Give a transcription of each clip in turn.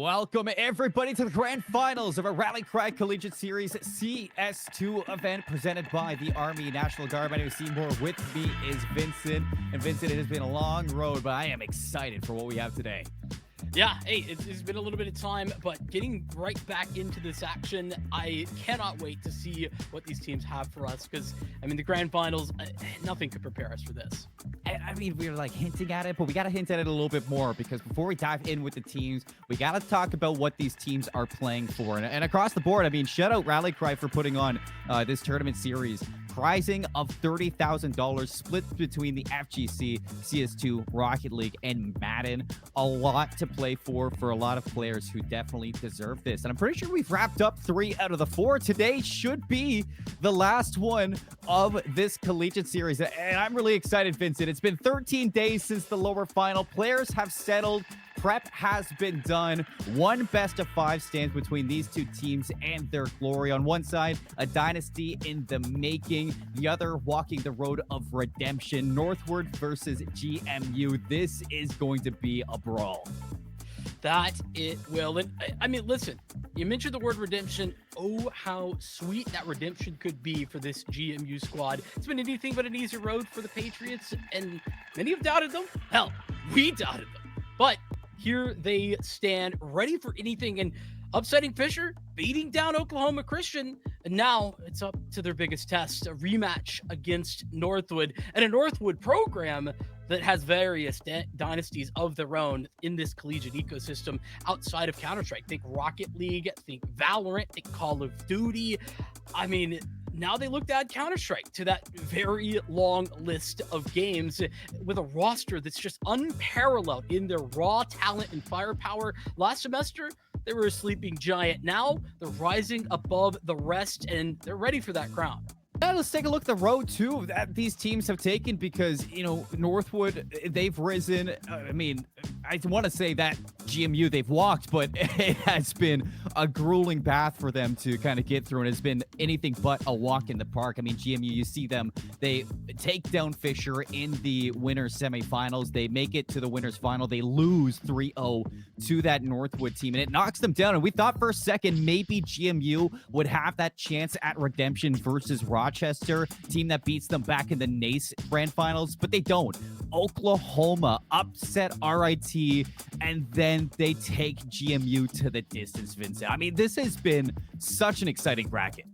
Welcome everybody to the grand finals of a Rally Cry Collegiate Series CS2 event presented by the Army National Guard. My name is Seymour. With me is Vincent. And Vincent, it has been a long road, but I am excited for what we have today. Yeah, hey, it's been a little bit of time, but getting right back into this action, I cannot wait to see what these teams have for us because, I mean, the grand finals, nothing could prepare us for this. I mean, we were like hinting at it, but we got to hint at it a little bit more because before we dive in with the teams, we got to talk about what these teams are playing for. And across the board, I mean, shout out Rally Cry for putting on this tournament series. Prizing of $30,000 split between the FGC, CS2, Rocket League, and Madden. A lot to play for a lot of players who definitely deserve this. And I'm pretty sure we've wrapped up 3 out of the 4. Today should be the last one of this collegiate series. And I'm really excited, Vincent. It's been 13 days since the lower final. Players have settled. Prep has been done. One best of 5 stands between these two teams and their glory. On one side, a dynasty in the making. The other walking the road of redemption. Northwood versus GMU. This is going to be a brawl. That it will. And I mean, listen, you mentioned the word redemption. Oh, how sweet that redemption could be for this GMU squad. It's been anything but an easy road for the Patriots, and many have doubted them. Hell, we doubted them. But here they stand, ready for anything, and upsetting Fisher, beating down Oklahoma Christian, and now it's up to their biggest test, a rematch against Northwood, and a Northwood program that has various dynasties of their own in this collegiate ecosystem outside of Counter-Strike. Think Rocket League, think Valorant, think Call of Duty. I mean, now they look to add Counter-Strike to that very long list of games with a roster that's just unparalleled in their raw talent and firepower. Last semester, they were a sleeping giant. Now they're rising above the rest, and they're ready for that crown. Yeah, let's take a look at the road, too, that these teams have taken because, you know, Northwood, they've risen. I mean, I want to say that GMU, they've walked, but it has been a grueling path for them to kind of get through, and it's been anything but a walk in the park. I mean, GMU, you see them, they take down Fisher in the winners semifinals. They make it to the winners final. They lose 3-0 to that Northwood team, and it knocks them down. And we thought for a second maybe GMU would have that chance at redemption versus Rochester, team that beats them back in the NACE grand finals, but they don't. Oklahoma upset RIT, and then they take GMU to the distance, Vincent. I mean, this has been such an exciting bracket.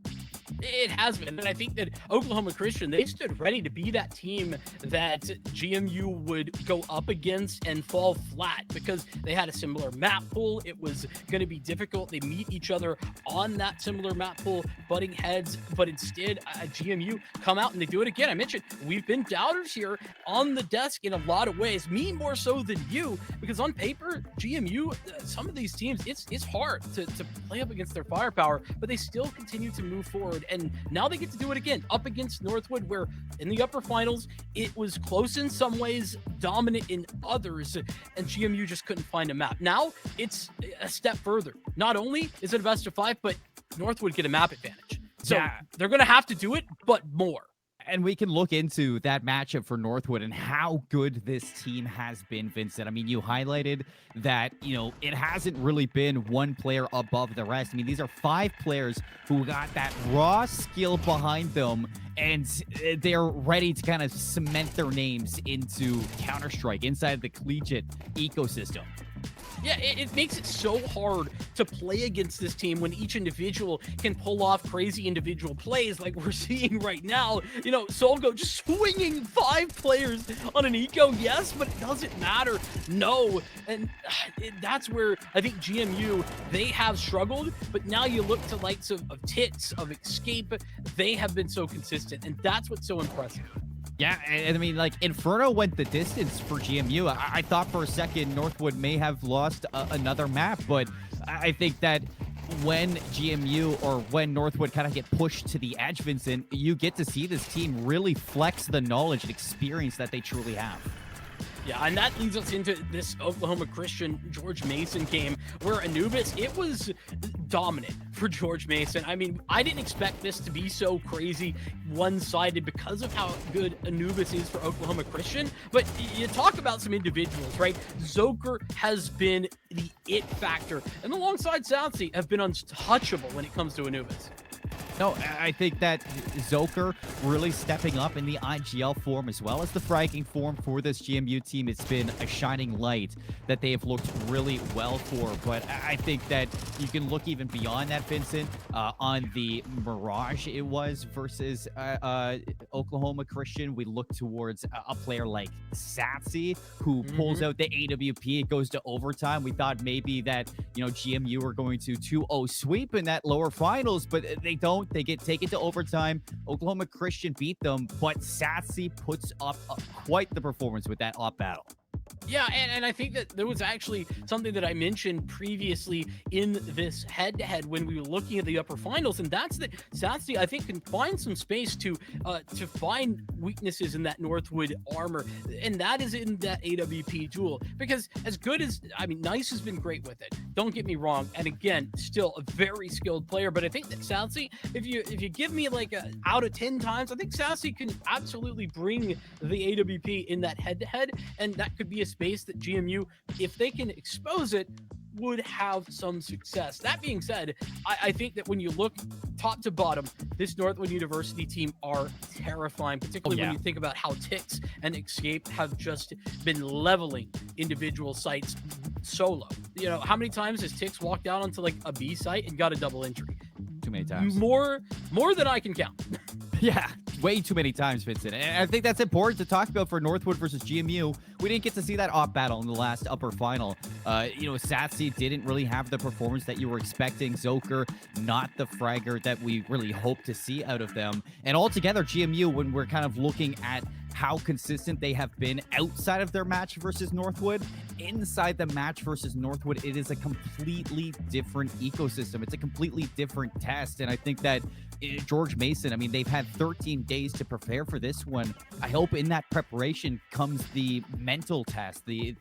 It has been, and I think that Oklahoma Christian, they stood ready to be that team that GMU would go up against and fall flat because they had a similar map pool. It was going to be difficult. They meet each other on that similar map pool, butting heads, but instead GMU come out and they do it again. I mentioned we've been doubters here on the desk in a lot of ways, me more so than you, because on paper, GMU, some of these teams, it's hard to play up against their firepower, but they still continue to move forward. And now they get to do it again up against Northwood, where in the upper finals, it was close in some ways, dominant in others, and GMU just couldn't find a map. Now it's a step further. Not only is it a best of 5, but Northwood get a map advantage. So yeah, they're going to have to do it, but more. And we can look into that matchup for Northwood and how good this team has been, Vincent. I mean, you highlighted that, you know, it hasn't really been one player above the rest. I mean, these are 5 players who got that raw skill behind them, and they're ready to kind of cement their names into Counter-Strike inside the collegiate ecosystem. Yeah, it makes it so hard to play against this team when each individual can pull off crazy individual plays like we're seeing right now. You know, Solgo just swinging 5 players on an eco, yes, but it doesn't matter, no. And that's where I think GMU, they have struggled, but now you look to lights of Tits, of Escape, they have been so consistent, and that's what's so impressive. Yeah, and I mean, like, Inferno went the distance for GMU. I thought for a second Northwood may have lost another map, but I think that when GMU or when Northwood kind of get pushed to the edge, Vincent, you get to see this team really flex the knowledge and experience that they truly have. Yeah, and that leads us into this Oklahoma Christian George Mason game where Anubis, it was dominant for George Mason. I mean, I didn't expect this to be so crazy one-sided because of how good Anubis is for Oklahoma Christian. But you talk about some individuals, right? Zoker has been the it factor, and alongside Southsea have been untouchable when it comes to Anubis. No, I think that Zoker really stepping up in the IGL form as well as the fragging form for this GMU team. It's been a shining light that they have looked really well for. But I think that you can look even beyond that, Vincent, on the Mirage it was versus Oklahoma Christian. We look towards a player like Satsy, who pulls out the AWP. It goes to overtime. We thought maybe that, GMU were going to 2-0 sweep in that lower finals, but they don't. They take it to overtime. Oklahoma Christian beat them, but Satsy puts up quite the performance with that op battle. Yeah, and I think that there was actually something that I mentioned previously in this head-to-head when we were looking at the upper finals, and that's that Satsy, I think, can find some space to find weaknesses in that Northwood armor, and that is in that AWP duel. Because as good as, Nice has been great with it. Don't get me wrong, and again, still a very skilled player. But I think that Satsy, if you give me like a out of 10 times, I think Satsy can absolutely bring the AWP in that head-to-head, and that could be a space that GMU, if they can expose it, would have some success. That being said, I think that when you look top to bottom, this Northwood University team are terrifying, particularly when you think about how Tix and Escape have just been leveling individual sites solo. How many times has Tix walked out onto like a B site and got a double injury? Too many times. More than I can count. Yeah, way too many times, Vincent. And I think that's important to talk about for Northwood versus GMU. We didn't get to see that op battle in the last upper final. Satsy didn't really have the performance that you were expecting. Zoker, not the fragger that we really hoped to see out of them. And altogether, GMU, when we're kind of looking at how consistent they have been outside of their match versus Northwood, inside the match versus Northwood, it is a completely different ecosystem. It's a completely different test. And I think that George Mason, they've had 13 days to prepare for this one. I hope in that preparation comes the mental test, the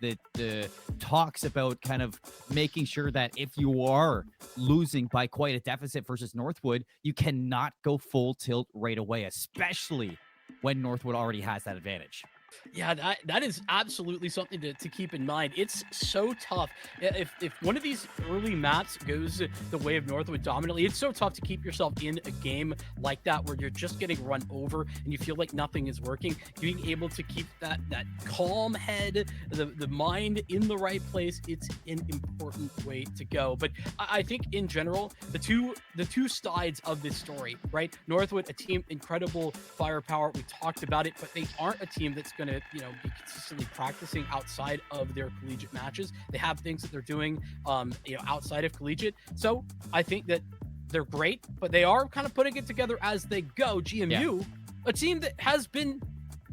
talks about kind of making sure that if you are losing by quite a deficit versus Northwood, you cannot go full tilt right away, especially when Northwood already has that advantage. Yeah, that is absolutely something to keep in mind. It's so tough. If one of these early maps goes the way of Northwood dominantly, it's so tough to keep yourself in a game like that where you're just getting run over and you feel like nothing is working. Being able to keep that calm head, the mind in the right place, it's an important way to go. But I think in general, the two sides of this story, right? Northwood, a team, incredible firepower. We talked about it, but they aren't a team that's going to be consistently practicing outside of their collegiate matches. They have things that they're doing outside of collegiate. So I think that they're great, but they are kind of putting it together as they go. GMU, a team that has been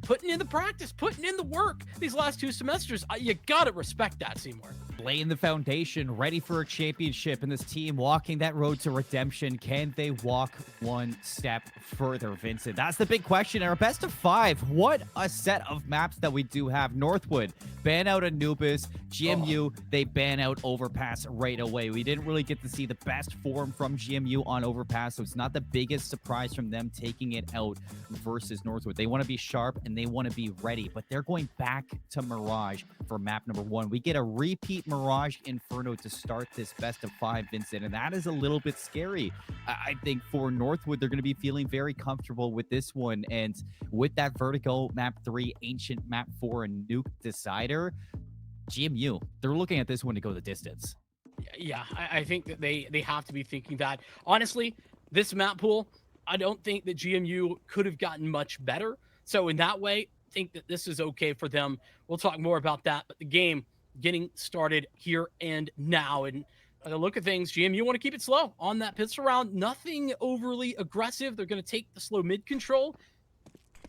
putting in the practice, putting in the work these last 2 semesters. You gotta respect that, Seymour. Laying the foundation, ready for a championship, and this team walking that road to redemption. Can they walk one step further, Vincent? That's the big question. Our best of 5. What a set of maps that we do have. Northwood, ban out Anubis. GMU, they ban out Overpass right away. We didn't really get to see the best form from GMU on Overpass, so it's not the biggest surprise from them taking it out versus Northwood. They want to be sharp and they want to be ready, but they're going back to Mirage for map number 1. We get a repeat Mirage Inferno to start this best of 5, Vincent, and that is a little bit scary. I think for Northwood, they're going to be feeling very comfortable with this one, and with that Vertigo map 3, Ancient map 4, and Nuke Decider, GMU, they're looking at this one to go the distance. Yeah, I think that they have to be thinking that. Honestly, this map pool, I don't think that GMU could have gotten much better. So in that way, I think that this is okay for them. We'll talk more about that, but the game getting started here and now. And by the look of things, GMU want to keep it slow on that pistol round. Nothing overly aggressive. They're going to take the slow mid control,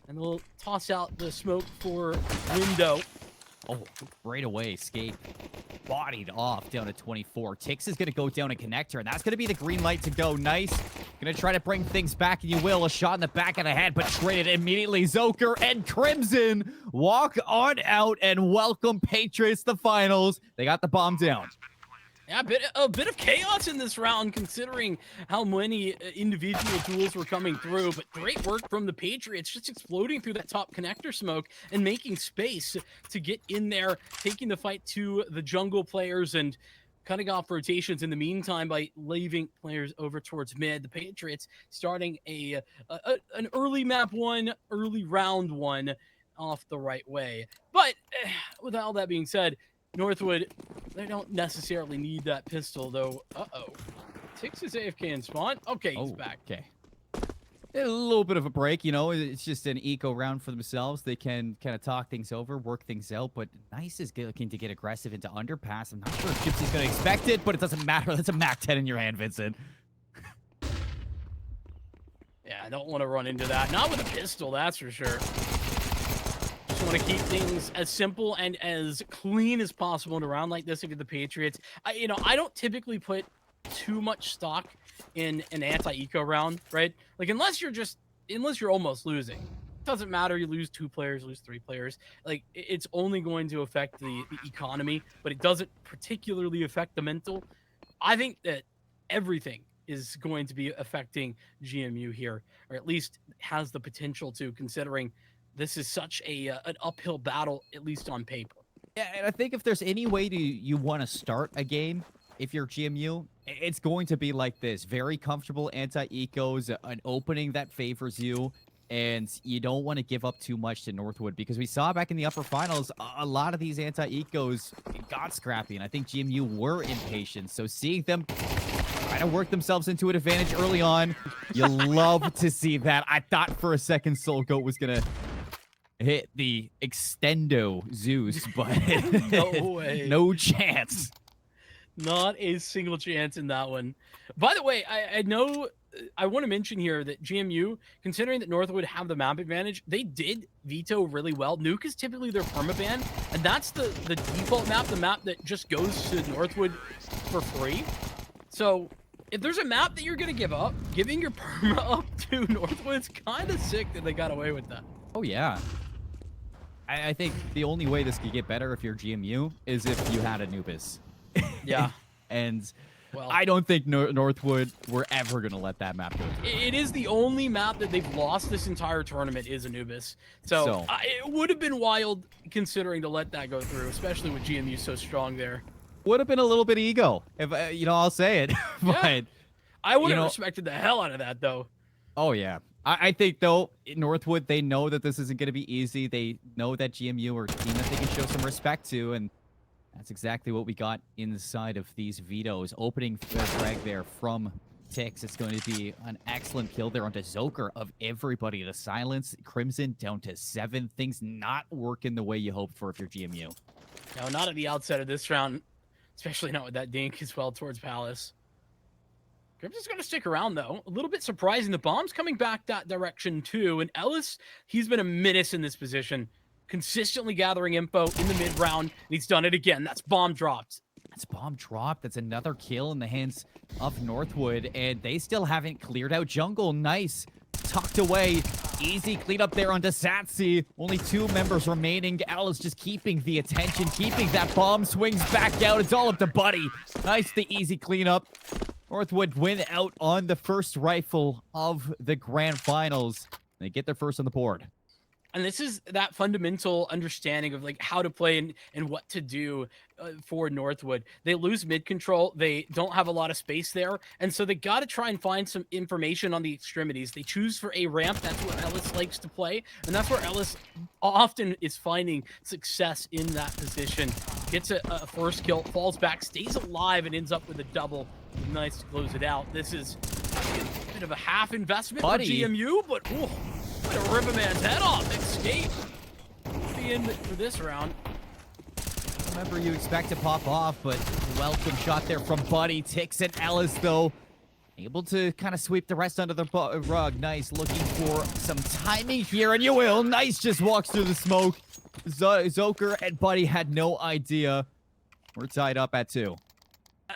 and they'll toss out the smoke for window. Oh, right away, Escape bodied off down to 24. Tix is going to go down and connect her, and that's going to be the green light to go. Nice. Going to try to bring things back, and you will. A shot in the back of the head, but traded immediately. Zoker and Crimson walk on out and welcome Patriots to the finals. They got the bomb down. Yeah, a bit of chaos in this round, considering how many individual duels were coming through. But great work from the Patriots, just exploding through that top connector smoke and making space to get in there, taking the fight to the jungle players and cutting off rotations in the meantime by leaving players over towards mid. The Patriots starting an early map one, early round one off the right way. But with all that being said, Northwood, they don't necessarily need that pistol, though. Uh-oh. Tix is AFK in spawn. Okay, he's back. Okay. A little bit of a break, you know. It's just an eco round for themselves. They can kind of talk things over, work things out, but Nice is looking to get aggressive into underpass. I'm not sure if Gypsy's going to expect it, but it doesn't matter. That's a Mac 10 in your hand, Vincent. Yeah, I don't want to run into that. Not with a pistol, that's for sure. Just want to keep things as simple and as clean as possible in a round like this if you're the Patriots. I don't typically put too much stock in an anti-eco round, right? Like, unless you're almost losing. It doesn't matter, you lose 2 players, lose 3 players. Like, it's only going to affect the economy, but it doesn't particularly affect the mental. I think that everything is going to be affecting GMU here, or at least has the potential to, considering this is such an uphill battle, at least on paper. Yeah, and I think if there's any way you want to start a game, if you're GMU, it's going to be like this. Very comfortable anti-ecos, an opening that favors you, and you don't want to give up too much to Northwood, because we saw back in the upper finals, a lot of these anti-ecos got scrappy, and I think GMU were impatient. So seeing them trying to work themselves into an advantage early on, you love to see that. I thought for a second Soul Goat was going to hit the extendo Zeus, but no way. No chance. Not a single chance in that one. By the way, I know I want to mention here that GMU, considering that Northwood have the map advantage, they did veto really well. Nuke is typically their permaban, and that's the default map, the map that just goes to Northwood for free. So if there's a map that you're going to give up, giving your perma up to Northwood's kind of sick that they got away with that. Oh, yeah. I think the only way this could get better if you're GMU is if you had Anubis. Yeah. And well, I don't think Northwood were ever going to let that map go through. It is the only map that they've lost this entire tournament is Anubis. So it would have been wild considering to let that go through, especially with GMU so strong there. Would have been a little bit ego, if I'll say it. But yeah. I would have respected the hell out of that, though. Oh, yeah. I think, though, Northwood, they know that this isn't going to be easy. They know that GMU are a team that they can show some respect to, and that's exactly what we got inside of these vetoes. Opening frag there from Tix. It's going to be an excellent kill there onto Zoker of everybody. The silence, Crimson down to 7. Things not working the way you hoped for if you're GMU. No, not at the outset of this round, especially not with that dink as well towards Palace. Crimson's going to stick around, though. A little bit surprising. The bomb's coming back that direction, too. And Ellis, he's been a menace in this position, consistently gathering info in the mid-round, and he's done it again. That's bomb dropped. That's bomb dropped. That's another kill in the hands of Northwood, and they still haven't cleared out jungle. Nice. Tucked away. Easy clean up there onto Satsi. Only 2 members remaining. Ellis just keeping the attention, keeping that bomb. Swings back out. It's all up to Buddy. Nice, the easy cleanup. Northwood win out on the first rifle of the grand finals. They get their first on the board. And this is that fundamental understanding of like how to play and what to do for Northwood. They lose mid control. They don't have a lot of space there. And so they got to try and find some information on the extremities. They choose for a ramp. That's where Ellis likes to play. And that's where Ellis often is finding success in that position. Gets a first kill, falls back, stays alive, and ends up with a double. Nice to close it out. This is a bit of a half investment for GMU, but ooh, way to rip a man's head off. Escape. Be in for this round. Remember, you expect to pop off, but welcome shot there from Buddy. Tix and Ellis, though, able to kind of sweep the rest under the rug. Nice, looking for some timing here, and you will. Nice, just walks through the smoke. Zoker and Buddy had no idea We're tied up at 2.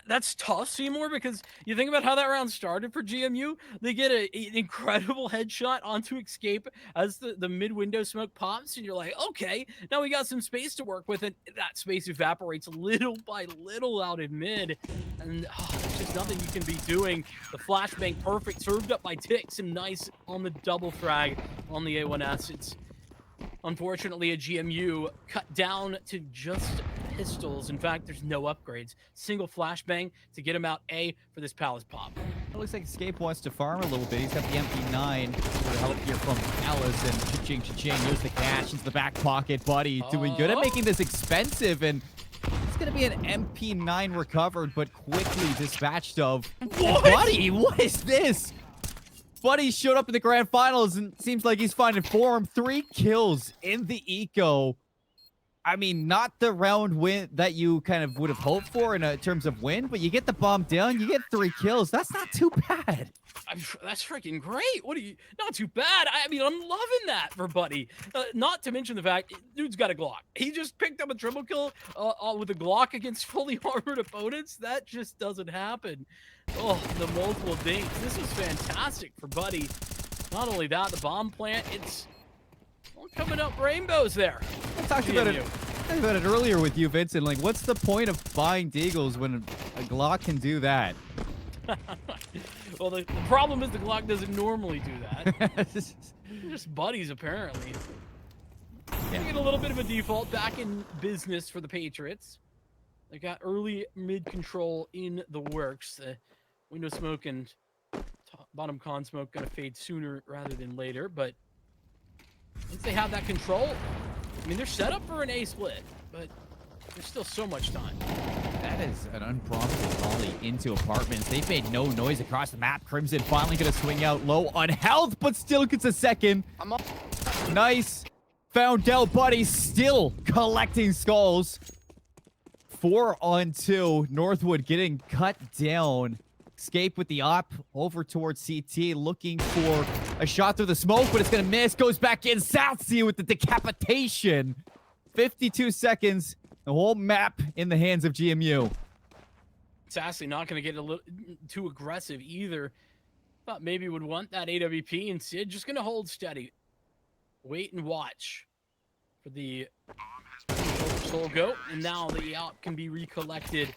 That's tough, Seymour, because you think about how that round started for GMU. They get an incredible headshot onto Escape as the mid-window smoke pops, and you're like, okay, now we got some space to work with, and that space evaporates little by little out in mid, and there's just nothing you can be doing. The flashbang perfect, served up by Tix, and nice on the double frag on the A1S. It's unfortunately a GMU cut down to just pistols. In fact, there's no upgrades. Single flashbang to get him out A for this Palace pop. It looks like Escape wants to farm a little bit. He's got the MP9 for help here from Ellis, and cha-ching, cha-ching. Here's the cash into the back pocket. Buddy doing good at making this expensive, and it's going to be an MP9 recovered, but quickly dispatched of. What? Buddy, what is this? Buddy showed up in the grand finals and seems like he's finding form. 3 kills in the eco. I mean, not the round win that you kind of would have hoped for in terms of win, but you get the bomb down, you get 3 kills. That's not too bad. That's freaking great. What are you? Not too bad. I mean, I'm loving that for Buddy. Not to mention the fact, dude's got a Glock. He just picked up a triple kill with a Glock against fully armored opponents. That just doesn't happen. Oh, the multiple dinks. This was fantastic for Buddy. Not only that, the bomb plant, it's coming up rainbows there. I talked about it earlier with you, Vincent. Like, what's the point of buying Deagles when a Glock can do that? Well, the problem is the Glock doesn't normally do that. Just buddies, apparently. Yeah. Get a little bit of a default back in business for the Patriots. They got early mid control in the works. The window smoke and bottom con smoke gonna fade sooner rather than later, but once they have that control, I mean, they're set up for an A split, but there's still so much time. That is an unprompted volley into apartments. They've made no noise across the map. Crimson finally going to swing out low on health, but still gets a second. I'm up. Nice. Found out, Buddy still collecting skulls. 4 on 2. Northwood getting cut down. Escape with the op over towards CT, looking for a shot through the smoke, but it's going to miss. Goes back in. South Sea with the decapitation. 52 seconds. The whole map in the hands of GMU. Sassy not going to get a little too aggressive either. Thought maybe would want that AWP instead. Just going to hold steady. Wait and watch for the soul goat. And now the op can be recollected.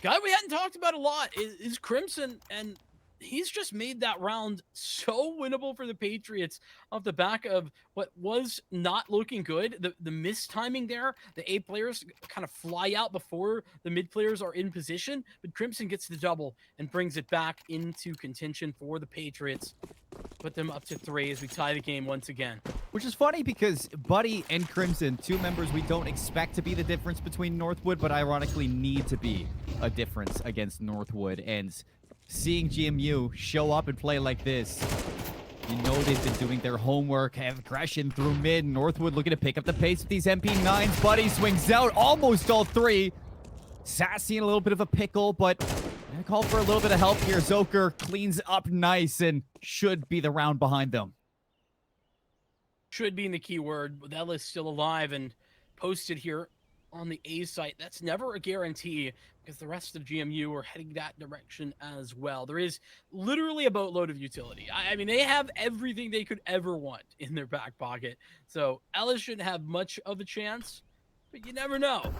Guy we hadn't talked about a lot is Crimson, and he's just made that round so winnable for the Patriots off the back of what was not looking good. The mistiming there, the A players kind of fly out before the mid players are in position, but Crimson gets the double and brings it back into contention for the Patriots. Put them up to 3 as we tie the game once again. Which is funny because Buddy and Crimson, 2 members we don't expect to be the difference between Northwood, but ironically need to be a difference against Northwood. And seeing GMU show up and play like this, you know they've been doing their homework, have aggression through mid. Northwood looking to pick up the pace with these MP9s. Buddy swings out almost all 3. Sassy in a little bit of a pickle, but gonna call for a little bit of help here. Zoker cleans up nice and should be the round behind them. Should be in the keyword. With Ellis still alive and posted here on the A site. That's never a guarantee because the rest of GMU are heading that direction as well. There is literally a boatload of utility. I mean, they have everything they could ever want in their back pocket. So Ellis shouldn't have much of a chance, but you never know.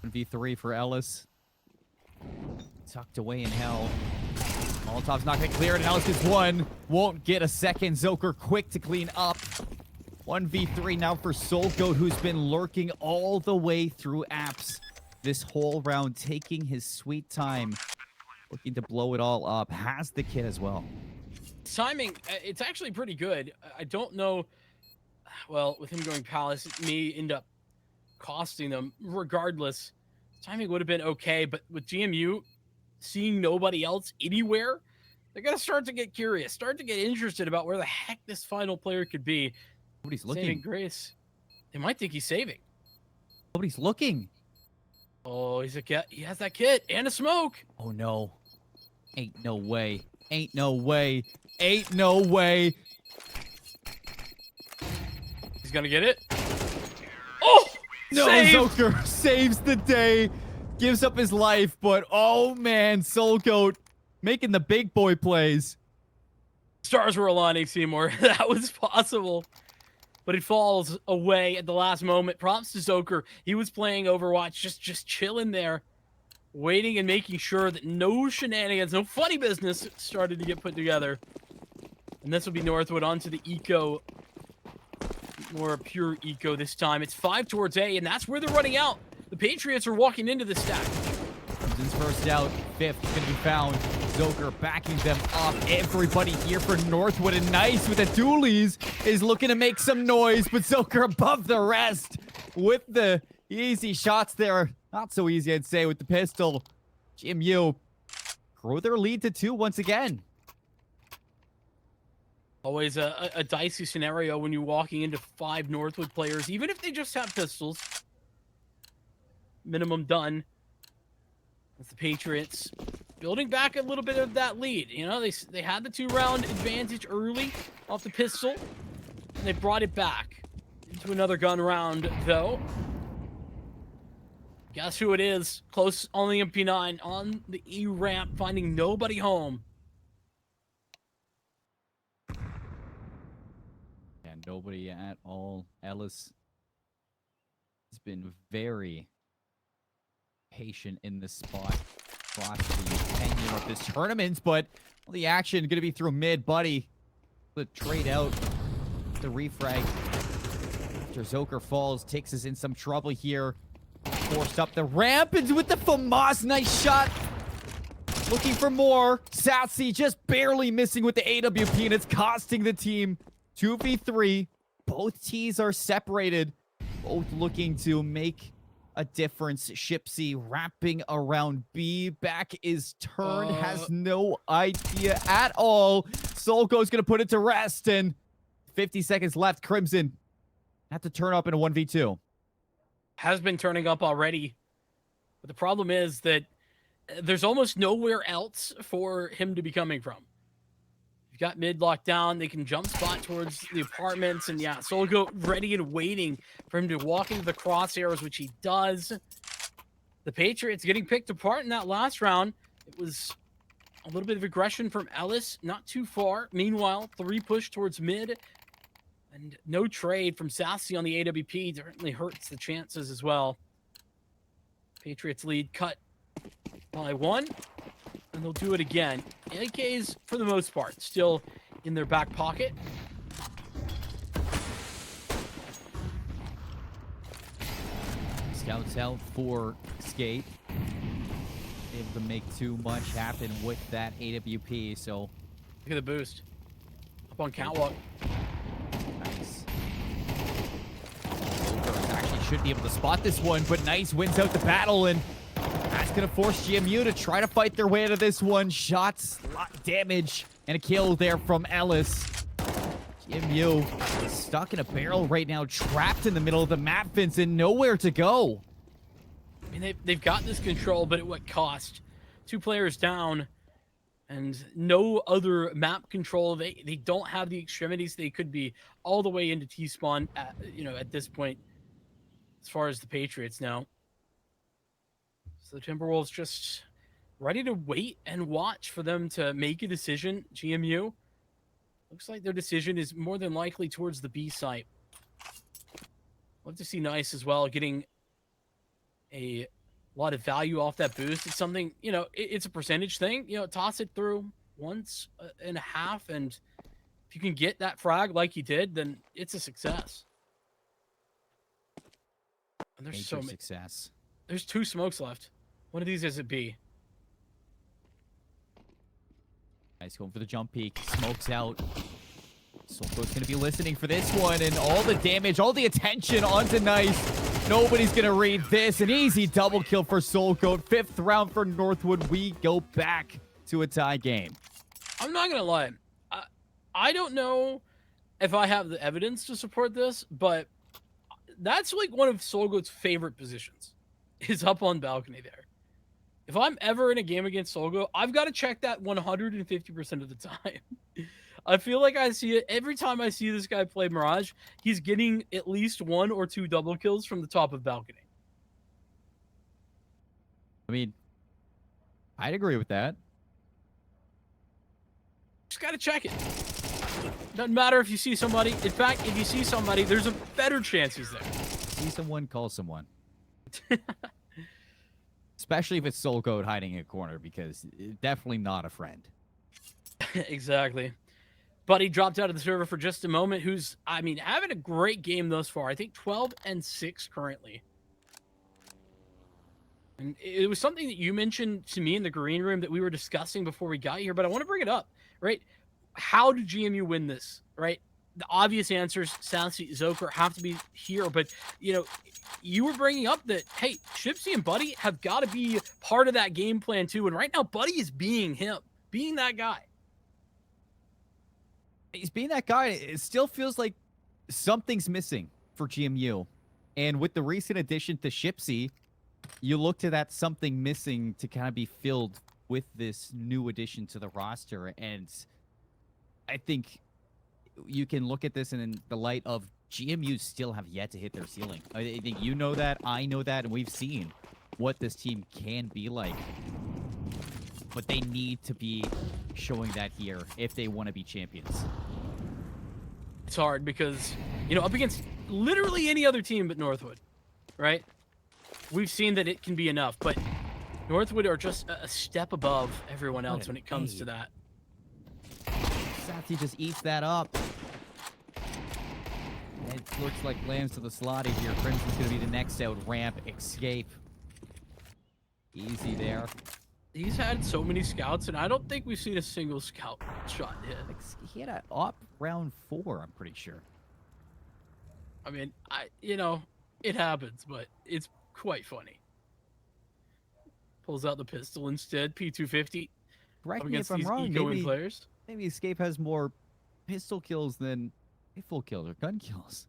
V3 for Ellis. Tucked away in hell. Molotov's not going to clear it, and Ellis gets 1. Won't get a second. Zoker quick to clean up. 1v3 now for Soul Goat, who's been lurking all the way through apps this whole round, taking his sweet time, looking to blow it all up. Has the kit as well. Timing, it's actually pretty good. I don't know. Well, with him going Palace, it may end up costing them. Regardless, timing would have been okay, but with GMU seeing nobody else anywhere, they're going to start to get curious, start to get interested about where the heck this final player could be. Nobody's looking. Saving grace. They might think he's saving. Nobody's looking. Oh, he's a kit. He has that kit and a smoke. Oh, no. Ain't no way. Ain't no way. Ain't no way. He's going to get it. Oh! No, Saved! Zoker saves the day, gives up his life, but oh man, Soulgoat making the big boy plays. Stars were aligning, Seymour. That was possible. But it falls away at the last moment. Props to Zoker. He was playing Overwatch, just chilling there, waiting and making sure that no shenanigans, no funny business started to get put together. And this will be Northwood onto the eco. More pure eco this time. It's 5 towards A, and that's where they're running out. The Patriots are walking into the stack. Crimson's first out, 5th going to be found. Zoker backing them up. Everybody here for Northwood, and Nice with the dualies is looking to make some noise, but Zoker above the rest with the easy shots there. Not so easy, I'd say, with the pistol. GMU grow their lead to 2 once again. Always a dicey scenario when you're walking into 5 Northwood players, even if they just have pistols. Minimum done. With the Patriots building back a little bit of that lead. You know, they had the 2-round advantage early off the pistol, and they brought it back into another gun round, though. Guess who it is? Close on the MP9, on the E ramp, finding nobody home. And nobody at all. Ellis has been very patient in this spot across the tenure of this tournament, but all the action going to be through mid. Buddy, the trade out, the refrag. After Zoker falls, takes us in some trouble here. Forced up the ramp, and with the FAMAS, nice shot. Looking for more. Sassy just barely missing with the AWP, and it's costing the team 2v3. Both teams are separated, both looking to make a difference. Shipsy wrapping around B. Back is turned, has no idea at all. Solko's gonna put it to rest, and 50 seconds left. Crimson have to turn up in a 1v2. Has been turning up already. But the problem is that there's almost nowhere else for him to be coming from. You've got mid locked down. They can jump spot towards the apartments. And yeah, Solgo ready and waiting for him to walk into the crosshairs, which he does. The Patriots getting picked apart in that last round. It was a little bit of aggression from Ellis, not too far. Meanwhile, 3 push towards mid. And no trade from Sassy on the AWP certainly hurts the chances as well. Patriots lead cut by 1, and they'll do it again. AKs, for the most part, still in their back pocket. Scouts out for Skate. Able to make too much happen with that AWP, so... Look at the boost. Up on catwalk. Nice. Actually should be able to spot this one, but Nice wins out the battle, and that's going to force GMU to try to fight their way out of this one. Shots, a lot of damage, and a kill there from Ellis. GMU is stuck in a barrel right now, trapped in the middle of the map, Vincent, nowhere to go. I mean, they've got this control, but at what cost? 2 players down, and no other map control. They don't have the extremities. They could be all the way into T-spawn at, at this point, as far as the Patriots now. So the Timberwolves just ready to wait and watch for them to make a decision. GMU, looks like their decision is more than likely towards the B site. Love to see Nice as well, getting a lot of value off that boost. It's something, it's a percentage thing. Toss it through once and a half, and if you can get that frag like you did, then it's a success. And there's Major so many success. There's 2 smokes left. One of these is a B. Nice going for the jump peek. Smokes out. Solko's going to be listening for this one, and all the damage, all the attention onto Nice. Nobody's going to read this. An easy double kill for Solko. 5th round for Northwood. We go back to a tie game. I'm not going to lie. I don't know if I have the evidence to support this, but that's like one of Solgo's favorite positions, is up on balcony there. If I'm ever in a game against Solgo, I've got to check that 150% of the time. I feel like I see it every time I see this guy play Mirage. He's getting at least 1 or 2 double kills from the top of balcony. I mean, I'd agree with that. Just gotta check it. Doesn't matter if you see somebody. In fact, if you see somebody, there's a better chance he's there. See someone, call someone. Especially if it's Soul Goat hiding in a corner, because definitely not a friend. Exactly. Buddy dropped out of the server for just a moment, who's, I mean, having a great game thus far. I think 12-6 currently. And it was something that you mentioned to me in the green room that we were discussing before we got here, but I want to bring it up, right? How did GMU win this, right? The obvious answers, Sassy, Zoker, have to be here, but, you know, you were bringing up that, hey, Shipsy and Buddy have got to be part of that game plan too, and right now Buddy is being him, being that guy. He's being that guy. It still feels like something's missing for GMU. And with the recent addition to Shipsy, you look to that something missing to kind of be filled with this new addition to the roster. And I think you can look at this in the light of GMU still have yet to hit their ceiling. I think you know that, I know that, and we've seen what this team can be like. But they need to be showing that here if they want to be champions. It's hard because, you know, up against literally any other team but Northwood, right? We've seen that it can be enough, but Northwood are just a step above everyone else when it comes to that. Sassy just eats that up. It looks like lands to the slotty here. Crimson's going to be the next out. Ramp, escape. Easy there. He's had so many scouts, and I don't think we've seen a single scout shot hit. He had an op round 4, I'm pretty sure. I mean, you know, it happens, but it's quite funny. Pulls out the pistol instead, P250. Correct me if I'm wrong. Maybe Escape has more pistol kills than rifle kills or gun kills.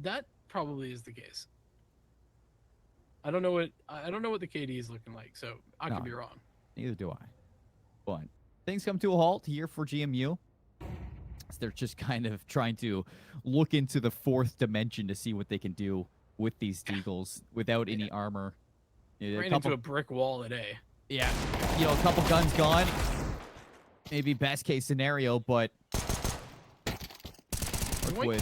That probably is the case. I don't know what the KD is looking like, so I could be wrong. Neither do I. But things come to a halt here for GMU. So they're just kind of trying to look into the 4th dimension to see what they can do with these Deagles without any armor. Ran into a brick wall today. Yeah, you know, a couple guns gone. Maybe best case scenario, but Northwood,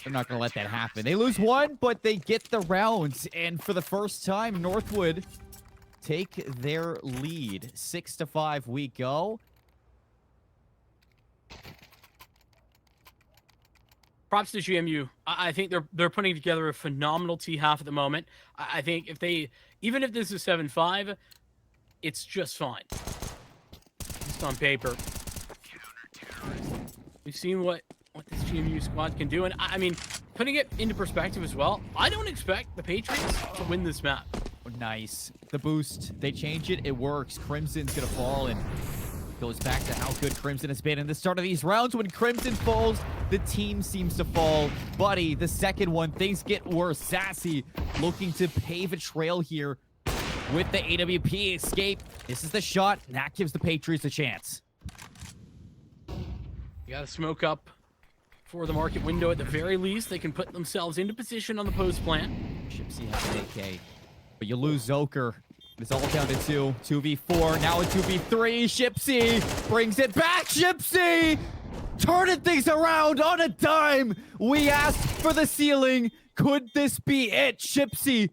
they're not going to let that happen. They lose 1, but they get the rounds. And for the first time, Northwood take their lead. 6-5 we go. Props to GMU. I think they're putting together a phenomenal T-half at the moment. I think even if this is 7-5, it's just fine. Just on paper. We've seen what this GMU squad can do, and I mean, putting it into perspective as well, I don't expect the Patriots to win this map. Oh, nice. The boost, they change it, it works. Crimson's gonna fall, and goes back to how good Crimson has been in the start of these rounds. When Crimson falls, the team seems to fall. Buddy, the second one, things get worse. Sassy looking to pave a trail here with the AWP escape. This is the shot. That gives the Patriots a chance. You gotta smoke up for the market window at the very least. They can put themselves into position on the post plan. Shipsy has an AK, but you lose Zoker. It's all down to 2v4, now a 2v3. Shipsy brings it back. Shipsy turning things around on a dime. We asked for the ceiling. Could this be it? Shipsy,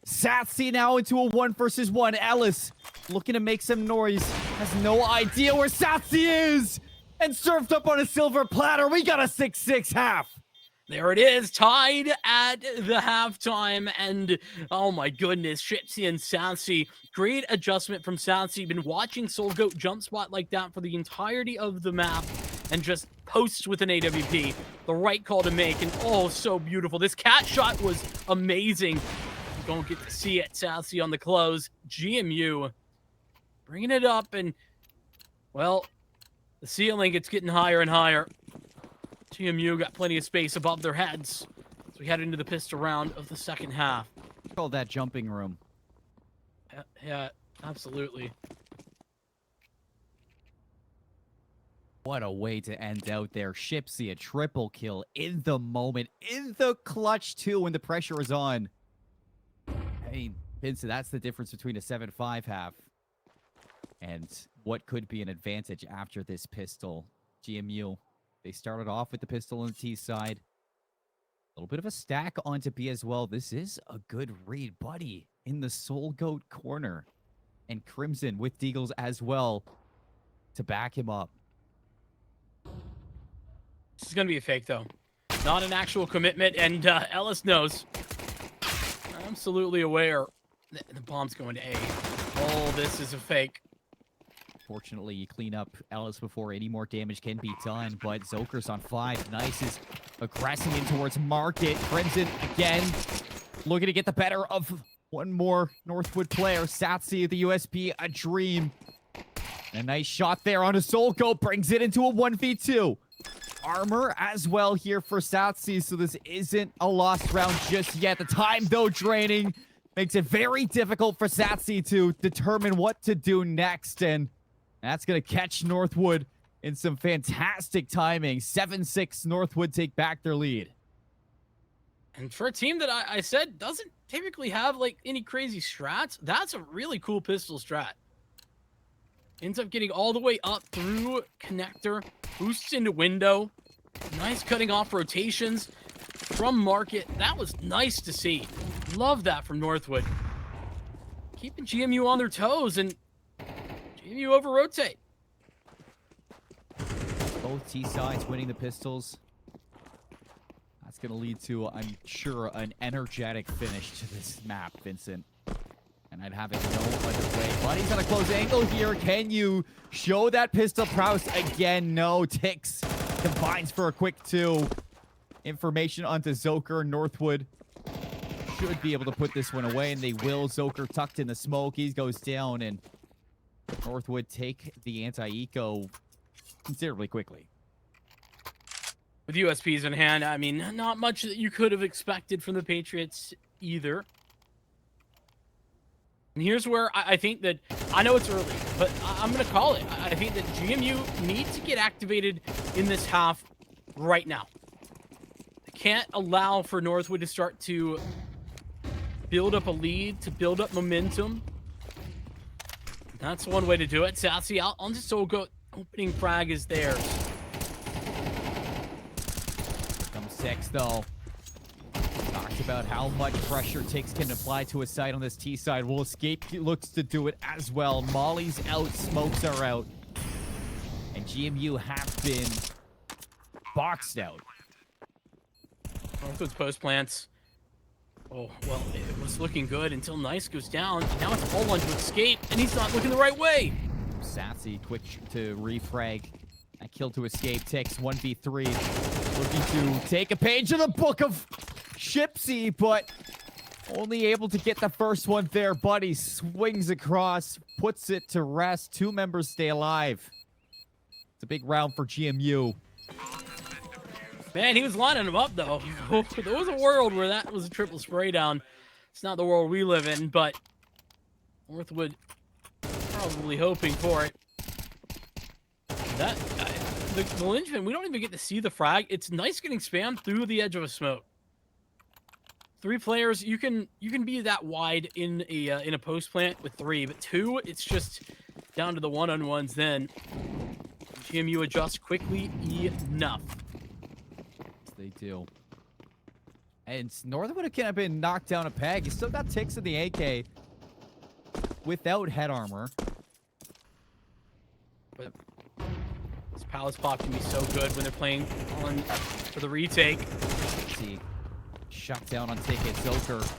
Sassy now into a 1 versus 1. Ellis looking to make some noise. Has no idea where Sassy is. And served up on a silver platter. We got a 6-6 half. There it is, tied at the halftime, and oh my goodness, Shipsy and Sassy, great adjustment from Sassy. Been watching Soul Goat jump spot like that for the entirety of the map, and just posts with an AWP. The right call to make, and oh, so beautiful. This cat shot was amazing. You don't get to see it, Sassy on the close. GMU bringing it up, and well, the ceiling, it's getting higher and higher. GMU got plenty of space above their heads as we head into the pistol round of the second half. Call that jumping room. Yeah, absolutely. What a way to end out there. Shipsy, a triple kill in the moment, in the clutch too, when the pressure is on. I mean, Vincent, that's the difference between a 7-5 half and what could be an advantage after this pistol. GMU, they started off with the pistol on the T side. A little bit of a stack onto B as well. This is a good read, buddy, in the Soul Goat corner. And Crimson with Deagles as well to back him up. This is going to be a fake, though. Not an actual commitment, and Ellis knows. Absolutely aware that the bomb's going to A. Oh, this is a fake. Fortunately, you clean up Ellis before any more damage can be done, but Zoker's on 5. Nice is aggressing in towards Market. Crimson, again, looking to get the better of one more Northwood player. Satsi of the USP, a dream. A nice shot there on a Soul Goat, brings it into a 1v2. Armor as well here for Satsi, so this isn't a lost round just yet. The time, though, draining makes it very difficult for Satsi to determine what to do next, and that's going to catch Northwood in some fantastic timing. 7-6, Northwood take back their lead. And for a team that I said doesn't typically have, like, any crazy strats, that's a really cool pistol strat. Ends up getting all the way up through connector, boosts into window. Nice cutting off rotations from Market. That was nice to see. Love that from Northwood. Keeping GMU on their toes, and GMU over-rotate. Both T sides winning the pistols. That's going to lead to, I'm sure, an energetic finish to this map, Vincent. And I'd have it no other way. Buddy's on a close angle here. Can you show that pistol prowess again? No. Tix combines for a quick 2. Information onto Zoker. Northwood should be able to put this one away, and they will. Zoker tucked in the smoke. He goes down, and Northwood take the anti-eco considerably quickly. With USPs in hand, I mean, not much that you could have expected from the Patriots either. And here's where I think that, I know it's early, but I'm going to call it. I think that GMU needs to get activated in this half right now. They can't allow for Northwood to start to build up a lead, to build up momentum. That's one way to do it. Sassy, I'll just go. Opening frag is theirs. Comes 6, though. Talked about how much pressure Tix can apply to a site on this T side. Will Escape looks to do it as well. Molly's out, smokes are out. And GMU have been boxed out. Northwood's post plants. Oh, well, it was looking good until Nice goes down. Now it's all on to Escape, and he's not looking the right way. Sassy, quick to refrag. That kill to Escape. Tix 1v3. Looking to take a page of the book of Shipsy, but only able to get the first one there. Buddy swings across, puts it to rest. 2 members stay alive. It's a big round for GMU. Man, he was lining them up, though. There was a world where that was a triple spray down. It's not the world we live in, but Northwood probably hoping for it. That the linchpin, we don't even get to see the frag. It's nice getting spammed through the edge of a smoke. 3 players, you can be that wide in a post plant with 3, but 2, it's just down to the one-on-ones. Then GMU adjusts quickly enough. They do. And Northwood can have been knocked down a peg. He's still got Tix in the AK without head armor. But this Palace pop can be so good when they're playing on for the retake. Let's see. Shut down on ticket. Zoker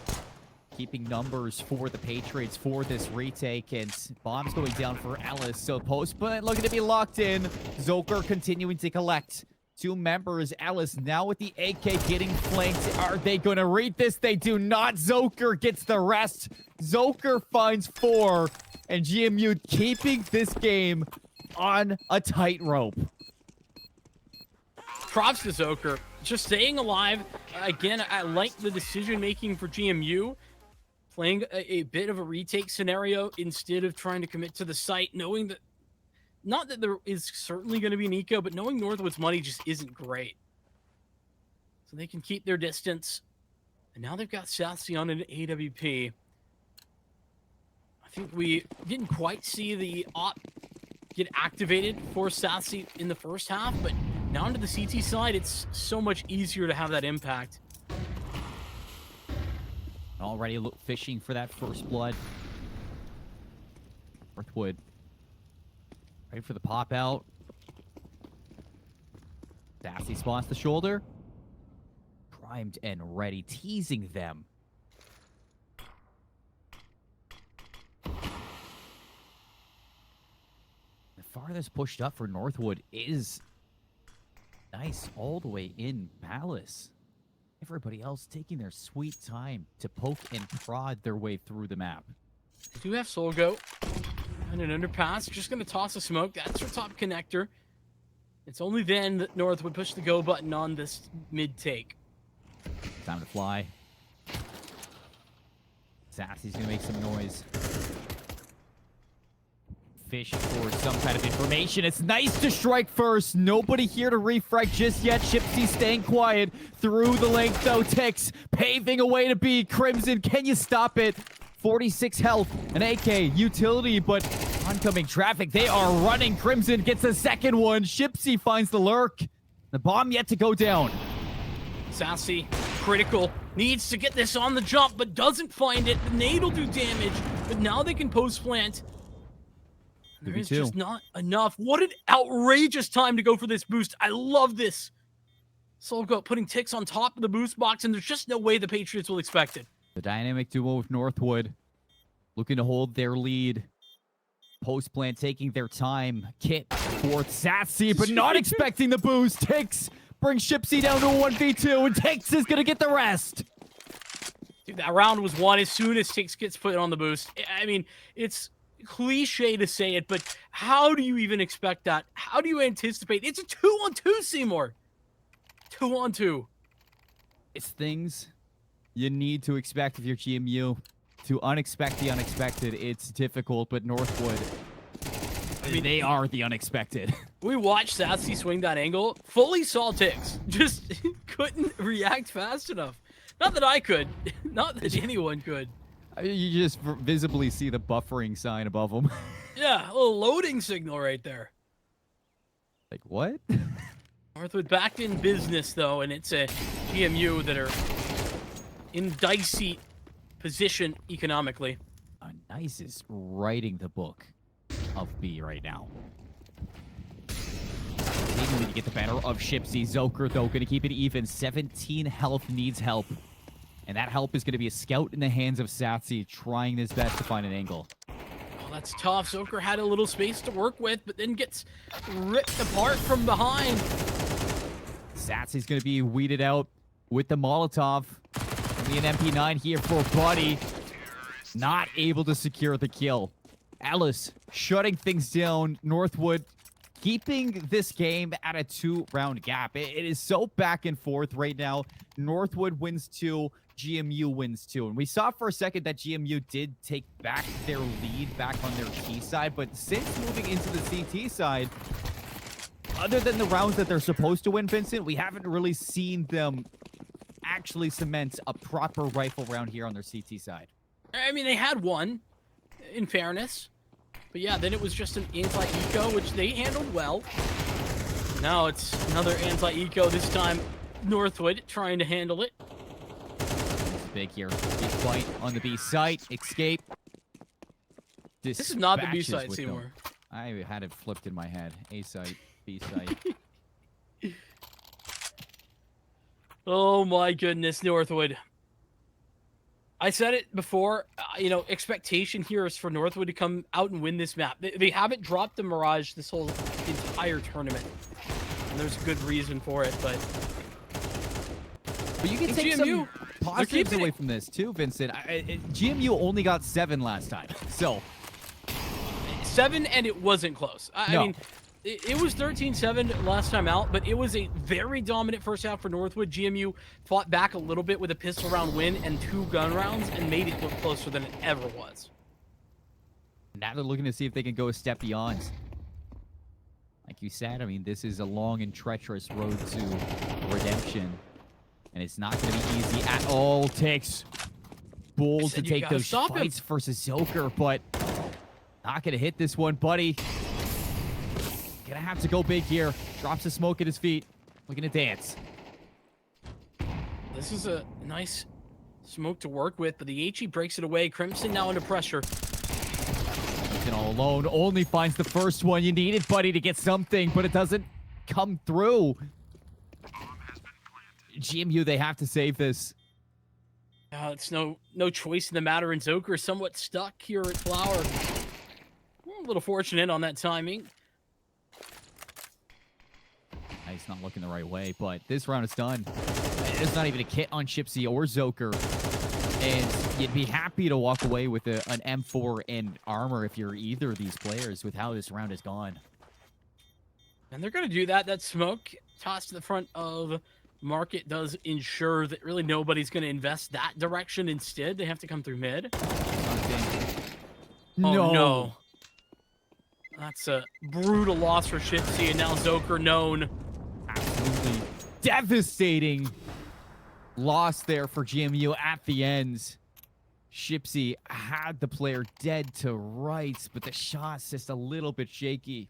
keeping numbers for the Patriots for this retake, and bombs going down for Ellis. So post plant looking to be locked in. Zoker continuing to collect 2 members. Ellis now with the AK getting flanked. Are they going to read this? They do not. Zoker gets the rest. Zoker finds 4, and GMU keeping this game on a tightrope. Props to Zoker. Just staying alive. Again, I like the decision-making for GMU. Playing a bit of a retake scenario instead of trying to commit to the site, knowing that Not that there is certainly going to be an eco, but knowing Northwood's money just isn't great. So they can keep their distance. And now they've got Sassy on an AWP. I think we didn't quite see the op get activated for Sassy in the first half, but now onto the CT side, it's so much easier to have that impact. Already fishing for that first blood. Northwood ready for the pop out. Sassy spots the shoulder. Primed and ready, teasing them. The farthest pushed up for Northwood is nice all the way in Palace. Everybody else taking their sweet time to poke and prod their way through the map. We do have Solgo and an underpass. Just going to toss a smoke. That's her top connector. It's only then that North would push the go button on this mid take. Time to fly. Sassy's going to make some noise. Fish for some kind of information. It's nice to strike first. Nobody here to refrag just yet. Chipsy staying quiet through the length though. Tix paving a way to be. Crimson, can you stop it? 46 health, an AK utility, but oncoming traffic. They are running. Crimson gets a second one. Chipsy finds the lurk. The bomb yet to go down. Sassy, critical, needs to get this on the jump, but doesn't find it. The nade will do damage, but now they can post plant. There is just not enough. What an outrageous time to go for this boost. I love this. Solgo putting Tix on top of the boost box, and there's just no way the Patriots will expect it. The dynamic duo with Northwood looking to hold their lead. Post plant taking their time. Kit for Sassy, but not expecting the boost. Tix brings Chipsy down to a 1v2, and Tix is going to get the rest. Dude, that round was won as soon as Tix gets put on the boost. I mean, it's cliche to say it, but how do you even expect that? How do you anticipate? It's a 2-on-2, Seymour. 2-on-2. It's things you need to expect if you're GMU. To unexpect the unexpected, it's difficult, but Northwood, I mean, they are the unexpected. We watched Sassy swing that angle, fully saw Tix, just couldn't react fast enough. Not that I could, not that anyone could. You just visibly see the buffering sign above them. Yeah, a little loading signal right there. Like, what? Northwood back in business, though, and it's a GMU that are in dicey position economically. Nice is writing the book of B right now. Needing to get the better of Shipsy. Zoker, though, going to keep it even. 17 health, needs help. And that help is going to be a scout in the hands of Satsy, trying his best to find an angle. Oh, that's tough. Zoker had a little space to work with, but then gets ripped apart from behind. Satsy's going to be weeded out with the Molotov. Only an MP9 here for Buddy. Not able to secure the kill. Ellis shutting things down. Northwood keeping this game at a 2-round gap. It is so back and forth right now. Northwood wins 2, GMU wins 2. And we saw for a second that GMU did take back their lead back on their T side, but since moving into the CT side, other than the rounds that they're supposed to win, Vincent, we haven't really seen them actually cement a proper rifle round here on their CT side. I mean, they had one, in fairness. But yeah, then it was just an anti-eco, which they handled well. Now it's another anti-eco, this time Northwood trying to handle it. It's big here. Big fight on the B site. Escape. This is not the B site, Seymour. Them. I had it flipped in my head. A site, B site. Oh my goodness, Northwood. I said it before, expectation here is for Northwood to come out and win this map. They haven't dropped the Mirage this whole entire tournament. And there's a good reason for it, but you can take some positives away from this too, Vincent. GMU only got 7 last time, so 7, and it wasn't close. I mean, it was 13-7 last time out, but it was a very dominant first half for Northwood. GMU fought back a little bit with a pistol round win and 2 gun rounds and made it look closer than it ever was. Now they're looking to see if they can go a step beyond. Like you said, I mean, this is a long and treacherous road to redemption. And it's not going to be easy at all. Takes bold to take those fights versus Zoker, but not going to hit this one, buddy. Gonna have to go big here. Drops the smoke at his feet. Looking to dance. This is a nice smoke to work with, but the HE breaks it away. Crimson now under pressure. Crimson all alone. Only finds the first one. You need it, buddy, to get something, but it doesn't come through. GMU, they have to save this. It's no choice in the matter, and Zoker is somewhat stuck here at Flower. A little fortunate on that timing. He's not looking the right way, but this round is done. There's not even a kit on Shipsy or Zoker. And you'd be happy to walk away with an M4 and armor if you're either of these players with how this round has gone. And they're going to do that. That smoke tossed to the front of Market does ensure that really nobody's going to invest that direction. Instead, they have to come through mid. No. No. That's a brutal loss for Shipsy, and now Zoker known. Absolutely devastating loss there for GMU at the end. Shipsy had the player dead to rights, but the shot's just a little bit shaky.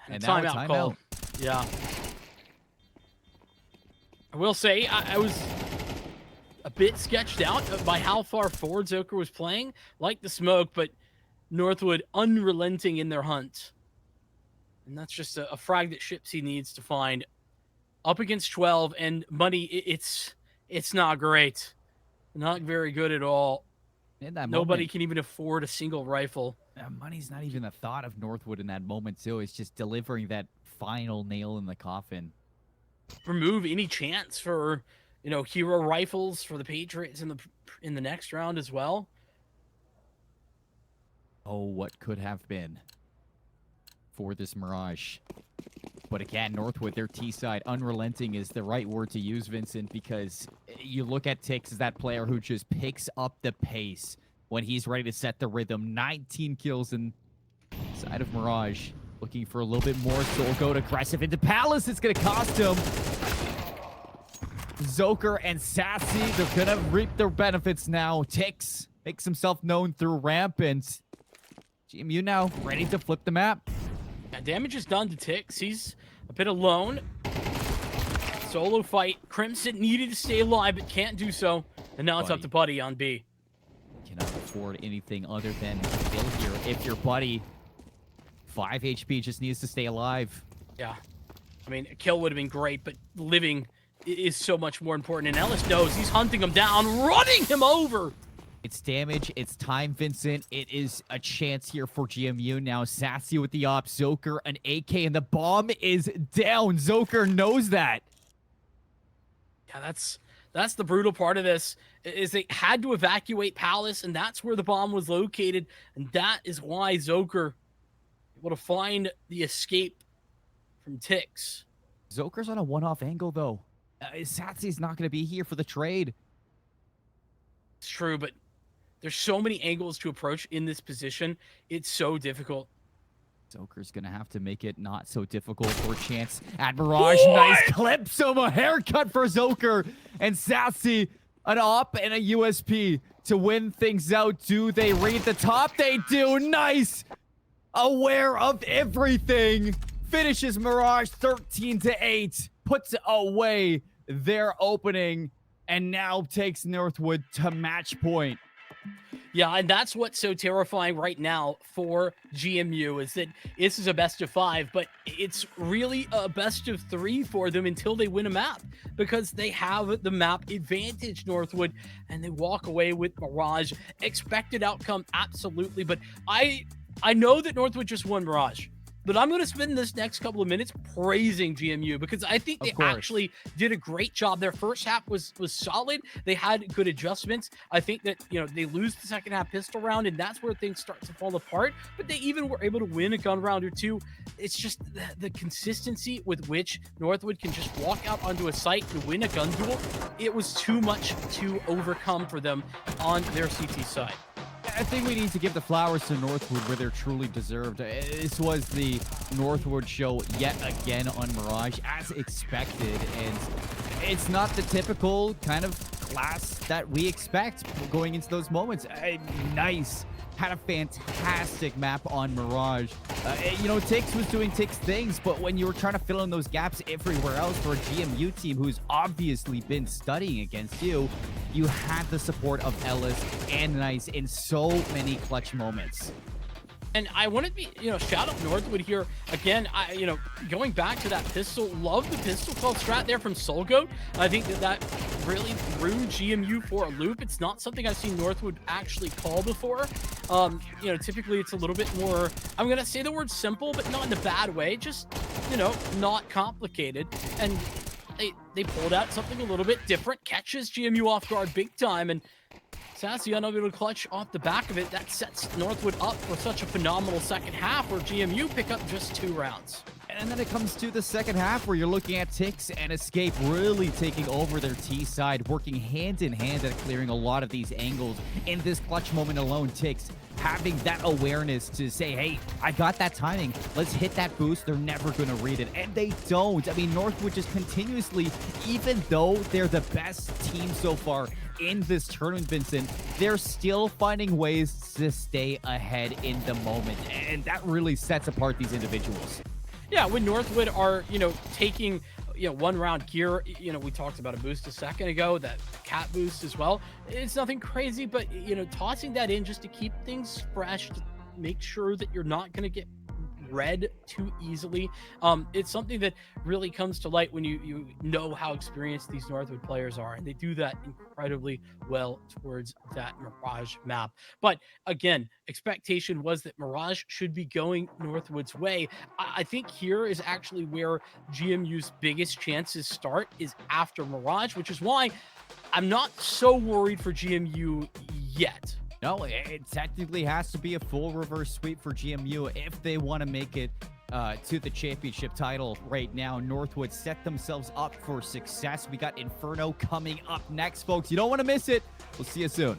And now timeout call. Yeah. I will say, I was a bit sketched out by how far forward Zoker was playing. Like the smoke, but Northwood unrelenting in their hunt. And that's just a frag that Shipsy needs to find. Up against 12, and money, it's not great. Not very good at all. Nobody can even afford a single rifle. Money's not even a thought of Northwood in that moment, too. It's just delivering that final nail in the coffin. Remove any chance for, hero rifles for the Patriots in the next round as well. Oh, what could have been for this Mirage. But again, Northwood, their T-side, unrelenting is the right word to use, Vincent, because you look at Tix as that player who just picks up the pace when he's ready to set the rhythm. 19 kills inside of Mirage. Looking for a little bit more. Soul Goat aggressive into Palace. It's going to cost him. Zoker and Sassy, they're going to reap their benefits now. Tix makes himself known through ramp, and GMU now ready to flip the map. Yeah, damage is done to Tix. He's a bit alone. Solo fight. Crimson needed to stay alive, but can't do so. And now it's up to Buddy on B. Cannot afford anything other than kill here. If your Buddy, 5 HP, just needs to stay alive. Yeah. I mean, a kill would have been great, but living is so much more important. And Ellis knows he's hunting him down, running him over. It's damage. It's time, Vincent. It is a chance here for GMU. Now Sassy with the op. Zoker, an AK, and the bomb is down. Zoker knows that. Yeah, that's the brutal part of this, is they had to evacuate Palace, and that's where the bomb was located. And that is why Zoker able to find the escape from Tix. Zoker's on a one-off angle, though. Satsy's not going to be here for the trade. It's true, but there's so many angles to approach in this position. It's so difficult. Zoker's going to have to make it not so difficult for a chance at Mirage. What? Nice clip. So a haircut for Zoker and Sassy. An op and a USP to win things out. Do they read the top? They do. Nice. Aware of everything. Finishes Mirage 13-8. Puts away their opening. And now takes Northwood to match point. Yeah, and that's what's so terrifying right now for GMU, is that this is a best of 5, but it's really a best of 3 for them until they win a map, because they have the map advantage, Northwood, and they walk away with Mirage. Expected outcome, absolutely, but I know that Northwood just won Mirage. But I'm going to spend this next couple of minutes praising GMU, because I think they actually did a great job. Their first half was solid. They had good adjustments. I think that, they lose the second half pistol round, and that's where things start to fall apart. But they even were able to win a gun round or two. It's just the consistency with which Northwood can just walk out onto a site and win a gun duel. It was too much to overcome for them on their CT side. I think we need to give the flowers to Northwood where they're truly deserved. This was the Northwood show yet again on Mirage, as expected, and it's not the typical kind of class that we expect going into those moments. Nice. Had a fantastic map on Mirage. You know, Tix was doing Tix things, but when you were trying to fill in those gaps everywhere else for a GMU team who's obviously been studying against you, you had the support of Ellis and Nice in so many clutch moments. And I want to be, shout out Northwood here again. Going back to that pistol, love the pistol call strat there from Solgoat. I think that really threw GMU for a loop. It's not something I've seen Northwood actually call before. Typically it's a little bit more, I'm going to say the word simple, but not in a bad way, just, not complicated. And they pulled out something a little bit different, catches GMU off guard big time, and Sassy unable to clutch off the back of it. That sets Northwood up for such a phenomenal second half where GMU pick up just 2 rounds. And then it comes to the second half where you're looking at Tix and Escape really taking over their T side, working hand in hand at clearing a lot of these angles. In this clutch moment alone, Tix having that awareness to say, hey, I got that timing. Let's hit that boost. They're never going to read it. And they don't. I mean, Northwood just continuously, even though they're the best team so far in this tournament, Vincent, they're still finding ways to stay ahead in the moment. And that really sets apart these individuals. Yeah, when Northwood are, taking, 1 round gear, we talked about a boost a second ago, that cat boost as well. It's nothing crazy, but, tossing that in just to keep things fresh, to make sure that you're not going to get read too easily. It's something that really comes to light when you know how experienced these Northwood players are, and they do that incredibly well towards that Mirage map. But again, expectation was that Mirage should be going Northwood's way. I think here is actually where GMU's biggest chances start, is after Mirage, which is why I'm not so worried for GMU yet. No, it technically has to be a full reverse sweep for GMU if they want to make it to the championship title right now. Northwood set themselves up for success. We got Inferno coming up next, folks. You don't want to miss it. We'll see you soon.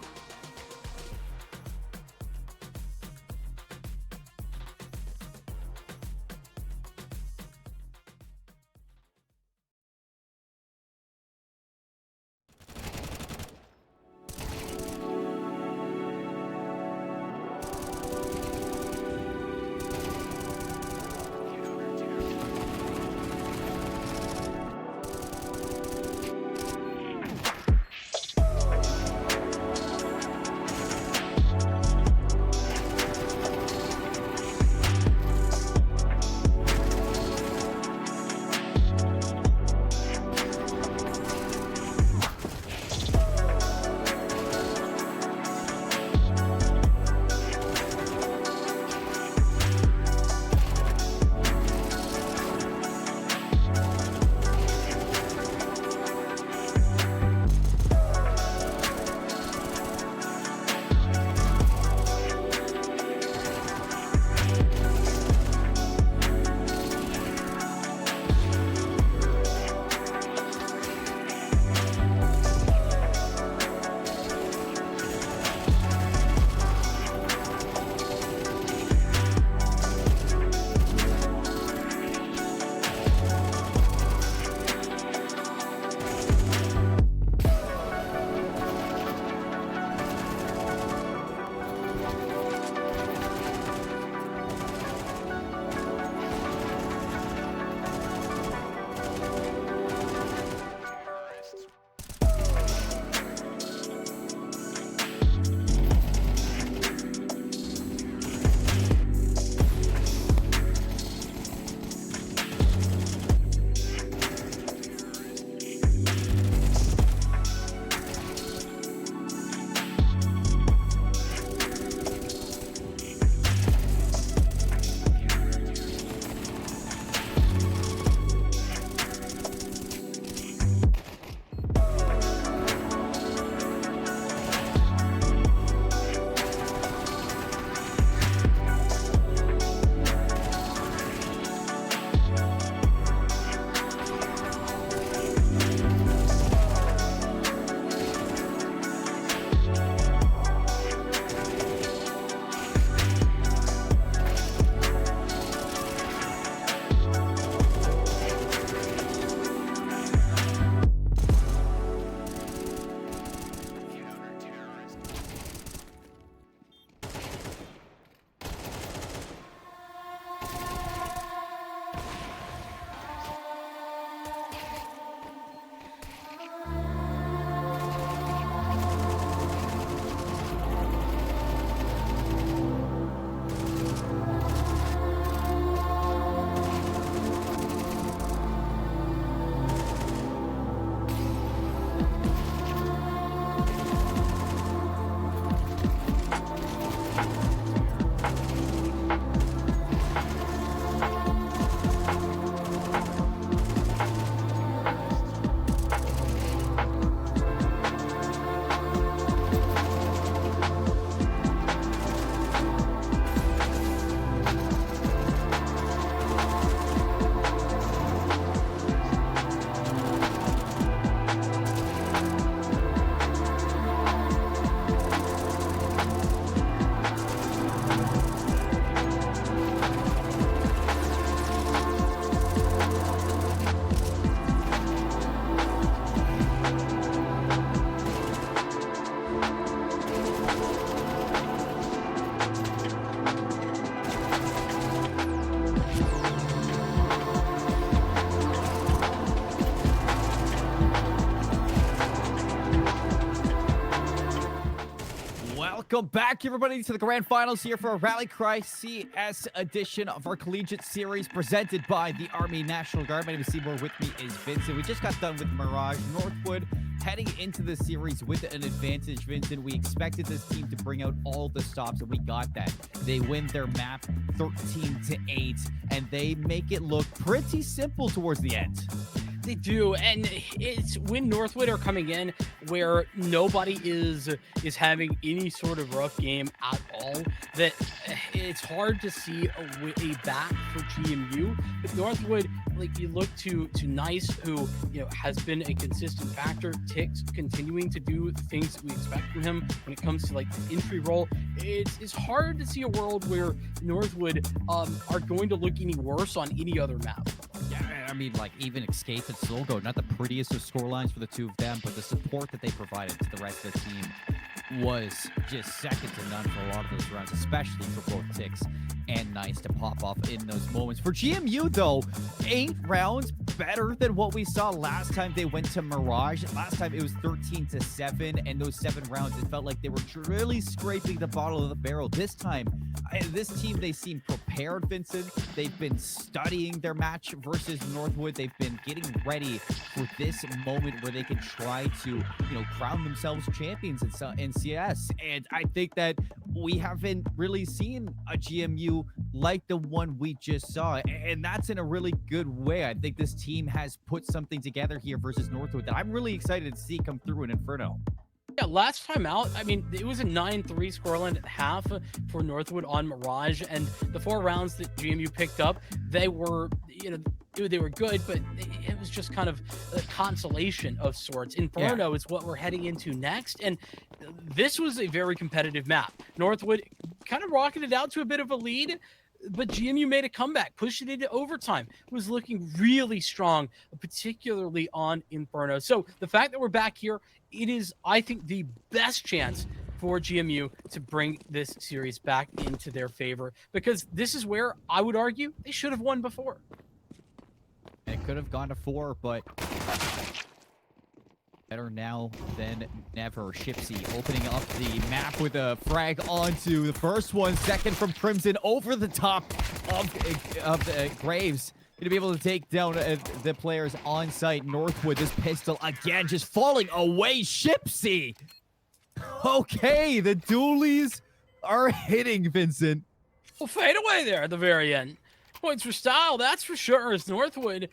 Welcome back, everybody, to the grand finals here for a Rally Cry CS edition of our Collegiate series presented by the Army National Guard. My name is Seymour. With me is Vincent. We just got done with Mirage. Northwood heading into the series with an advantage, Vincent. We expected this team to bring out all the stops, and we got that. They win their map 13-8, and they make it look pretty simple towards the end. They do, and it's when Northwood are coming in where nobody is having any sort of rough game at all, that it's hard to see a back for GMU. But Northwood, like, you look to Nice, who has been a consistent factor. Tix continuing to do the things that we expect from him when it comes to like the entry role. It's hard to see a world where Northwood are going to look any worse on any other map. Yeah, I mean, like, even Escape and Solgo, not the prettiest of scorelines for the two of them, but the support that they provided to the rest of the team was just second to none for a lot of those rounds, especially for both Tix and Nice to pop off in those moments. For GMU, though, 8 rounds better than what we saw last time they went to Mirage. Last time it was 13-7, and those 7 rounds, it felt like they were really scraping the bottom of the barrel. This time, this team, they seem prepared, Vincent. They've been studying their match versus Northwood. They've been getting ready for this moment where they can try to, crown themselves champions in CS. And I think that we haven't really seen a GMU like the one we just saw, and that's in a really good way. I think this team has put something together here versus Northwood that I'm really excited to see come through in Inferno. Yeah, last time out, I mean, it was a 9-3 scoreline at half for Northwood on Mirage, and the 4 rounds that GMU picked up, they were, they were good, but it was just kind of a consolation of sorts. Inferno is what we're heading into next, and this was a very competitive map. Northwood kind of rocketed out to a bit of a lead, but GMU made a comeback, pushed it into overtime. It was looking really strong, particularly on Inferno. So the fact that we're back here, it is, I think, the best chance for GMU to bring this series back into their favor, because this is where I would argue they should have won before. It could have gone to 4, but better now than never. Shipsy opening up the map with a frag onto the first one. Second from Crimson over the top of Graves. Going to be able to take down the players on site. Northwood, this pistol again just falling away. Shipsy. Okay, the dualies are hitting, Vincent. Well, fade away there at the very end. Points for style, that's for sure, as Northwood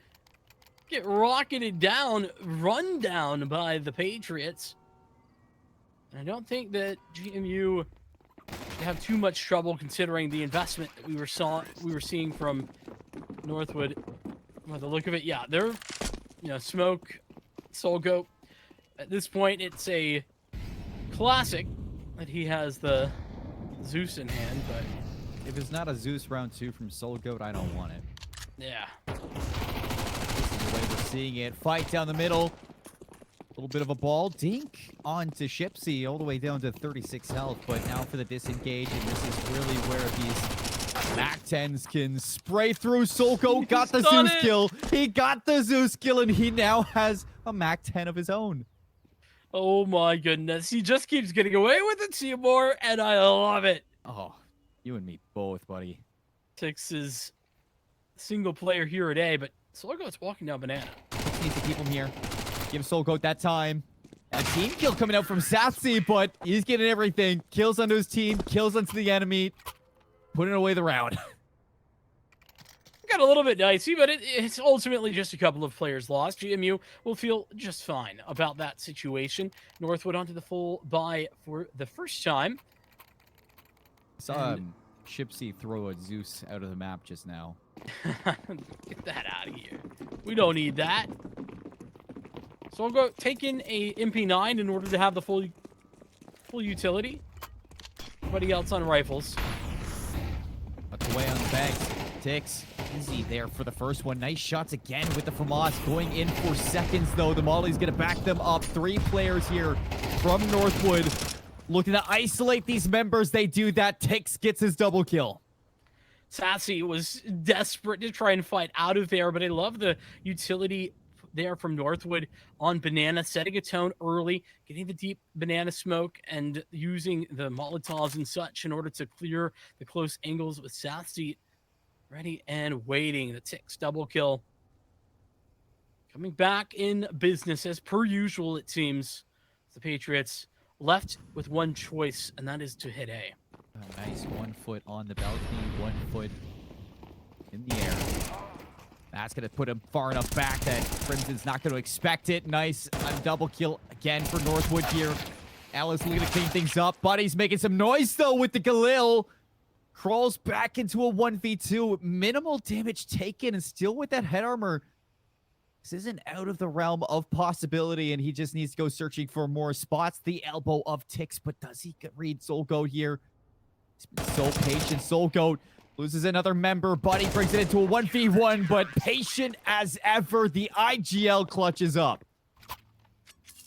get rocketed down, run down by the Patriots. And I don't think that GMU have too much trouble considering the investment that we were seeing from Northwood. By the look of it, yeah, they're, Smoke, Solgo. At this point, it's a classic that he has the Zeus in hand, but if it's not a Zeus round 2 from Soulgoat, I don't want it. Yeah. This is the way we're seeing it. Fight down the middle. A little bit of a ball. Dink onto Shipsy all the way down to 36 health. But now for the disengage, and this is really where these MAC-10s can spray through. Soulgoat got the Zeus kill. He got the Zeus kill, and he now has a MAC-10 of his own. Oh my goodness. He just keeps getting away with it, Seymour, and I love it. Oh, you and me both, buddy. Tix is single player hero today, but Soulgoat's walking down banana. Tix needs to keep him here. Give Soulgoat that time. A team kill coming out from Sapsy, but he's getting everything. Kills onto his team, kills onto the enemy, putting away the round. Got a little bit dicey, but it's ultimately just a couple of players lost. GMU will feel just fine about that situation. Northwood onto the full buy for the first time. Saw Shipsy throw a Zeus out of the map just now. Get that out of here. We don't need that. So I'll go taking a MP9 in order to have the full utility. Everybody else on rifles. Tucked away on the bags. Tix easy there for the first one. Nice shots again with the FAMAS going in for seconds, though. The Molly's going to back them up. 3 players here from Northwood. Looking to isolate these members. They do that. Tix gets his double kill. Sassy was desperate to try and fight out of there, but I love the utility there from Northwood on Banana, setting a tone early, getting the deep banana smoke, and using the Molotovs and such in order to clear the close angles with Sassy ready and waiting. The Tix double kill. Coming back in business as per usual, it seems. The Patriots left with one choice, and that is to hit A. A nice 1 foot on the balcony, 1 foot in the air. That's going to put him far enough back that Crimson's not going to expect it. Nice double kill again for Northwood here. Ellis looking to clean things up. Buddy's making some noise, though, with the Galil. Crawls back into a 1v2. Minimal damage taken, and still with that head armor. This isn't out of the realm of possibility, and he just needs to go searching for more spots. The elbow of Tix, but does he read Soul Goat here? He's been so patient. Soul Goat loses another member. Buddy brings it into a 1v1, but patient as ever. The IGL clutches up.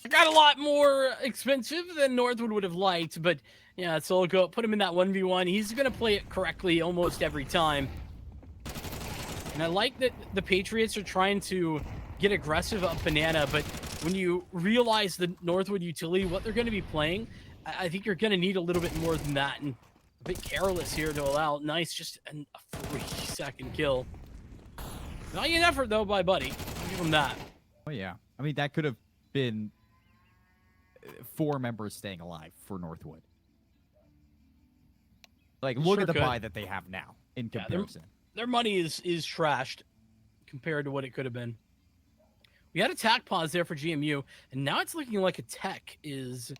I got a lot more expensive than Northwood would have liked, but yeah, Soul Goat, put him in that 1v1. He's going to play it correctly almost every time. And I like that the Patriots are trying to get aggressive up Banana, but when you realize the Northwood utility, what they're going to be playing, I think you're going to need a little bit more than that. And a bit careless here to allow. Nice, just a 3-second kill. Valiant effort, though, by Buddy. I'll give him that. Oh, yeah. I mean, that could have been 4 members staying alive for Northwood. Like, look at the buy that they have now in comparison. Their money is trashed compared to what it could have been. We had a tack pause there for GMU, and now it's looking like a tech is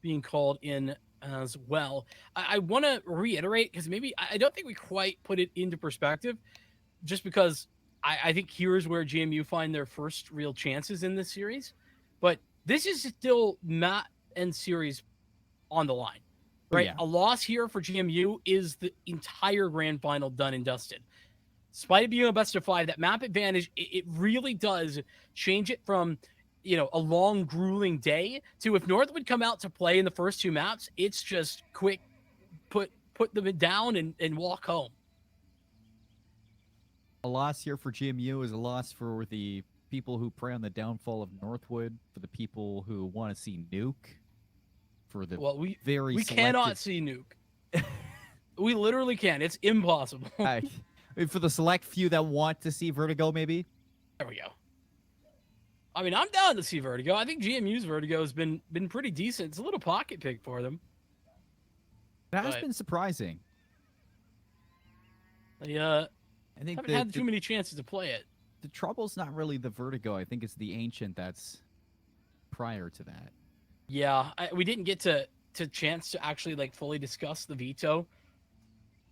being called in as well. I want to reiterate, because maybe I don't think we quite put it into perspective, just because I think here's where GMU find their first real chances in this series. But this is still map and series on the line, right? Yeah. A loss here for GMU is the entire grand final done and dusted. Despite it being a best of 5, that map advantage, it really does change it from, you know, a long, grueling day to if North would come out to play in the first 2 maps, it's just quick, put them down and walk home. A loss here for GMU is a loss for the people who prey on the downfall of Northwood, for the people who want to see Nuke, for the we cannot see Nuke. We literally can't. It's impossible. For the select few that want to see Vertigo, maybe. There we go. I mean, I'm down to see Vertigo. I think GMU's Vertigo has been pretty decent. It's a little pocket pick for them. That has been surprising. I think haven't had too many chances to play it. The trouble's not really the Vertigo. I think it's the Ancient that's prior to that. Yeah, we didn't get to chance to actually like fully discuss the veto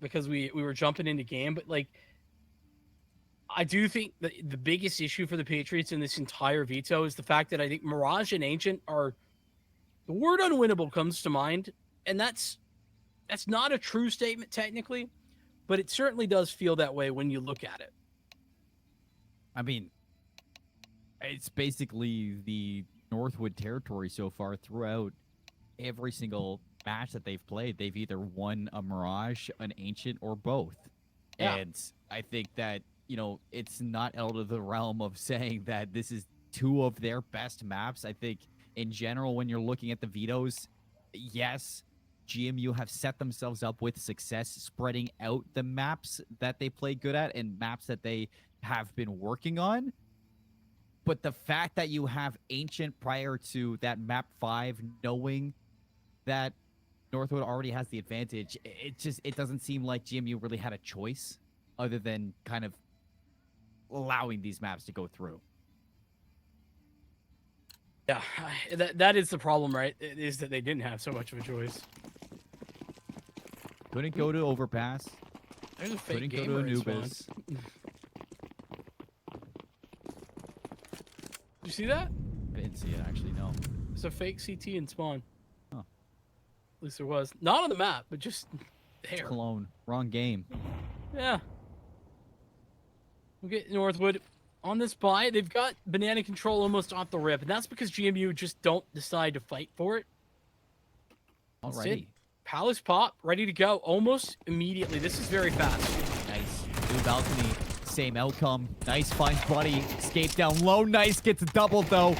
because we were jumping into game, but like I do think that the biggest issue for the Patriots in this entire veto is the fact that I think Mirage and Ancient are, the word unwinnable comes to mind, and that's not a true statement technically, but it certainly does feel that way when you look at it. I mean, it's basically the Northwood territory so far throughout every single match that they've played. They've either won a Mirage, an Ancient, or both. Yeah. And I think that, you know, it's not out of the realm of saying that this is 2 of their best maps. I think in general, when you're looking at the vetoes, yes, GMU have set themselves up with success spreading out the maps that they play good at and maps that they have been working on. But the fact that you have Ancient prior to that map 5, knowing that Northwood already has the advantage, it doesn't seem like GMU really had a choice other than kind of allowing these maps to go through. Yeah, that is the problem, right? It is that they didn't have so much of a choice. Couldn't go to Overpass. There's a fake Couldn't go to Anubis. Did you see that? I didn't see it, actually, no. It's a fake CT in spawn. Huh. At least there was. Not on the map, but just there. Cologne. Wrong game. Yeah. We'll get Northwood on this buy. They've got banana control almost off the rip, and that's because GMU just don't decide to fight for it. Already. Palace pop, ready to go almost immediately. This is very fast. Nice. New balcony. Same outcome. Nice finds Buddy. Escape down low. Nice. Gets a double, though.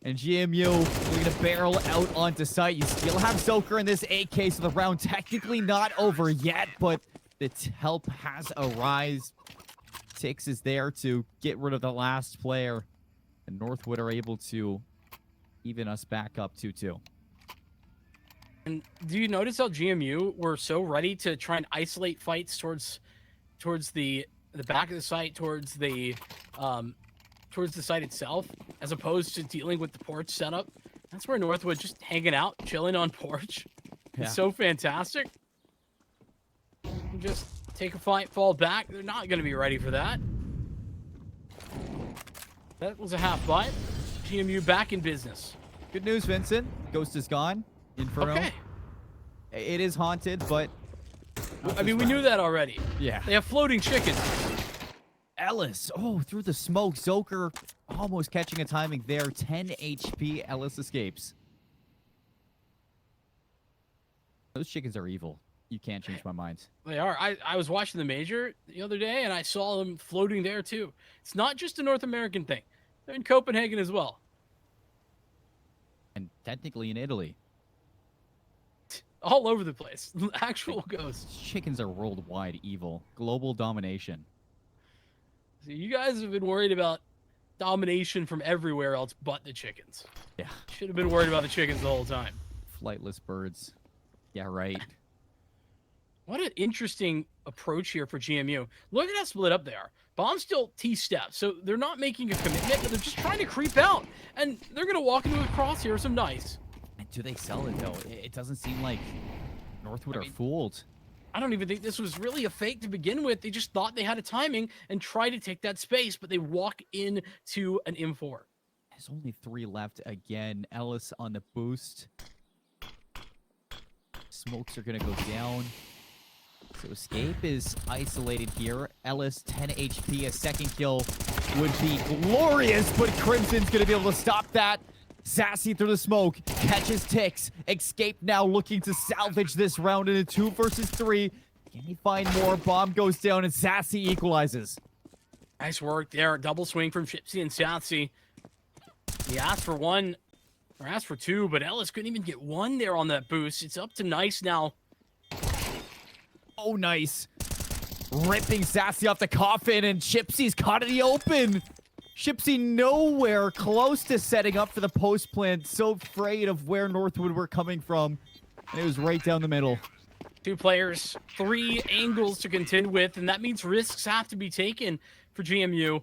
And GMU going to barrel out onto site. You still have Zoker in this AK, so the round technically not over yet, but the help has arrived. Tix is there to get rid of the last player. And Northwood are able to even us back up 2-2. And do you notice how GMU were so ready to try and isolate fights towards the back of the site, towards the site itself, as opposed to dealing with the porch setup? That's where Northwood just hanging out, chilling on porch. Yeah. It's so fantastic. Just take a fight, fall back. They're not going to be ready for that. That was a half fight. GMU back in business. Good news, Vincent. Ghost is gone. Inferno. Okay. It is haunted, but... I mean, we knew that already. Yeah. They have floating chickens. Ellis. Oh, through the smoke. Zoker almost catching a timing there. 10 HP. Ellis escapes. Those chickens are evil. You can't change my mind. They are. I was watching the major the other day, and I saw them floating there, too. It's not just a North American thing. They're in Copenhagen as well. And technically in Italy. All over the place. Actual ghosts. Chickens are worldwide evil. Global domination. So you guys have been worried about domination from everywhere else but the chickens. Yeah. Should have been worried about the chickens the whole time. Flightless birds. Yeah, right. What an interesting approach here for GMU. Look at how split up they are. Bomb's still T-step, so they're not making a commitment, but they're just trying to creep out. And they're going to walk into a crosshair some nice. And do they sell it, though? It doesn't seem like Northwood are fooled. I don't even think this was really a fake to begin with. They just thought they had a timing and tried to take that space, but they walk into an M4. There's only 3 left again. Ellis on the boost. Smokes are going to go down. So Escape is isolated here. Ellis, 10 HP. A second kill would be glorious, but Crimson's going to be able to stop that. Sassy through the smoke. Catches Tix. Escape now looking to salvage this round in a 2 versus 3. Can he find more? Bomb goes down and Sassy equalizes. Nice work there. Double swing from Chipsy and Sassy. He asked for 1, or asked for 2, but Ellis couldn't even get 1 there on that boost. It's up to Nice now. Oh, nice. Ripping Sassy off the coffin, and Chipsy's caught in the open. Chipsy nowhere close to setting up for the post plant. So afraid of where Northwood were coming from. And it was right down the middle. 2 players, 3 angles to contend with, and that means risks have to be taken for GMU.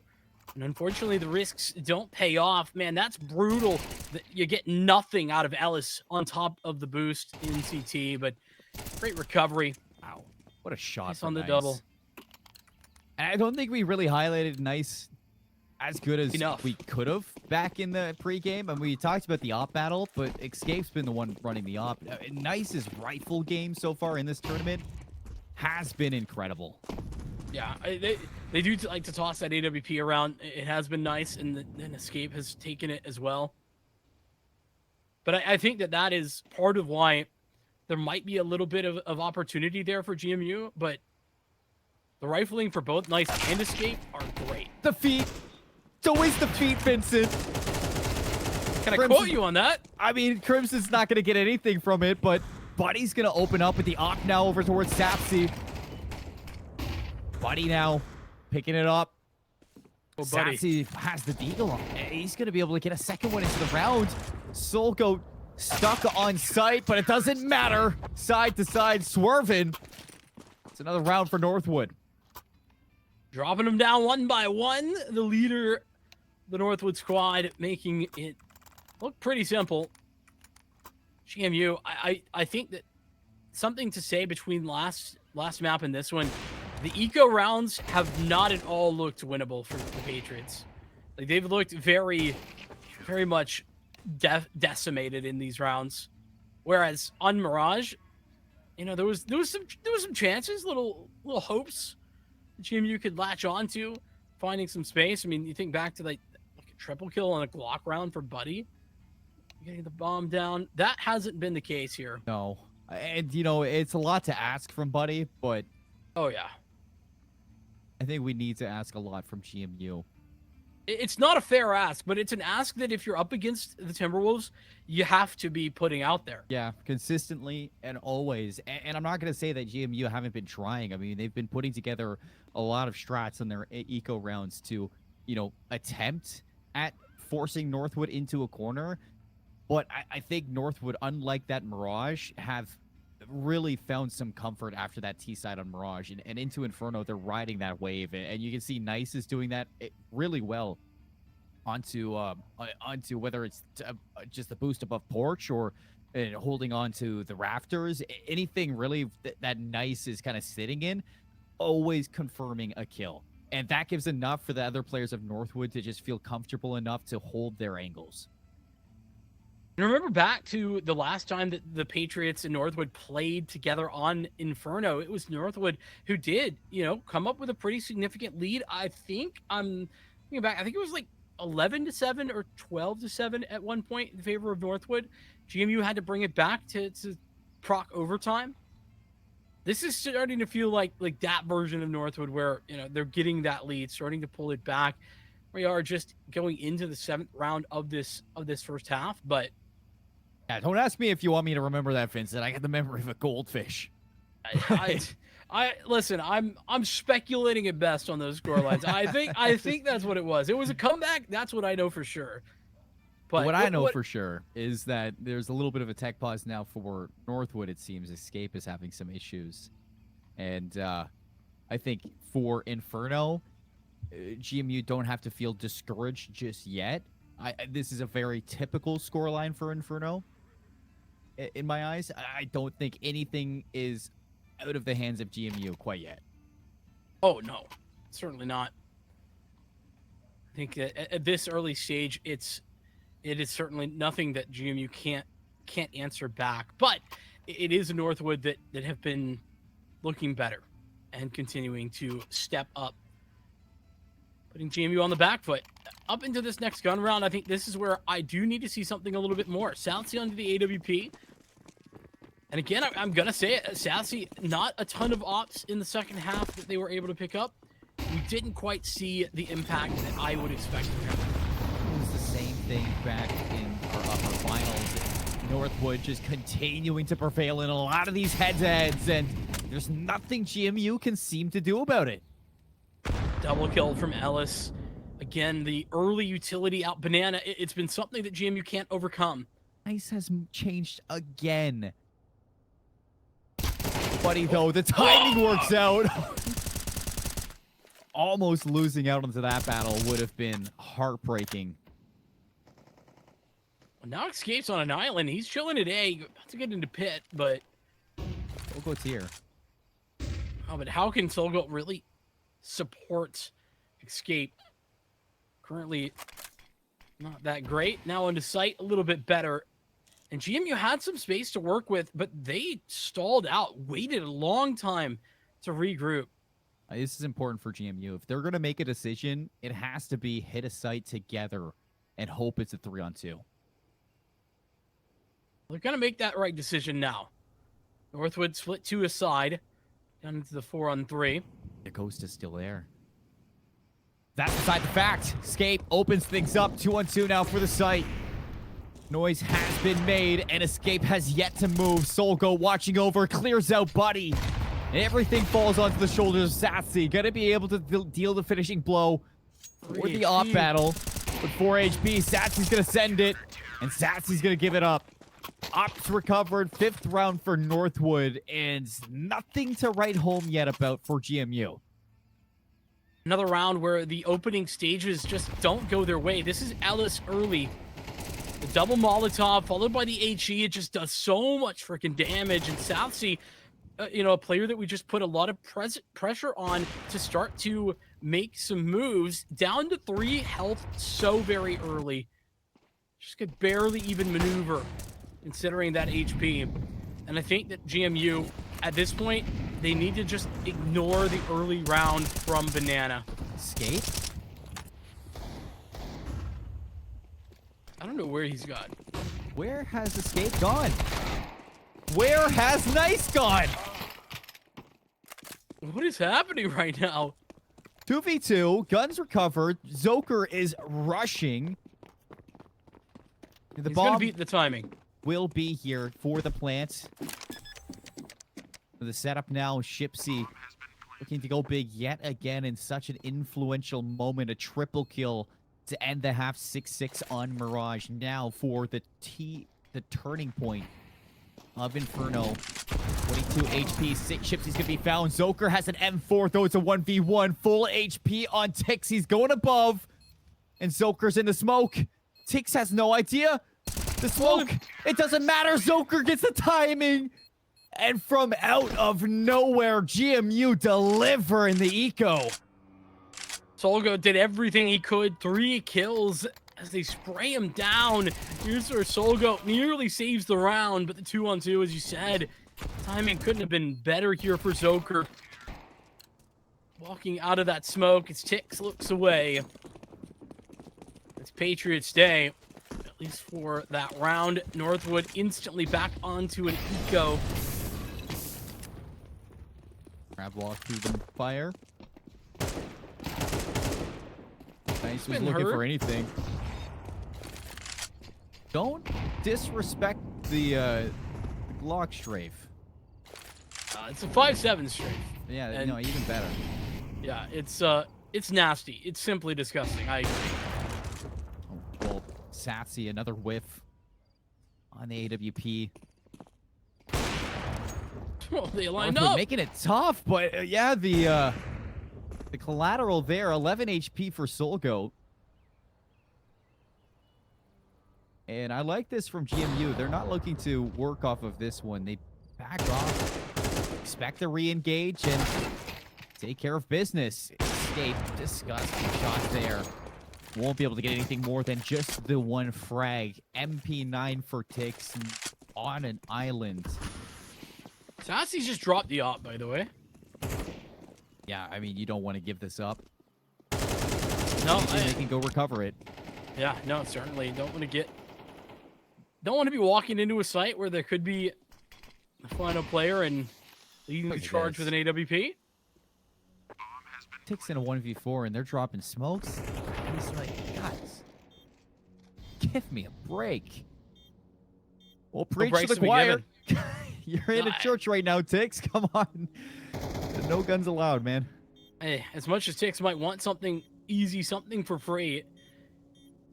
And unfortunately, the risks don't pay off. Man, that's brutal. You get nothing out of Ellis on top of the boost in CT, but great recovery. Wow. What a shot Nice from on the Nice. double. And I don't think we really highlighted Nice as good as we could have back in the pregame. And we talked about the op battle, but Escape's been the one running the op. Nice's rifle game so far in this tournament has been incredible. Yeah, they do like to toss that AWP around. It has been nice, and then Escape has taken it as well. But I think that is part of why there might be a little bit of opportunity there for GMU, but the rifling for both Nice and Escape are great. The feet. It's always the feet, Vincent. Can I quote you on that? I mean, Crimson's not going to get anything from it, but Buddy's going to open up with the op now over towards Sapsy. Buddy now picking it up. Oh, Buddy. Sapsy has the deagle on. He's going to be able to get a second one into the round. Solgo stuck on site, but it doesn't matter. Side to side, swerving. It's another round for Northwood. Dropping them down 1 by 1. The leader, the Northwood squad, making it look pretty simple. GMU, I think that something to say between last map and this one, the eco rounds have not at all looked winnable for the Patriots. Like, they've looked very, very much decimated in these rounds. Whereas on Mirage, you know, there was some chances, little hopes that GMU could latch onto, finding some space. I mean, you think back to like a triple kill on a Glock round for Buddy. getting the bomb down. That hasn't been the case here. No. And, it's a lot to ask from Buddy, but Oh, yeah. I think we need to ask a lot from GMU. It's not a fair ask, but it's an ask that if you're up against the Timberwolves, you have to be putting out there. Yeah, consistently and always. And I'm not going to say that GMU haven't been trying. I mean, they've been putting together a lot of strats in their eco rounds to, attempt at forcing Northwood into a corner. But I think Northwood, unlike that Mirage, have really found some comfort after that T side on Mirage. And into Inferno, they're riding that wave. And you can see Nice is doing that really well onto whether it's just the boost above porch or holding on to the rafters. Anything really that Nice is kind of sitting in, always confirming a kill. And that gives enough for the other players of Northwood to just feel comfortable enough to hold their angles. And remember back to the last time that the Patriots and Northwood played together on Inferno, it was Northwood who did, come up with a pretty significant lead. I think I'm thinking back, I think it was like 11-7 or 12-7 at one point in favor of Northwood. GMU had to bring it back to proc overtime. This is starting to feel like that version of Northwood where, they're getting that lead, starting to pull it back. We are just going into the 7th round of this first half, but yeah, don't ask me if you want me to remember that, Vincent. I got the memory of a goldfish. I listen. I'm speculating at best on those score lines. I think that's what it was. It was a comeback. That's what I know for sure. But what I know for sure is that there's a little bit of a tech pause now for Northwood. It seems Escape is having some issues, and I think for Inferno, GMU don't have to feel discouraged just yet. This is a very typical scoreline for Inferno. In my eyes, I don't think anything is out of the hands of GMU quite yet. Oh, no. Certainly not. I think that at this early stage, it is certainly nothing that GMU can't answer back. But it is a Northwood that have been looking better and continuing to step up, putting GMU on the back foot. Up into this next gun round, I think this is where I do need to see something a little bit more. South Sea onto the AWP. And again, I'm going to say it, South Sea, not a ton of ops in the second half that they were able to pick up. We didn't quite see the impact that I would expect from them. It was the same thing back in our upper finals. Northwood just continuing to prevail in a lot of these head-to-heads, and there's nothing GMU can seem to do about it. Double kill from Ellis. Again, the early utility out Banana. It's been something that GMU can't overcome. Nice has changed again. Buddy, though, the timing works out. Almost losing out into that battle would have been heartbreaking. Well, now Escape's on an island. He's chilling at A. About to get into pit, but Solgoat's here. Oh, but how can Solgoat really support Escape? Currently not that great. Now into sight, a little bit better. And GMU had some space to work with, but they stalled out, waited a long time to regroup. This is important for GMU. If they're going to make a decision, it has to be hit a site together and hope it's a 3-on-2. They're going to make that right decision now. Northwood split 2 aside, down into the 4-on-3. The ghost is still there. That's beside the fact. Escape opens things up. 2-on-2 now for the site. Noise has been made, and Escape has yet to move. Solgoat watching over, clears out Buddy. And everything falls onto the shoulders of Satsy. Gonna be able to deal the finishing blow for the off battle. With 4 HP, Satsy's gonna send it, and Satsy's gonna give it up. Ops recovered, 5th round for Northwood, and nothing to write home yet about for GMU. Another round where the opening stages just don't go their way. This is Ellis early. The double Molotov followed by the HE. It just does so much freaking damage. And South Sea, a player that we just put a lot of pressure on to start to make some moves. Down to 3 health so very early. Just could barely even maneuver considering that HP. And I think that GMU, at this point, they need to just ignore the early round from Banana. Escape? I don't know where he's gone. Where has Escape gone? Where has Nice gone? What is happening right now? 2v2, guns recovered. Zoker is rushing. The He's gonna bomb beat the timing. will be here for the plant. The setup now, Shipsy looking to go big yet again in such an influential moment. A triple kill to end the half. 6-6 on Mirage. Now for the turning point of Inferno. 22 HP. Shipsy's gonna be found. Zoker has an M4, though it's a 1v1. Full HP on Tix. He's going above. And Zoker's in the smoke. Tix has no idea. The smoke. It doesn't matter. Zoker gets the timing. And from out of nowhere, GMU delivering the eco. Solgo did everything he could. 3 kills as they spray him down. Here's where Solgo nearly saves the round, but the 2-on-2, as you said, timing couldn't have been better here for Zoker. Walking out of that smoke as Tix looks away. It's Patriots Day, at least for that round. Northwood instantly back onto an eco. Crab walk through the fire. Nice was looking for anything. Don't disrespect the Glock strafe. It's a 5.7 strafe. Yeah, And- no, even better. Yeah, it's nasty. It's simply disgusting. I agree. Oh, well, Satsy, another whiff on the AWP. Well, they lined Northwood up. making it tough, but yeah, the collateral there, 11 HP for Solgo. And I like this from GMU. They're not looking to work off of this one. They back off, expect to re-engage, and take care of business. Escape, disgusting shot there. Won't be able to get anything more than just the one frag. MP9 for Tix on an island. Sassy's just dropped the op, by the way. Yeah, I mean, you don't want to give this up. No, They can go recover it. yeah, no, certainly don't want to be walking into a site where there could be the final player and leading the Look at charge this. with an AWP. Tix in a 1v4 and they're dropping smokes. And he's like, guys, give me a break. Well, preach to breaks the to be choir. You're in No, a church right now, Tix. Come on. No guns allowed, man. Hey, as much as Tix might want something easy, something for free,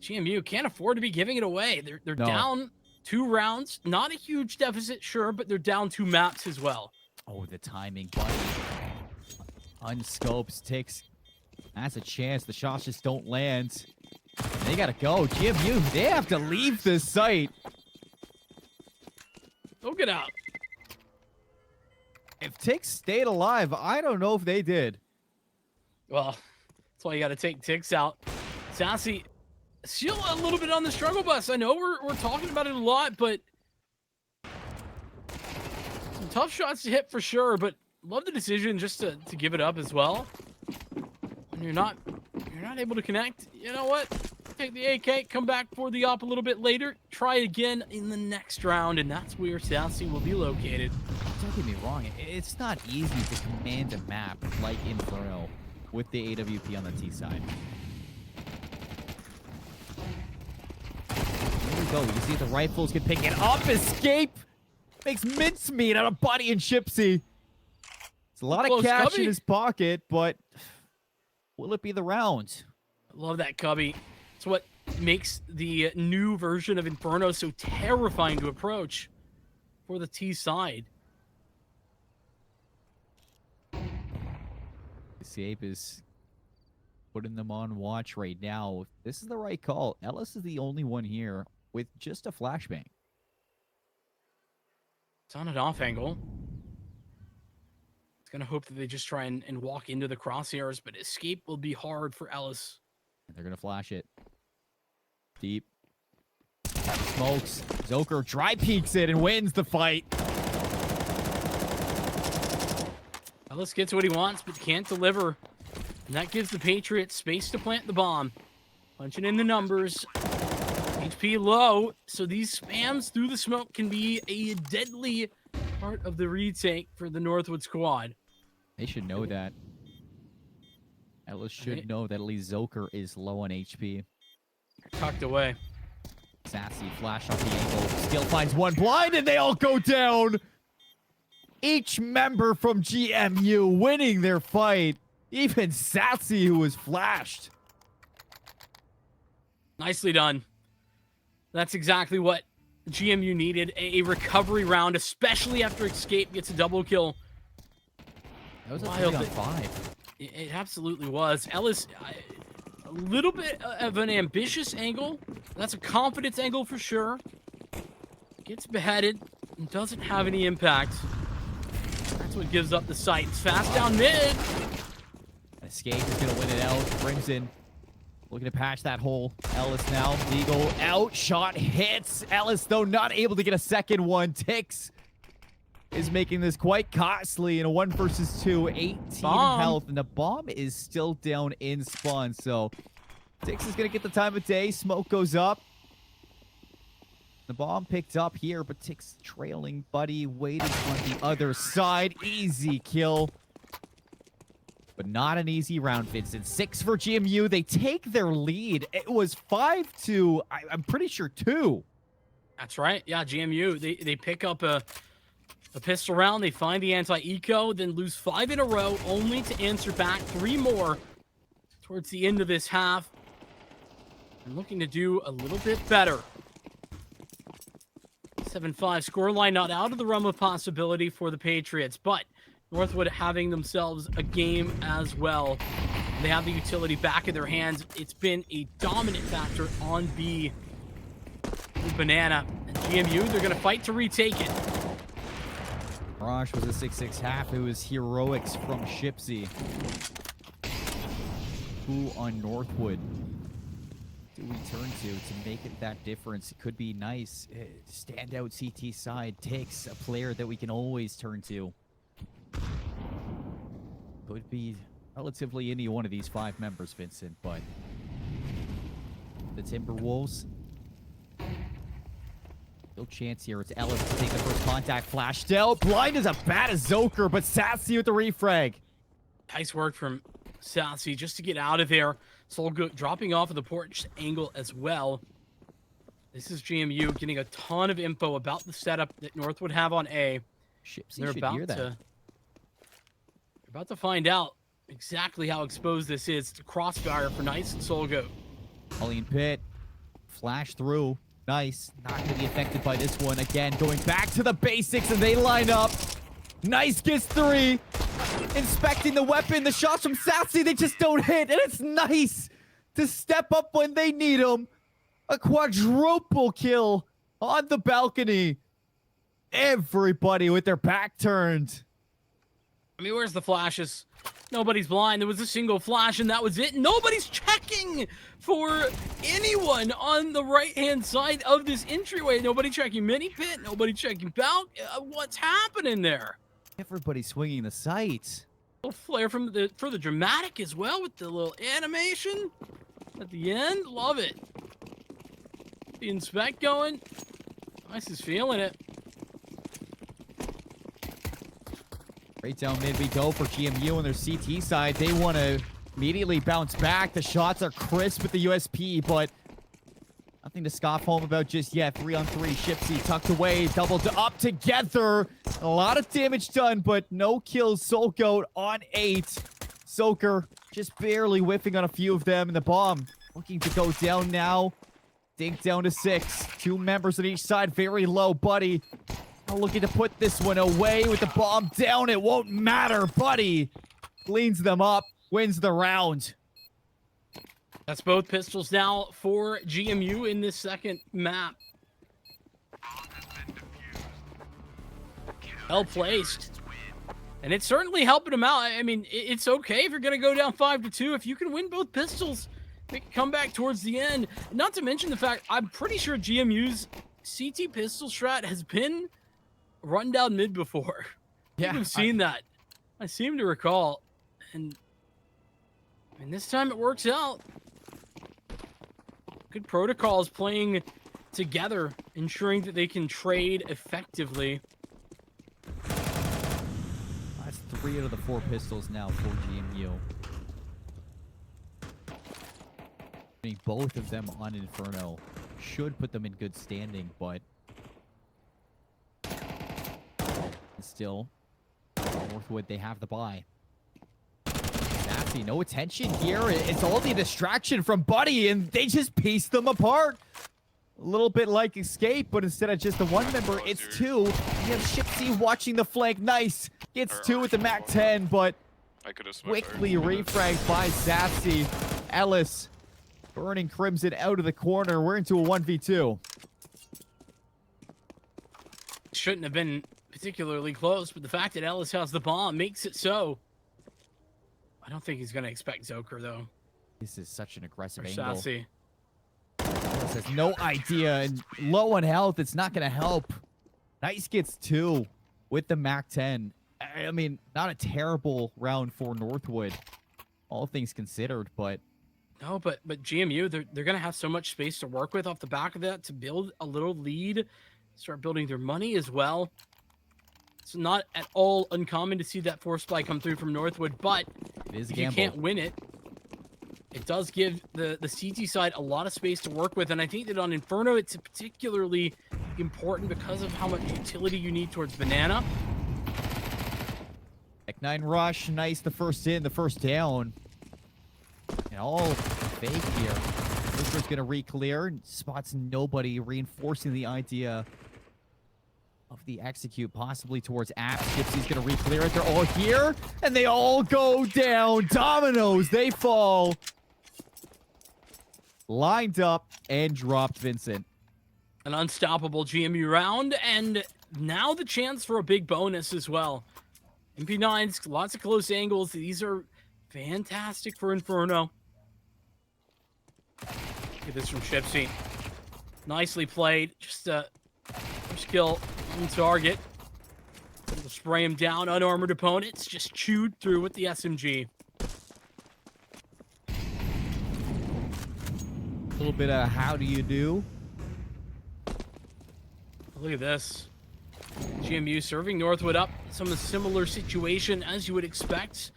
GMU can't afford to be giving it away. They're No. down 2 rounds. Not a huge deficit, sure, but they're down 2 maps as well. Oh, the timing, buddy. Unscopes, Tix. That's a chance. The shots just don't land. They gotta go. GMU, they have to leave this site. Oh, get out. If Tix stayed alive, I don't know if they did. Well, that's why you got to take Tix out. Sassy, still a little bit on the struggle bus. I know we're talking about it a lot, but some tough shots to hit for sure. But love the decision just to give it up as well. When you're not able to connect, you know what? Take the AK, come back for the op a little bit later, try again in the next round, and that's where Sassy will be located. Don't get me wrong, it's not easy to command a map like Inferno with the AWP on the T side. Here we go. You see the rifles can pick it up. Escape makes mincemeat out of Buddy and Shipsy. It's a lot of Close cash cubby. in his pocket, but will it be the round? Love that cubby. It's what makes the new version of Inferno so terrifying to approach for the T side. Escape is putting them on watch right now. If this is the right call, Ellis is the only one here with just a flashbang. It's on an off angle. It's going to hope that they just try and walk into the crosshairs, but escape will be hard for Ellis. They're going to flash it. Deep. Smokes. Zoker dry peeks it and wins the fight. Ellis gets what he wants, but can't deliver. And that gives the Patriots space to plant the bomb. Punching in the numbers. HP low, so these spams through the smoke can be a deadly part of the retake for the Northwood squad. They should know that. Ellis should know that at least Zoker is low on HP. Tucked away. Sassy flash off the angle. Still finds one blind, and they all go down. Each member from GMU winning their fight. Even Sassy, who was flashed. Nicely done. That's exactly what GMU needed. A recovery round, especially after Escape gets a double kill. That was a 3-on-5. It absolutely was. Ellis, a little bit of an ambitious angle. That's a confidence angle for sure. Gets beheaded and doesn't have any impact. That's what gives up the sights. Fast down mid. Escape is going to win it out. Crimson looking to patch that hole. Ellis now. Eagle out. Shot hits. Ellis, though, not able to get a second one. Tix is making this quite costly in a 1 versus 2. 18 health. And the bomb is still down in spawn. So Tix is going to get the time of day. Smoke goes up. The bomb picked up here, but Tix trailing Buddy waited on the other side. Easy kill. But not an easy round, Vincent. 6 for GMU. They take their lead. It was 5 to, I'm pretty sure, 2. That's right. Yeah, GMU, they pick up a pistol round. They find the anti-eco, then lose 5 in a row, only to answer back 3 more towards the end of this half. And looking to do a little bit better. 7-5 scoreline, not out of the realm of possibility for the Patriots, but Northwood having themselves a game as well. They have the utility back in their hands. It's been a dominant factor on B with Banana. And GMU, they're going to fight to retake it. Mirage was a 6-6 half. It was heroics from Shipsy. Who on Northwood do we turn to make it that difference? It could be nice. Standout CT side takes a player that we can always turn to. Could be relatively any one of these 5 members, Vincent, but the Timberwolves, no chance here. It's Ellis to take the first contact. Flashed out. Blind is a bad as Zoker, but Sassy with the refrag. Nice work from Sassy just to get out of there. Solgo dropping off of the porch angle as well. This is GMU getting a ton of info about the setup that Northwood have on A. Shipsy They're should about hear that. to find out exactly how exposed this is. It's a crossfire for Nice and Solgo. Colleen Pitt, flash through. Nice. Not going to be affected by this one. Again, going back to the basics, and they line up. Nice gets 3. Inspecting the weapon. The shots from Sassy, they just don't hit. And it's Nice to step up when they need him. A quadruple kill on the balcony. Everybody with their back turned. I mean, where's the flashes? Nobody's blind. There was a single flash, and that was it. Nobody's checking for anyone on the right-hand side of this entryway. Nobody checking mini pit. Nobody checking Balk. What's happening there? Everybody swinging the sight. A little flare for the dramatic as well with the little animation at the end. Love it. The inspect going. Nice is feeling it. Right down mid we go for GMU on their CT side. They want to immediately bounce back. The shots are crisp with the USP, but nothing to scoff home about just yet. 3-on-3. Shipsy tucked away. Doubled up together. A lot of damage done, but no kills. Soul Goat on 8. Soaker just barely whiffing on a few of them. And the bomb looking to go down now. Dink down to 6. 2 members on each side. Very low. Buddy looking to put this one away with the bomb down. It won't matter. Buddy cleans them up, wins the round. That's both pistols now for GMU in this second map. Well placed. And it's certainly helping them out. I mean, it's okay if you're going to go down 5-2. If you can win both pistols, they can come back towards the end. Not to mention the fact, I'm pretty sure GMU's CT pistol strat has been run down mid before. Yeah, we've seen that. I seem to recall. And this time it works out. good protocols playing together, ensuring that they can trade effectively. That's 3 out of the 4 pistols now for GMU. I mean, both of them on Inferno should put them in good standing, but still, Northwood, they have the buy. Nasty, no attention here. It's all the distraction from Buddy, and they just piece them apart. A little bit like Escape, but instead of just the one member, it's 2. You have Shipsy watching the flank. Nice. Gets 2 with the MAC-10, but quickly refragged by Sassy. Ellis burning Crimson out of the corner. We're into a 1v2. Shouldn't have been particularly close, but the fact that Ellis has the bomb makes it so. I don't think he's going to expect Zoker, though. This is such an aggressive Or angle. Sassy. Ellis has no idea, and low on health. It's not going to help. Nice gets 2 with the MAC-10. I mean, not a terrible round for Northwood, all things considered, but... No, but GMU, they're going to have so much space to work with off the back of that to build a little lead, start building their money as well. It's not at all uncommon to see that force spy come through from Northwood, but if you can't win it, it does give the CT side a lot of space to work with. And I think that on Inferno, it's particularly important because of how much utility you need towards Banana. Tech-9 rush, nice, the first in, the first down. And all fake here. Luker's going to re-clear, spots nobody, reinforcing the idea of the execute, possibly towards Apps. Gypsy's going to re-clear it. They're all here, and they all go down. Dominoes, they fall. Lined up and dropped Vincent. An unstoppable GMU round, and now the chance for a big bonus as well. MP9s, lots of close angles. These are fantastic for Inferno. Get this from Shipsy. Nicely played. Just a first kill on target. We'll spray him down. Unarmored opponents just chewed through with the SMG. A little bit of how do you do? Look at this. GMU serving Northwood up. Some similar situation as you would expect.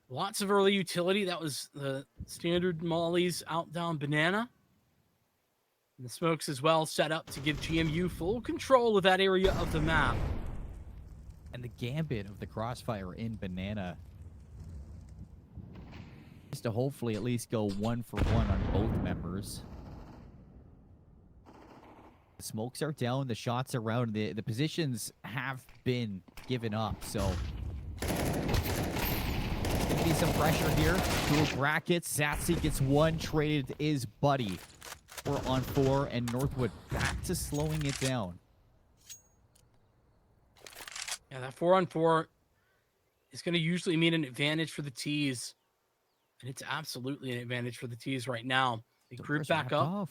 Lots of early utility. That was the standard mollies out down Banana. And the smokes as well set up to give GMU full control of that area of the map. And the gambit of the crossfire in Banana. Just to hopefully at least go 1 for 1 on both members. The smokes are down, the shots are around, the positions have been given up, so be some pressure here. Dual brackets. Sassy gets 1. Traded is Buddy. 4 on 4, and Northwood back to slowing it down. Yeah, that 4 on 4 is going to usually mean an advantage for the T's. And it's absolutely an advantage for the T's right now. They group back up.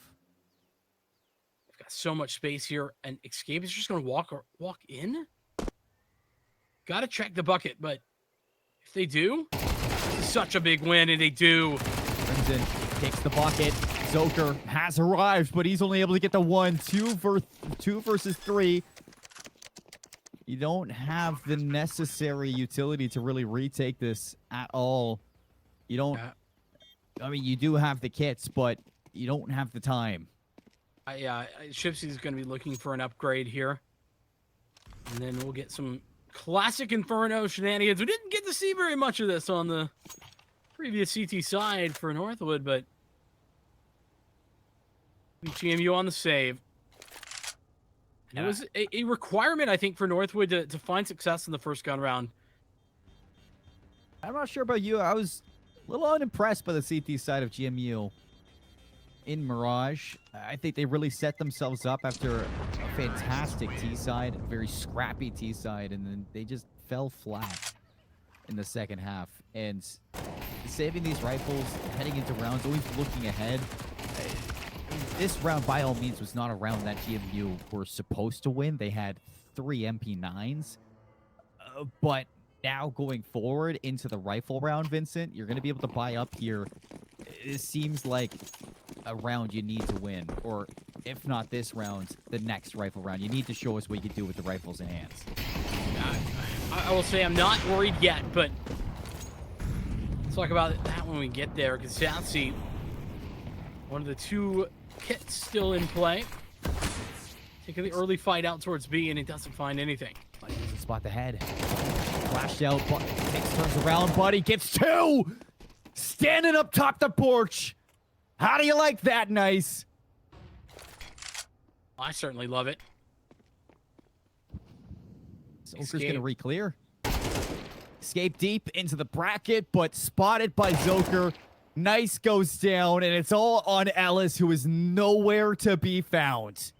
They've got so much space here, and Escape is just going to walk in. Got to check the bucket, but if they do, it's such a big win, and they do. Crimson takes the bucket. Zoker has arrived, but he's only able to get the 1. 2 versus 3. You don't have the necessary utility to really retake this at all. You don't... I mean, you do have the kits, but you don't have the time. Yeah, Shipsy's going to be looking for an upgrade here. And then we'll get some classic Inferno shenanigans. We didn't get to see very much of this on the previous CT side for Northwood, but GMU on the save. And it was a requirement, I think, for Northwood to find success in the first gun round. I'm not sure about you. I was a little unimpressed by the CT side of GMU in Mirage. I think they really set themselves up after a fantastic T side, a very scrappy T side, and then they just fell flat in the second half. And saving these rifles, heading into rounds, always looking ahead. This round, by all means, was not a round that GMU were supposed to win. They had 3 MP9s, but Now going forward into the rifle round, Vincent, you're going to be able to buy up here. It seems like a round you need to win, or if not this round, the next rifle round. You need to show us what you can do with the rifles in hands. I will say I'm not worried yet, but let's talk about that when we get there, because Southsea, one of the two kits still in play. Taking the early fight out towards B, and he doesn't find anything. Buddy doesn't spot the head. Flashed out, but Hicks turns around, Buddy gets two! Standing up top the porch. How do you like that, Nice? I certainly love it. Soaker's going to re-clear. Escape deep into the bracket, but spotted by Zoker. Nice goes down, and it's all on Ellis, who is nowhere to be found.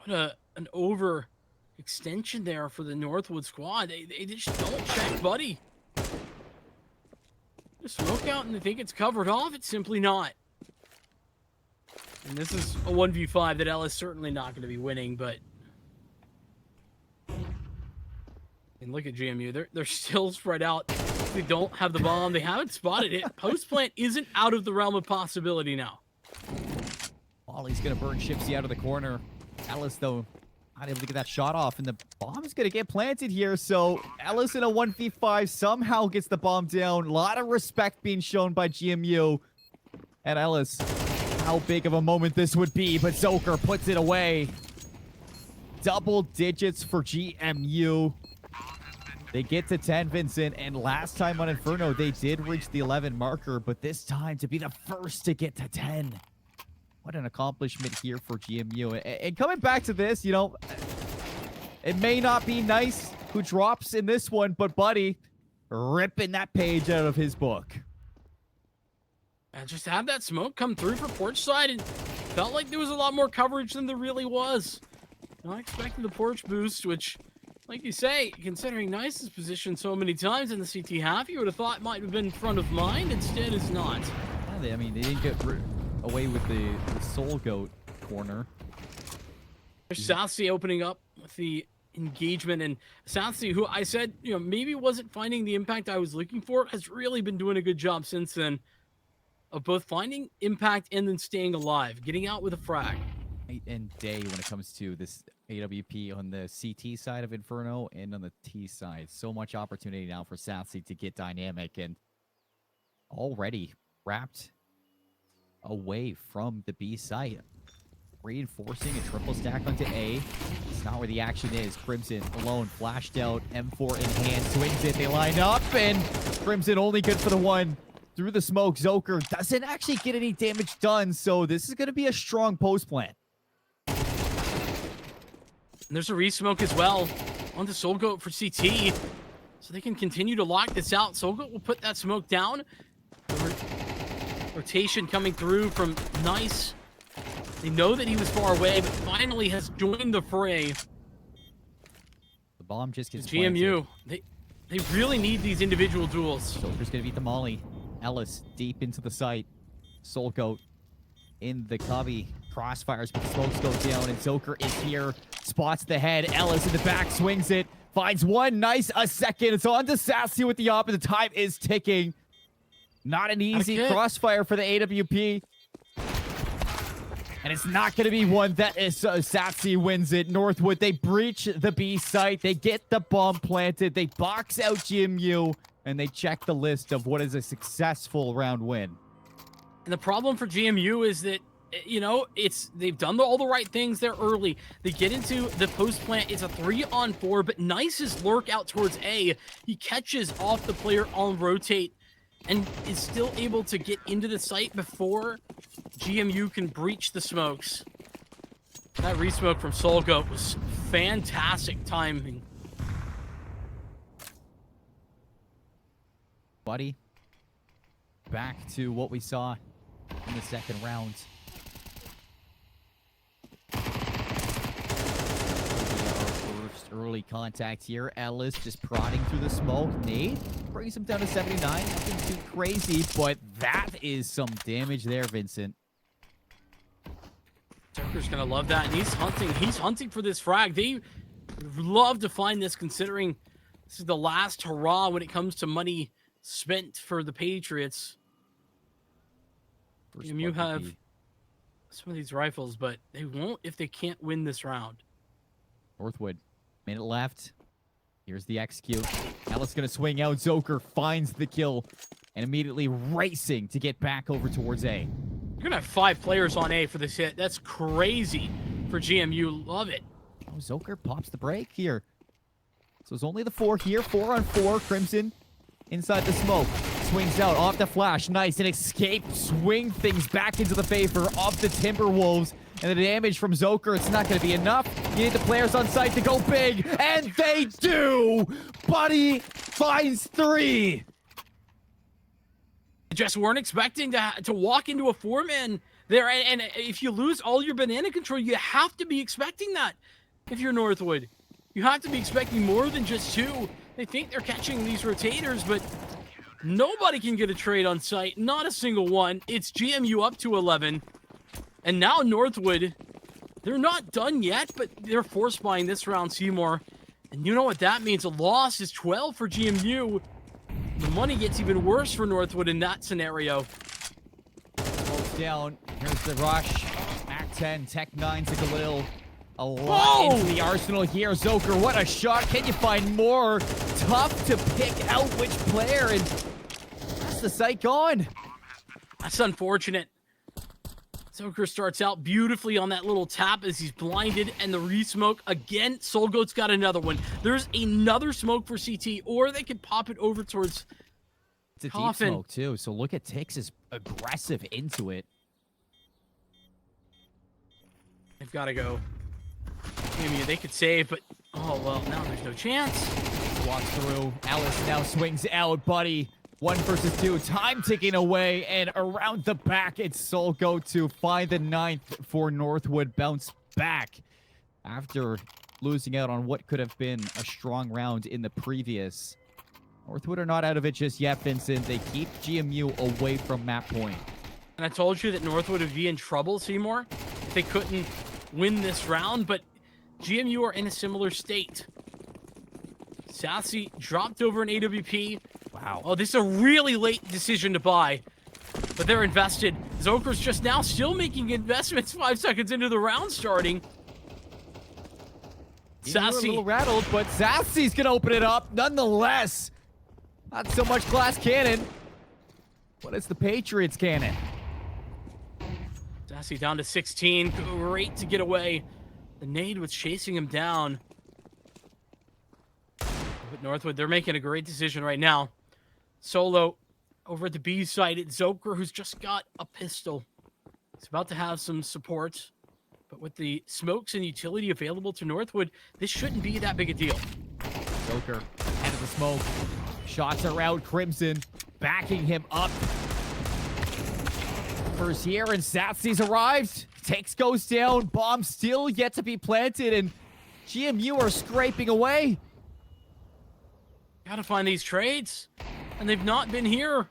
What an overextension there for the Northwood squad. They just don't check Buddy. Just smoke out and they think it's covered off. It's simply not. And this is a 1v5 that Ellis certainly not going to be winning, but... And look at GMU. They're still spread out. They don't have the bomb. They haven't spotted it. Post plant isn't out of the realm of possibility now. Ollie's going to burn Shipsy out of the corner. Ellis, though, not able to get that shot off, and the bomb is going to get planted here. So Ellis in a 1v5 somehow gets the bomb down. A lot of respect being shown by GMU. And Ellis, how big of a moment this would be, but Zoker puts it away. Double digits for GMU. They get to 10, Vincent, and last time on Inferno, they did reach the 11 marker, but this time to be the first to get to 10. What an accomplishment here for GMU. And coming back to this, you know, it may not be Nice who drops in this one, but Buddy ripping that page out of his book. And just have that smoke come through for porch side, and felt like there was a lot more coverage than there really was. Not expecting the porch boost, which, like you say, considering Nice's position so many times in the CT half, you would have thought might have been in front of mine. Instead, it's not. Yeah, I mean, they didn't get away with the Soul Goat corner. There's Southsea opening up with the engagement, and Southsea, who I said, you know, maybe wasn't finding the impact I was looking for, has really been doing a good job since then of both finding impact and then staying alive, getting out with a frag. Night and day when it comes to this AWP on the CT side of Inferno and on the T side. So much opportunity now for Southsea to get dynamic, and already wrapped away from the B site. Reinforcing a triple stack onto A. It's not where the action is. Crimson alone, flashed out, M4 in hand, swings it, they line up, and Crimson only good for the one. Through the smoke, Zoker doesn't actually get any damage done, so this is going to be a strong post plant. And there's a re-smoke as well on the Soul Goat for CT, so they can continue to lock this out. Soul Goat will put that smoke down. Rotation coming through from Nice. They know that he was far away, but finally has joined the fray. The bomb just gets GMU. They really need these individual duels. Joker's gonna beat the molly. Ellis deep into the site. Soul Goat in the cubby. Crossfires, but the smokes go down, and Zoker is here. Spots the head. Ellis in the back, swings it. Finds one. Nice. A second. It's on to Sassy with the opposite. Time is ticking. Not an easy crossfire for the AWP. And it's not going to be one that is Sassy wins it. Northwood, they breach the B site. They get the bomb planted. They box out GMU, and they check the list of what is a successful round win. And the problem for GMU is that, you know, they've done all the right things there early. They get into the post plant. It's a 3-on-4, but Nice's lurk out towards A. He catches off the player on rotate and is still able to get into the site before GMU can breach the smokes. That re-smoke from Soul Goat was fantastic timing. Buddy, back to what we saw in the second round. First early contact here. Ellis just prodding through the smoke. Nate brings him down to 79. Nothing too crazy, but that is some damage there, Vincent. Joker's gonna love that, and he's hunting for this frag. They Would love to find this, considering this is the last hurrah when it comes to money spent for the Patriots. First You blood have would be some of these rifles, but they won't if they can't win this round. Northwood. Minute left. Here's the execute. Ellis gonna swing out. Zoker finds the kill and immediately racing to get back over towards A. You're going to have 5 players on A for this hit. That's crazy for GMU. Love it. Oh, Zoker pops the break here. So it's only the 4 here. 4 on 4. Crimson inside the smoke. Swings out off the flash. Nice. An escape. Swing things back into the favor of the Timberwolves. And the damage from Zoker, it's not going to be enough. You need the players on site to go big. And they do! Buddy finds 3. Just weren't expecting to walk into a 4-man there. And if you lose all your banana control, you have to be expecting that. If you're Northwood, you have to be expecting more than just 2. They think they're catching these rotators, but nobody can get a trade on site. Not a single one. It's GMU up to 11. And now Northwood, they're not done yet, but they're force buying this round, Seymour. And you know what that means? A loss is 12 for GMU. The money gets even worse for Northwood in that scenario. Goes down. Here's the rush. Act 10, Tech 9 to Khalil. A lot into the arsenal here. Zoker, what a shot. Can you find more? Tough to pick out which player, and that's the sight gone. That's unfortunate. Zoker starts out beautifully on that little tap as he's blinded, and the re-smoke again. Soulgoat's got another one. There's another smoke for CT, or they could pop it over towards It's a Coffin. deep smoke, too. So look at Tix is aggressive into it. They've got to go. I mean, they could save, but oh well, now there's no chance. Walks through. Ellis now swings out, buddy. 1 versus 2. Time ticking away, and around the back, it's Soulgoat to find the 9th for Northwood. Bounce back after losing out on what could have been a strong round in the previous. Northwood are not out of it just yet, Vincent. They keep GMU away from map point. And I told you that Northwood would be in trouble, Seymour, if they couldn't win this round, but GMU are in a similar state. Sassy dropped over an AWP. Wow. Oh, this is a really late decision to buy, but they're invested. Zoker's just now still making investments 5 seconds into the round starting. Sassy. A Sassy. little rattled, but Sassy's going to open it up nonetheless. Not so much glass cannon, but it's the Patriots cannon. Sassy down to 16. Great to get away. The nade was chasing him down. But Northwood, they're making a great decision right now. Solo over at the B side. It's Zoker, who's just got a pistol. He's about to have some support. But with the smokes and utility available to Northwood, this shouldn't be that big a deal. Joker, head of the smoke. Shots around Crimson, backing him up. First here, and Satsy's arrived. Takes goes down. Bomb still yet to be planted, and GMU are scraping away. Gotta find these trades. And they've not been here.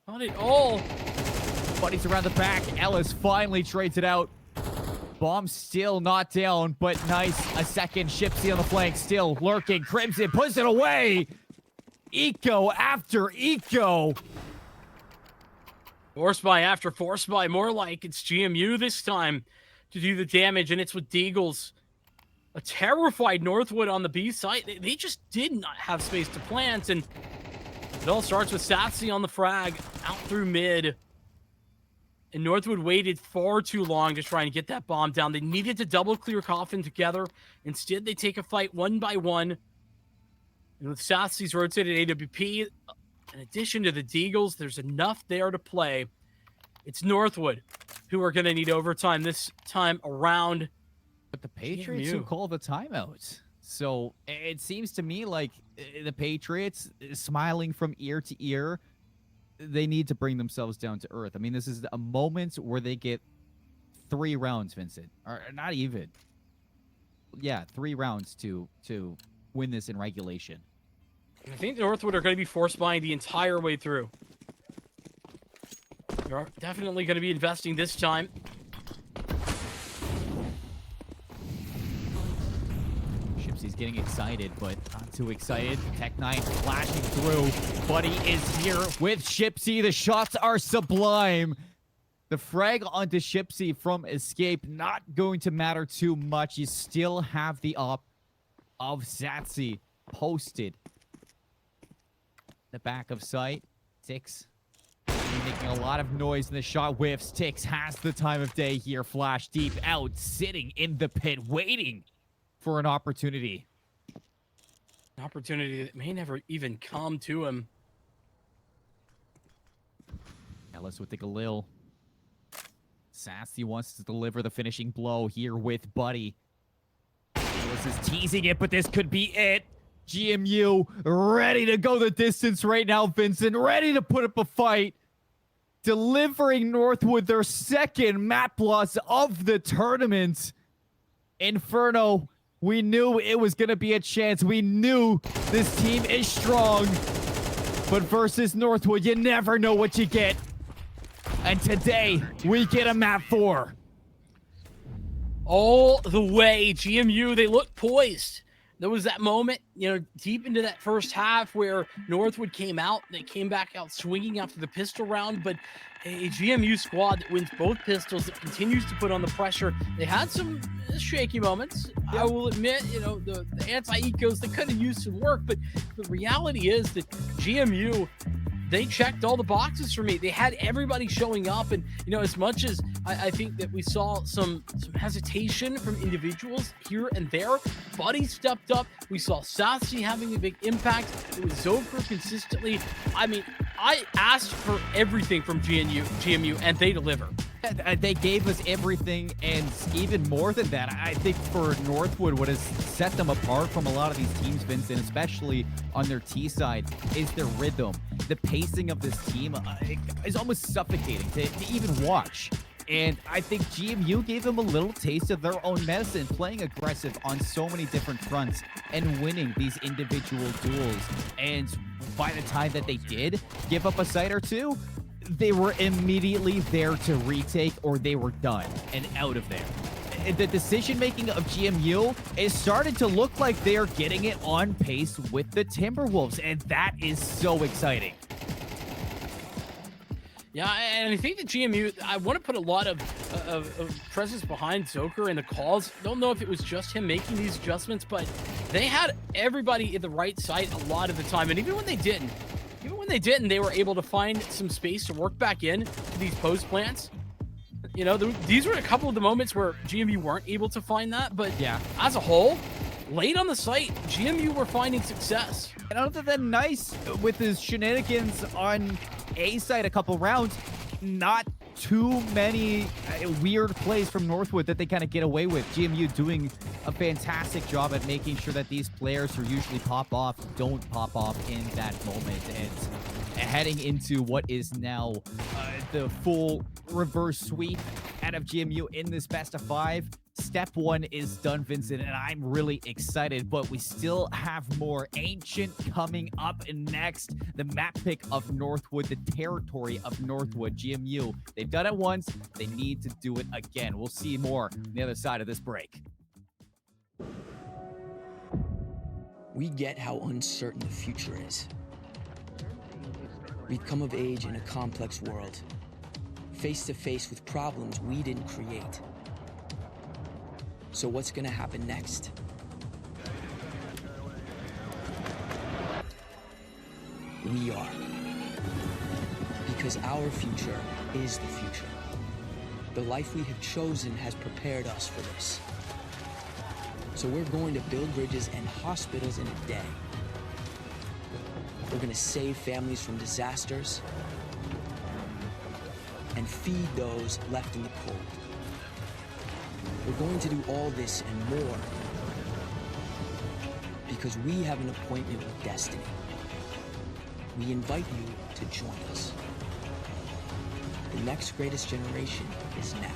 Not at all. Buddies around the back. Ellis finally trades it out. Bomb still not down, but nice. A second. Shipsy on the flank, still lurking. Crimson puts it away. Eco after Eco. Force buy after force buy. More like it's GMU this time to do the damage, and it's with Deagles. A terrified Northwood on the B site. They just did not have space to plant, and it all starts with Satsy on the frag, out through mid. And Northwood waited far too long to try and get that bomb down. They needed to double clear Coffin together. Instead, they take a fight 1 by 1. And with Satsy's rotated AWP, in addition to the Deagles, there's enough there to play. It's Northwood who are going to need overtime this time around. But the Patriots who call the timeout. So it seems to me like the Patriots, smiling from ear to ear, they need to bring themselves down to earth. I mean, this is a moment where they get 3 rounds, Vincent. Or not even. Yeah, 3 rounds to win this in regulation. I think Northwood are going to be force buying the entire way through. They're definitely going to be investing this time. He's getting excited, but not too excited. Tech9 flashing through. Buddy is here with Shipsy. The shots are sublime. The frag onto Shipsy from Escape not going to matter too much. You still have the op of Zatsy posted. The back of sight. Tix making a lot of noise in the shot whiffs. Tix has the time of day here. Flash deep out, sitting in the pit, waiting for an opportunity. An opportunity that may never even come to him. Ellis with the Galil. Sassy wants to deliver the finishing blow here with Buddy. Ellis is teasing it, but this could be it. GMU ready to go the distance right now, Vincent. Ready to put up a fight. Delivering Northwood their second map loss of the tournament. Inferno, we knew it was going to be a chance. We knew this team is strong. But versus Northwood, you never know what you get. And today, we get a map 4. All the way, GMU, they look poised. There was that moment, deep into that first half where Northwood came out. They came back out swinging after the pistol round, but a GMU squad that wins both pistols, that continues to put on the pressure. They had some shaky moments. I will admit, the anti-ecos, they could have used some work, but the reality is that GMU, they checked all the boxes for me. They had everybody showing up, and as much as I think that we saw some hesitation from individuals here and there, Buddy stepped up. We saw Sassy having a big impact. It was Zoker consistently. I mean, I asked for everything from GMU, and they deliver. They gave us everything, and even more than that, I think for Northwood, what has set them apart from a lot of these teams, Vincent, especially on their T side, is their rhythm. The pacing of this team is almost suffocating to even watch. And I think GMU gave them a little taste of their own medicine, playing aggressive on so many different fronts and winning these individual duels. And by the time that they did give up a site or two, they were immediately there to retake, or they were done and out of there. The decision-making of GMU is starting to look like they're getting it on pace with the Timberwolves, and that is so exciting. Yeah, and I think that GMU, I want to put a lot of presence behind Zoker and the calls. Don't know if it was just him making these adjustments, but they had everybody in the right site a lot of the time. And even when they didn't, they were able to find some space to work back in to these post plants. These were a couple of the moments where GMU weren't able to find that, but yeah, as a whole, late on the site, GMU were finding success. And other than Nice with his shenanigans on A side a couple rounds, not too many weird plays from Northwood that they kind of get away with. GMU doing a fantastic job at making sure that these players who usually pop off don't pop off in that moment. And heading into what is now the full reverse sweep out of GMU in this best of 5. Step 1 is done, Vincent, and I'm really excited, but we still have more. Ancient coming up next. The map pick of Northwood, the territory of Northwood. GMU, they've done it once. They need to do it again. We'll see more on the other side of this break. We get how uncertain the future is. We've come of age in a complex world, face to face with problems we didn't create. So what's gonna happen next? We are. Because our future is the future. The life we have chosen has prepared us for this. So we're going to build bridges and hospitals in a day. We're gonna save families from disasters and feed those left in the cold. We're going to do all this and more because we have an appointment with destiny. We invite you to join us. The next greatest generation is now.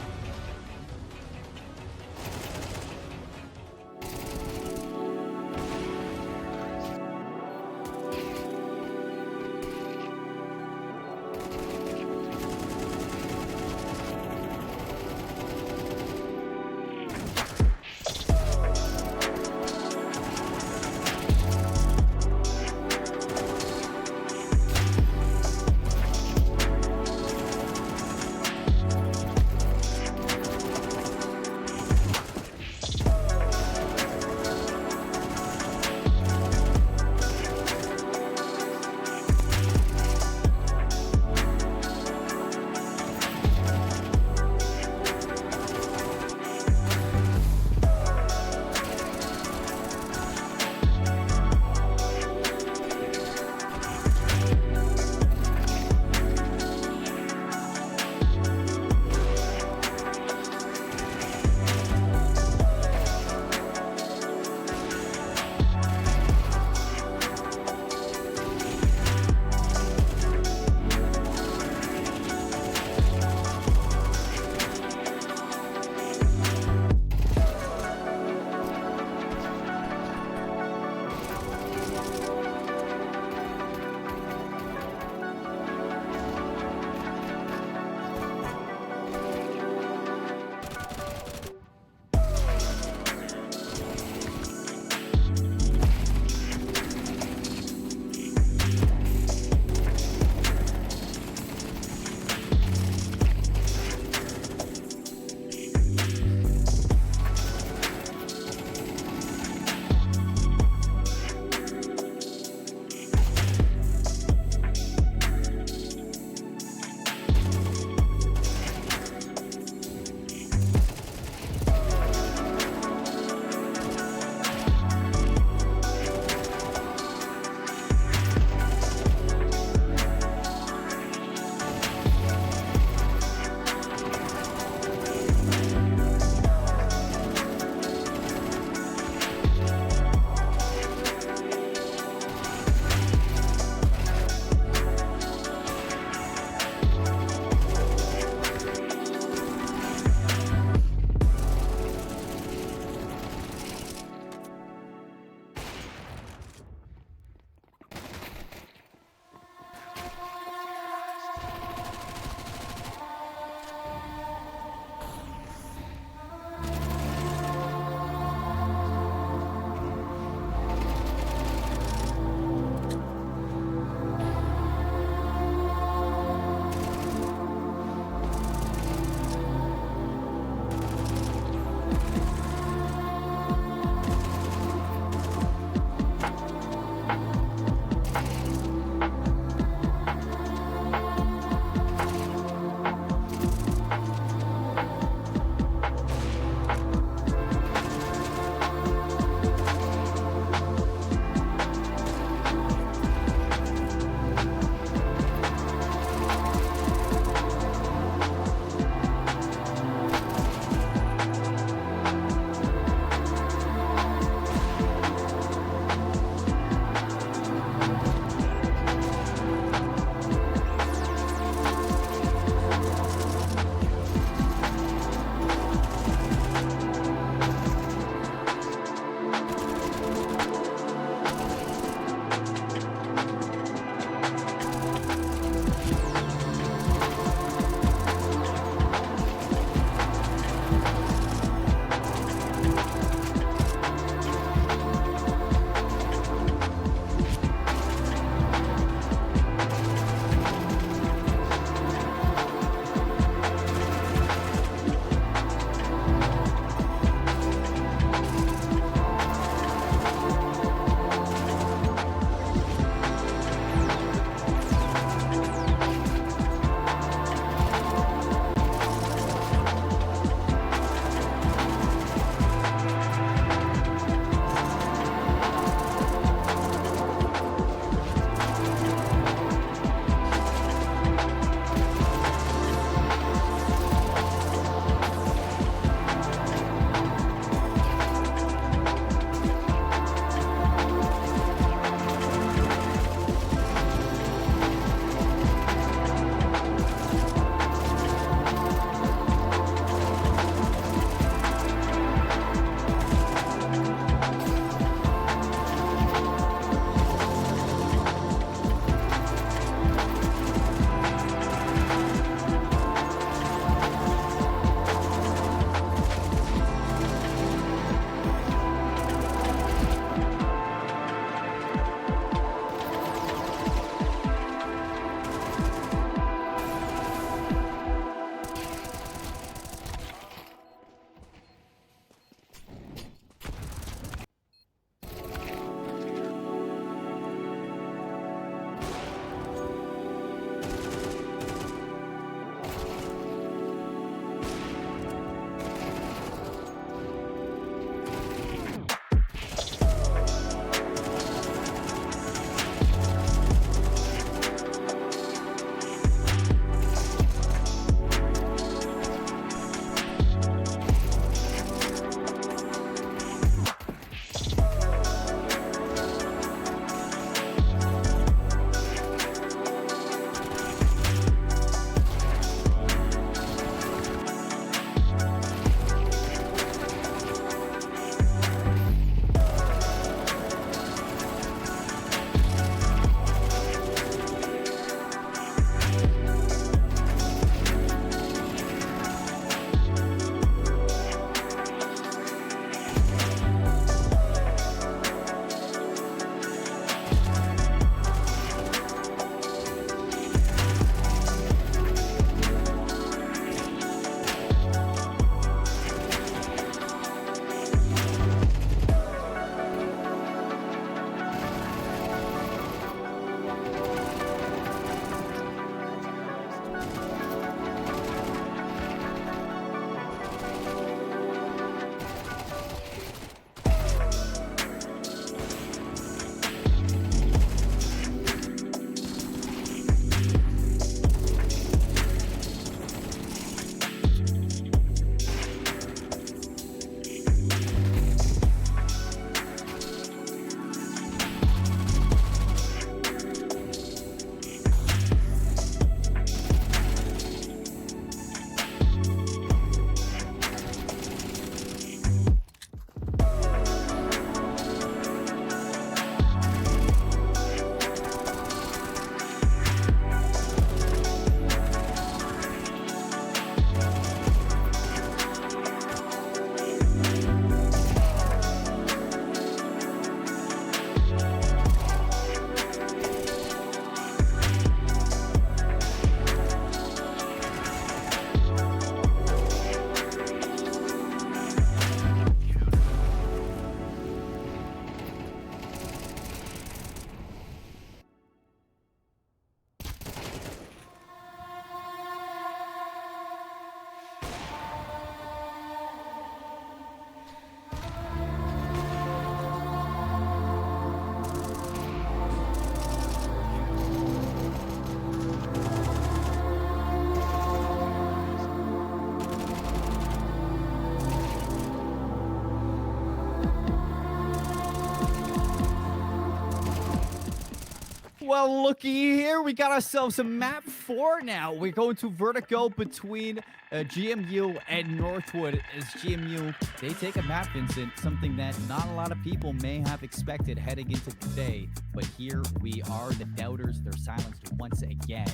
Well, looky here. We got ourselves a map 4 now. We're going to vertigo between GMU and Northwood. As GMU, they take a map, Vincent, something that not a lot of people may have expected heading into today. But here we are, the doubters. They're silenced once again.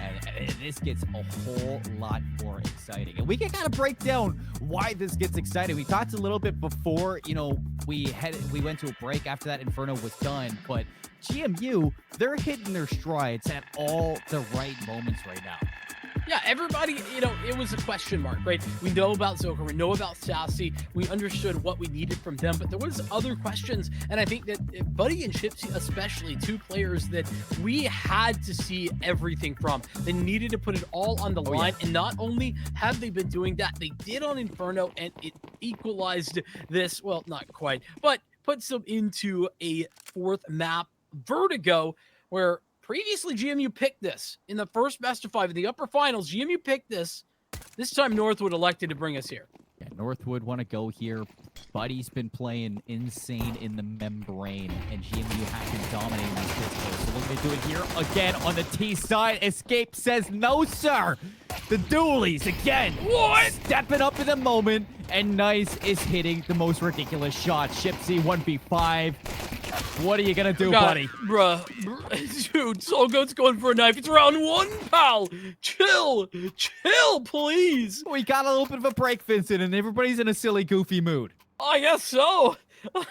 And this gets a whole lot more exciting. And we can kind of break down why this gets exciting. We talked a little bit before, you know, we went to a break after that Inferno was done. But GMU, they're hitting their strides at all the right moments right now. Yeah, everybody, you know, it was a question mark, right? We know about Zoka, we know about Sassy, we understood what we needed from them, but there was other questions, and I think that Buddy and Chipsy, especially, two players that we had to see everything from. They needed to put it all on the line, and not only have they been doing that, they did on Inferno, and it equalized this, well, not quite, but puts them into a fourth map, Vertigo, where previously GMU picked this in the first best of 5 in the upper finals. GMU picked this. This time Northwood elected to bring us here. Yeah, Northwood want to go here. Buddy's been playing insane in the membrane, and GMU has been dominating these pistols. So we're going to do it here again on the T side. Escape says no, sir. The dualies again. What? Stepping up in the moment, and Nice is hitting the most ridiculous shot. Shipsy 1v5. What are you gonna do, buddy? Bruh, dude, Soul Goat's going for a knife. It's round 1, pal. Chill, please. We got a little bit of a break, Vincent, and everybody's in a silly, goofy mood. I guess so.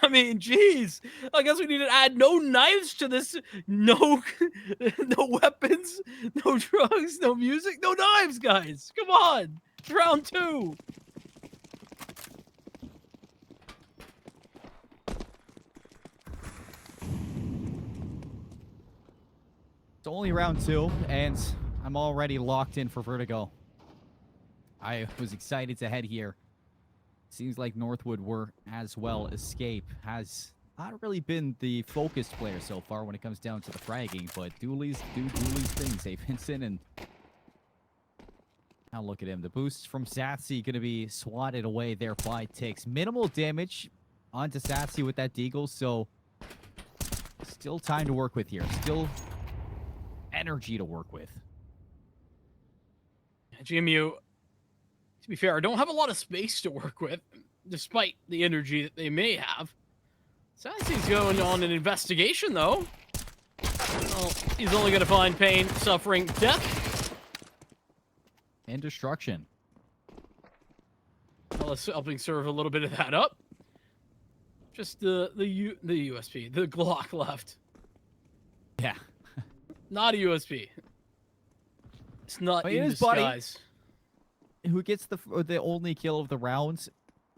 I mean, geez. I guess we need to add no knives to this. No, no weapons, no drugs, no music, no knives, guys. Come on. It's round 2. It's only round 2, and I'm already locked in for Vertigo. I was excited to head here. Seems like Northwood were as well. Escape has not really been the focused player so far when it comes down to the fragging, but dualies do dualies things. Hey, Vincent, and now look at him. The boost from Satsy going to be swatted away there by Tix. Minimal damage onto Satsy with that deagle, so still time to work with here. Still energy to work with. GMU, to be fair, don't have a lot of space to work with, despite the energy that they may have. Sassy's going on an investigation, though. Well, he's only going to find pain, suffering, death. And destruction. Well, let's helping serve a little bit of that up. Just the USP, the Glock left. Yeah. Not a USP. It's not But in it is Buddy disguise. who gets the only kill of the rounds.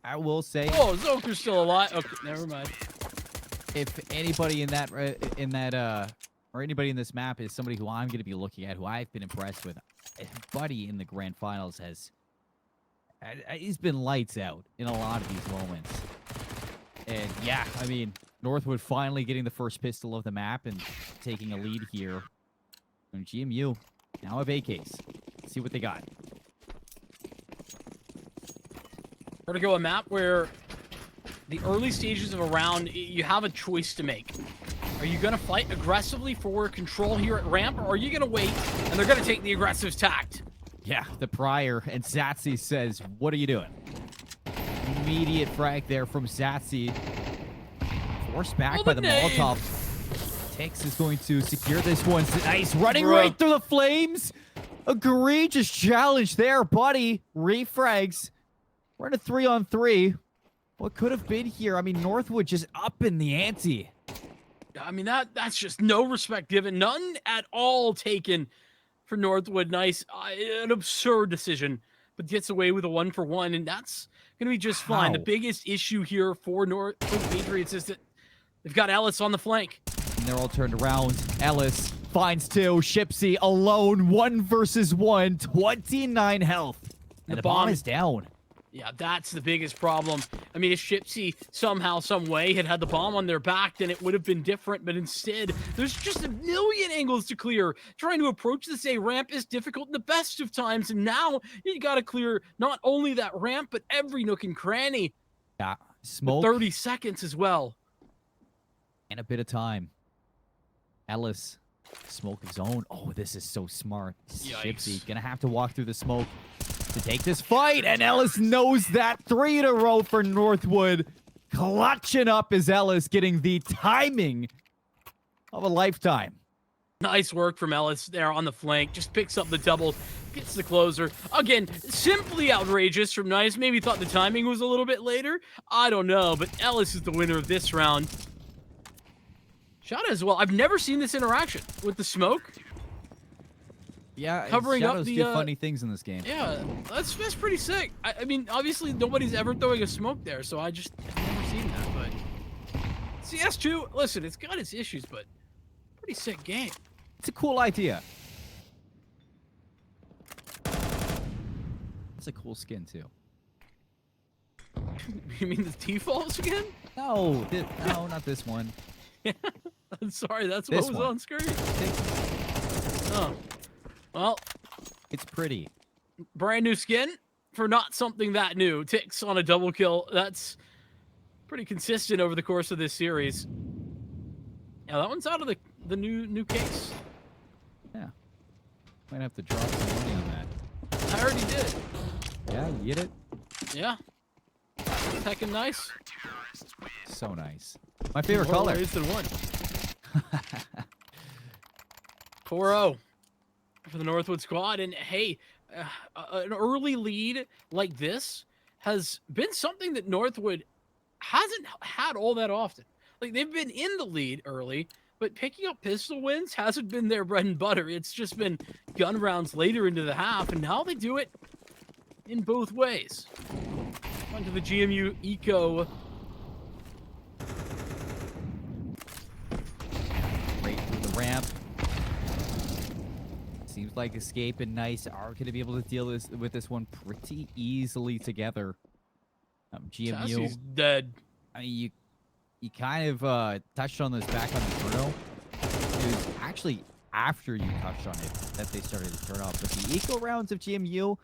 I will say, Oh, Zoker's still alive. Okay, never mind. if anybody in that or anybody in this map is somebody who I'm going to be looking at, who I've been impressed with, Buddy in the grand finals he's been lights out in a lot of these moments. And yeah, I mean, Northwood finally getting the first pistol of the map and taking a lead here. And GMU now have AKs. Let's see what they got. Vertigo, a map where the early stages of a round, you have a choice to make. Are you going to fight aggressively for control here at ramp, or are you going to wait and they're going to take the aggressive tact? Yeah, the prior, and Satsy says, what are you doing? Immediate frag there from Satsy. Forced back by the Molotov. Tix is going to secure this one. Nice, running right through the flames. Egregious challenge there, Buddy. Refrags. We're in a 3-on-3. What could have been here? I mean, Northwood just up in the ante. I mean, that's just no respect given. None at all taken for Northwood. Nice. An absurd decision, but gets away with a 1-for-1, and that's going to be just fine. The biggest issue here for the Patriots is that they've got Ellis on the flank. And they're all turned around. Ellis finds 2. Shipsy alone. 1 versus 1. 29 health. And the bomb is down. Yeah, that's the biggest problem. I mean, if Shipsy somehow, some way had the bomb on their back, then it would have been different. But instead, there's just a million angles to clear. Trying to approach this A ramp is difficult in the best of times. And now you got to clear not only that ramp, but every nook and cranny. Yeah, smoke. 30 seconds as well. And a bit of time. Ellis Smoke his own. Oh, this is so smart. Yikes. Gypsy gonna have to walk through the smoke to take this fight, and Ellis knows that. 3 in a row for Northwood. Clutching up as Ellis getting the timing of a lifetime. Nice work from Ellis there on the flank. Just picks up the double, gets the closer. Again, simply outrageous from Nice. Maybe thought the timing was a little bit later. I don't know, but Ellis is the winner of this round. Shadow as well. I've never seen this interaction with the smoke. Yeah, Covering up Shadows the, do funny things in this game. Yeah, that's pretty sick. I mean, obviously nobody's ever throwing a smoke there, so I've never seen that. But CS2, listen, it's got its issues, but pretty sick game. It's a cool idea. It's a cool skin too. You mean the T-Falls again? No, no, not this one. I'm sorry, that's This what was one. on screen. Oh, well, It's pretty. brand new skin for not something that new. Ticks on a double kill. That's pretty consistent over the course of this series. Yeah, that one's out of the new case. Yeah. Might have to drop some money on that. I already did. Yeah, you get it? Yeah. Heckin' nice. So nice. My favorite More color. ways than one. 4-0 for the Northwood squad. And hey, an early lead like this has been something that Northwood hasn't had all that often. Like, they've been in the lead early, but picking up pistol wins hasn't been their bread and butter. It's just been gun rounds later into the half, and now they do it in both ways. Onto the GMU Eco. Right through the ramp. Seems like Escape and Nice are going to be able to deal with this one pretty easily together. GMU. Chassis's dead. I mean, you kind of touched on this back on Inferno. It was actually after you touched on it that they started to turn up. But the eco rounds of GMU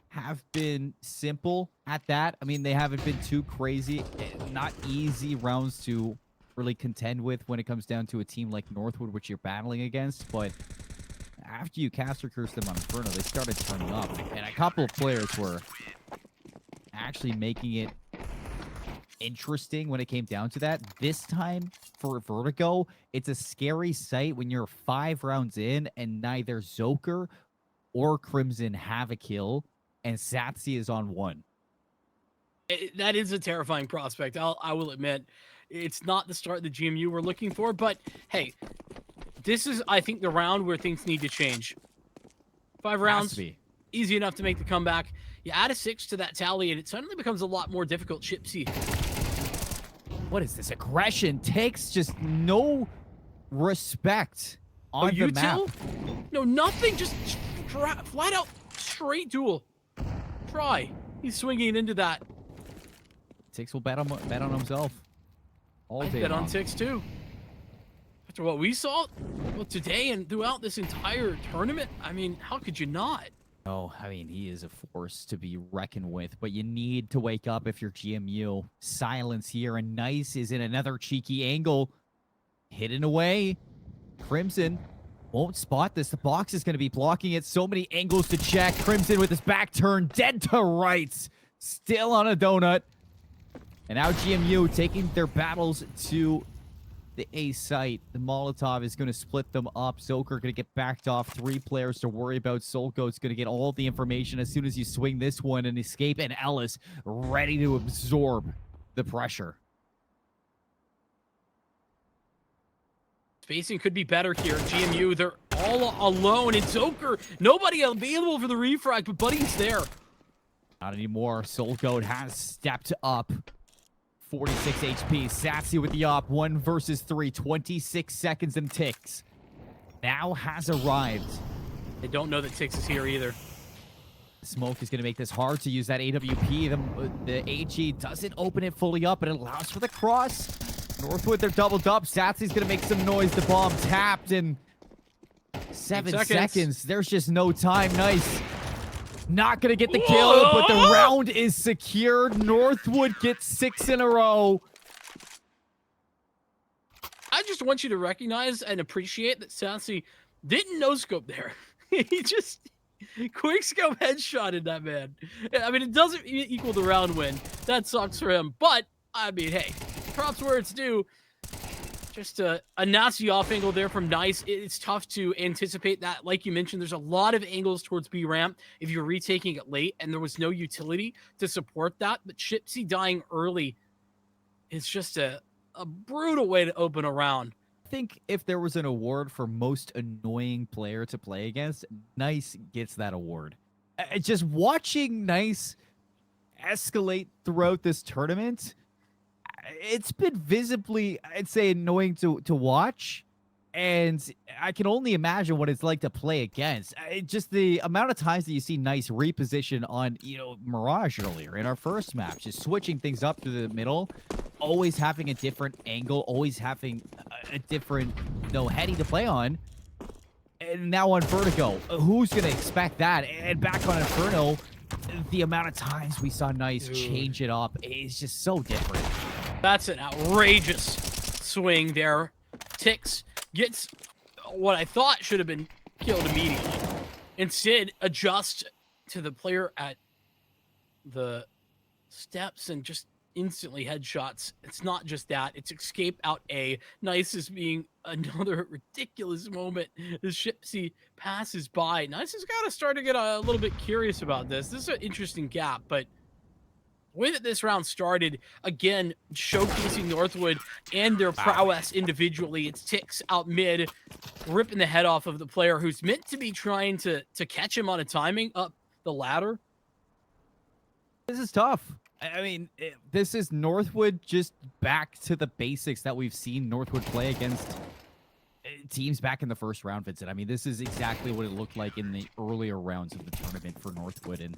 have been simple at that. I mean, they haven't been too crazy. Not easy rounds to really contend with when it comes down to a team like Northwood, which you're battling against. But after you caster curse them on Inferno, they started turning up. And a couple of players were actually making it interesting when it came down to that. This time for Vertigo, it's a scary sight when you're 5 rounds in and neither Zoker or Crimson have a kill and Satsi is on 1. That is a terrifying prospect. I will admit, it's not the start the GMU were looking for, but hey, this is, I think, the round where things need to change. 5 rounds, easy enough to make the comeback. You add a 6 to that tally, and it suddenly becomes a lot more difficult. Chipsy. What is this aggression? Takes just no respect on the map. No, nothing. Just flat out straight duel. Try. He's swinging into that. Tix will bet on himself all day bet long. on Tix too. After what we saw today and throughout this entire tournament, I mean, how could you not? Oh, I mean, he is a force to be reckoned with, but you need to wake up if you're GMU. Silence here, and Nice is in another cheeky angle. Hidden away. Crimson won't spot this. The box is going to be blocking it. So many angles to check. Crimson with his back turned, dead to rights. Still on a donut. And now GMU taking their battles to the A site. The Molotov is going to split them up. Zoker going to get backed off. 3 players to worry about. Soulgoat's going to get all the information as soon as you swing this one and Escape, and Ellis ready to absorb the pressure. Spacing could be better here. GMU, they're all alone. And Zoker, nobody available for the refrag, but Buddy's there. Not anymore. Soulgoat has stepped up. 46 HP. Sassy with the op. 1 versus 3. 26 seconds and Tix now has arrived. They don't know that Tix is here either. Smoke is going to make this hard to use that AWP. The AG doesn't open it fully up, but it allows for the cross. Northwood, they're doubled up. Satsy's going to make some noise. The bomb tapped in 7 seconds. There's just no time. Nice. Not going to get the kill, but the round is secured. Northwood gets 6 in a row. I just want you to recognize and appreciate that Sassy didn't no-scope there. He just quick scope headshotted that man. I mean, it doesn't equal the round win. That sucks for him. But, I mean, hey, props where it's due. Just a nasty off angle there from Nice. It's tough to anticipate that. Like you mentioned, there's a lot of angles towards B ramp if you're retaking it late, and there was no utility to support that. But Chipsy dying early is just a brutal way to open a round. I think if there was an award for most annoying player to play against, Nice gets that award. Just watching Nice escalate throughout this tournament, it's been visibly, I'd say, annoying to watch, and I can only imagine what it's like to play against. Just the amount of times that you see Nice reposition on, Mirage earlier in our first map, just switching things up to the middle, always having a different angle, always having a different, heading to play on. And now on Vertigo, who's going to expect that? And back on Inferno, the amount of times we saw Nice change it up is just so different. That's an outrageous swing there. Tix gets what I thought should have been killed immediately. Instead, adjust to the player at the steps and just instantly headshots. It's not just that. It's escape out A. Nice is being another ridiculous moment as Shipsy passes by. Nice has got to start to get a little bit curious about this. This is an interesting gap, but the way that this round started, again, showcasing Northwood and their prowess individually. It's Tix out mid, ripping the head off of the player who's meant to be trying to catch him on a timing up the ladder. This is tough. I mean, this is Northwood just back to the basics that we've seen Northwood play against teams back in the first round, Vincent. I mean, this is exactly what it looked like in the earlier rounds of the tournament for Northwood, and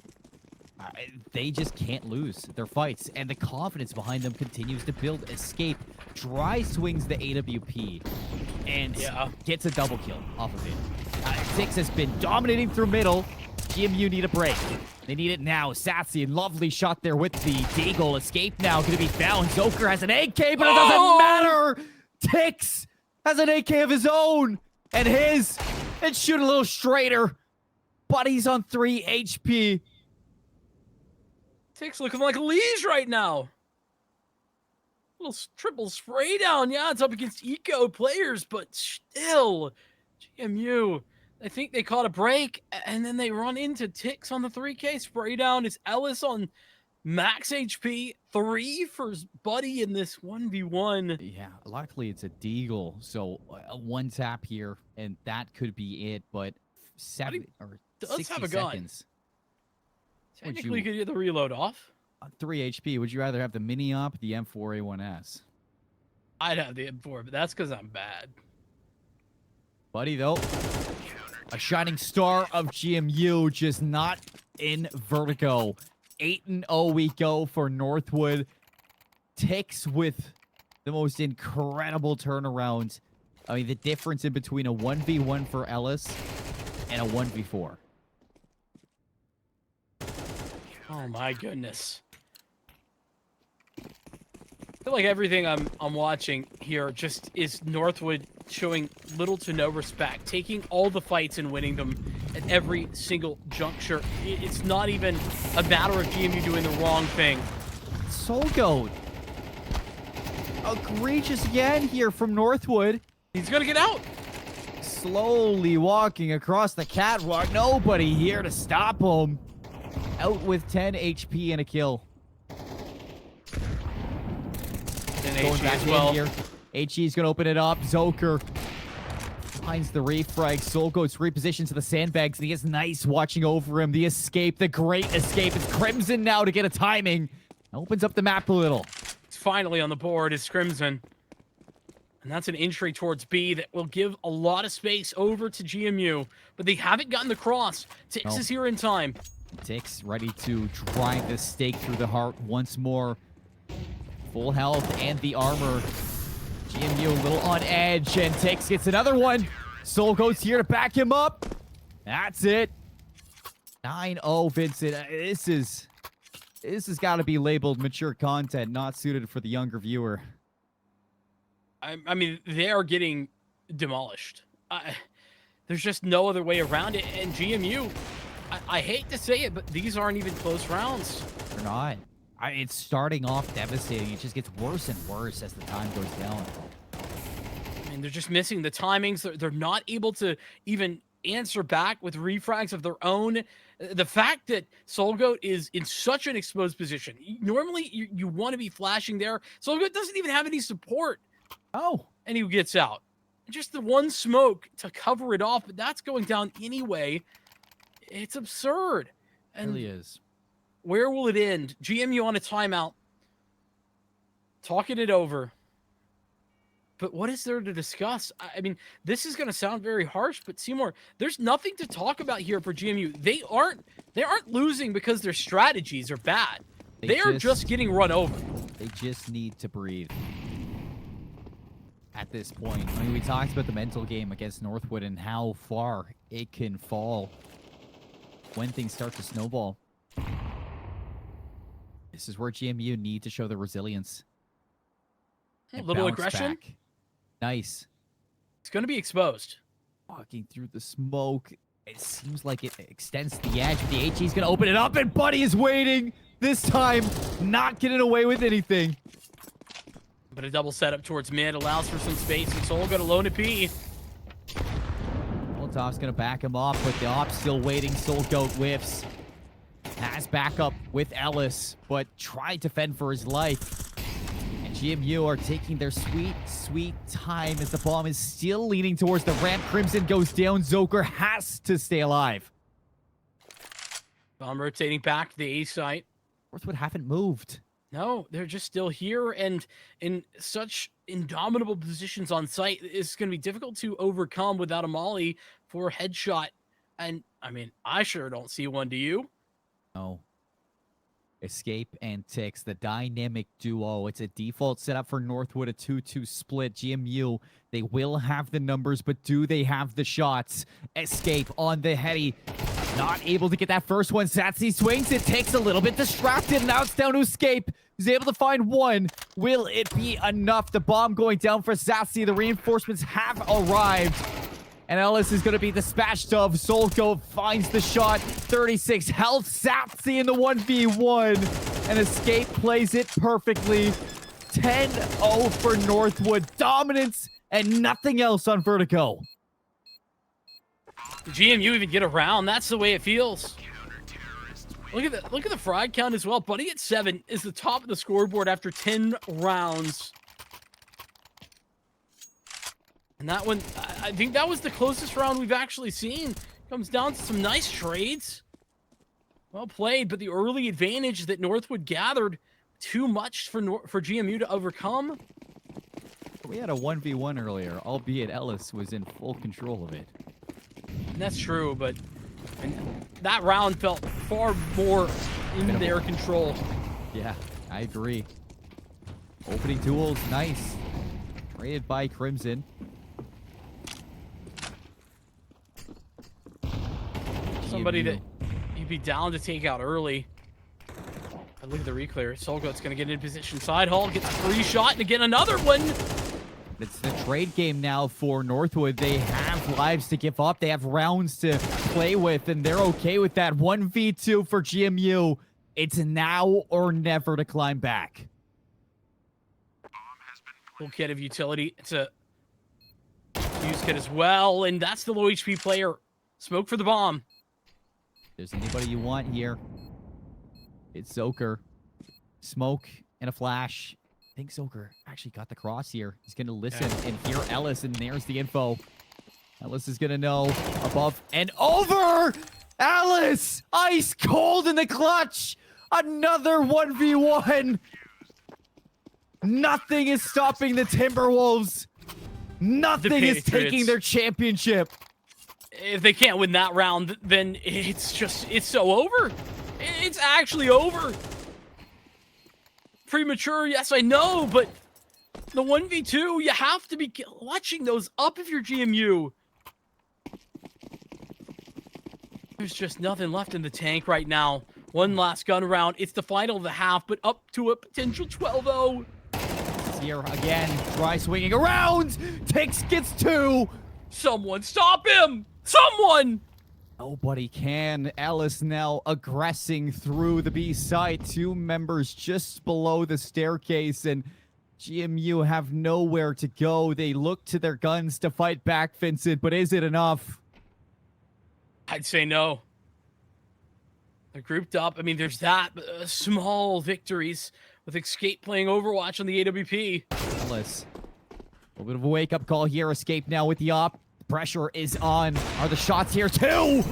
they just can't lose their fights, and the confidence behind them continues to build. Escape dry swings the AWP and gets a double kill off of it. Tix has been dominating through middle. GMU need a break. They need it now. Sassy and lovely shot there with the Deagle. Escape now going to be found. Zoker has an AK, but it doesn't matter. Tix has an AK of his own and shoot a little straighter, but he's on 3 HP. Tix looking like a Liege right now. Little triple spray down. Yeah, it's up against eco players, but still, GMU, I think they caught a break, and then they run into Tix on the 3K spray down. It's Ellis on max HP, 3 for Buddy in this 1v1. Yeah, luckily it's a Deagle, so a one tap here, and that could be it, but 7 or 60 have a gun. seconds. Technically, you could get the reload off. 3 HP. Would you rather have the mini op, the M4A1S? I'd have the M4, but that's because I'm bad. Buddy, though, a shining star of GMU, just not in Vertigo. 8-0 we go for Northwood. Tix with the most incredible turnaround. I mean, the difference in between a 1v1 for Ellis and a 1v4. Oh my goodness. I feel like everything I'm watching here just is Northwood showing little to no respect, taking all the fights and winning them at every single juncture. It's not even a matter of GMU doing the wrong thing. Soul Goat. Egregious again here from Northwood. He's gonna get out. Slowly walking across the catwalk. Nobody here to stop him. Out with 10 HP and a kill. And Going HE back as well. in here. HE's going to open it up. Zoker finds the refrag. Soul Goats repositions to the sandbags, and he gets Nice watching over him. The escape, the great escape. It's Crimson now to get a timing. Opens up the map a little. It's finally on the board. It's Crimson. And that's an entry towards B that will give a lot of space over to GMU. But they haven't gotten the cross. Tix is here in time. Tix ready to drive the stake through the heart once more. Full health and the armor. GMU a little on edge, and Tix gets another one. Soul Goes here to back him up. That's it. 9-0, Vincent. This has got to be labeled mature content, not suited for the younger viewer. I mean, they are getting demolished. There's just no other way around it. And GMU, I hate to say it, but these aren't even close rounds. They're not. It's starting off devastating. It just gets worse and worse as the time goes down. I mean, they're just missing the timings. They're not able to even answer back with refrags of their own. The fact that Soulgoat is in such an exposed position. Normally, you want to be flashing there. Soulgoat doesn't even have any support. Oh. And he gets out. Just the one smoke to cover it off, but that's going down anyway. It's absurd. It really is. Where will it end? GMU on a timeout. Talking it over. But what is there to discuss? I mean, this is going to sound very harsh, but Seymour, there's nothing to talk about here for GMU. They aren't losing because their strategies are bad. They are just getting run over. They just need to breathe. At this point, I mean, we talked about the mental game against Northwood and how far it can fall when things start to snowball. This is where GMU need to show the resilience. A little aggression. Back. Nice. It's going to be exposed. Walking through the smoke. It seems like it extends to the edge. The HE's going to open it up, and Buddy is waiting. This time, not getting away with anything. But a double setup towards mid allows for some space, and Soul got alone at P. Molotov's going to back him off, but the op's still waiting. Soulgoat whiffs. Has backup with Ellis, but tried to fend for his life. And GMU are taking their sweet, sweet time as the bomb is still leaning towards the ramp. Crimson goes down. Zoker has to stay alive. Bomb rotating back to the A site. Northwood haven't moved. No, they're just still here and in such indomitable positions on site. It's going to be difficult to overcome without a molly for a headshot. And, I mean, I sure don't see one, do you? No. Escape and Tix, the dynamic duo. It's a default setup for Northwood, a 2-2 split. GMU, they will have the numbers, but do they have the shots? Escape on the heady. Not able to get that first one. Satsy swings. It takes a little bit distracted. Now it's down to Escape. He's able to find one. Will it be enough? The bomb going down for Satsy. The reinforcements have arrived. And Ellis is going to be dispatched of. Soulgoat finds the shot. 36 health. Satsy in the 1v1. And Escape plays it perfectly. 10-0 for Northwood. Dominance and nothing else on Vertigo. GMU even get around. That's the way it feels. Look at the frag count as well. Buddy at 7 is the top of the scoreboard after 10 rounds. And that one, I think that was the closest round we've actually seen. Comes down to some nice trades. Well played, but the early advantage that Northwood gathered, too much for GMU to overcome. We had a 1v1 earlier, albeit Ellis was in full control of it. And that's true, but that round felt far more in their control. Yeah, I agree. Opening tools, nice. Traded by Crimson. Somebody that you'd be down to take out early. But look at the reclear. Soulgoat's going to get in position. Side haul, gets a free shot, and again another one. It's the trade game now for Northwood. They have lives to give up. They have rounds to play with, and they're okay with that. 1v2 for GMU. It's now or never to climb back. Full kit of utility. It's a use kit as well, and that's the low HP player. Smoke for the bomb. If there's anybody you want here, it's Zoker. Smoke and a flash. I think Zoker actually got the cross here. He's going to listen and hear Ellis, and there's the info. Ellis is going to know above and over. Ellis, ice cold in the clutch. Another 1v1. Nothing is stopping the Timberwolves. Nothing is taking their championship. If they can't win that round, then it's so over. It's actually over. Premature, yes, I know, but the 1v2, you have to be clutching those up if you're GMU. There's just nothing left in the tank right now. One last gun round. It's the final of the half, but up to a potential 12-0. here again. Try swinging around. Gets 2. Someone stop him! Someone! Nobody can. Ellis now aggressing through the B site. 2 members just below the staircase, and GMU have nowhere to go. They look to their guns to fight back, Vincent, but is it enough? I'd say no. They're grouped up. I mean, there's that, small victories with Escape playing Overwatch on the AWP. Ellis, a little bit of a wake-up call here. Escape now with the op. Pressure is on. Are the shots here too?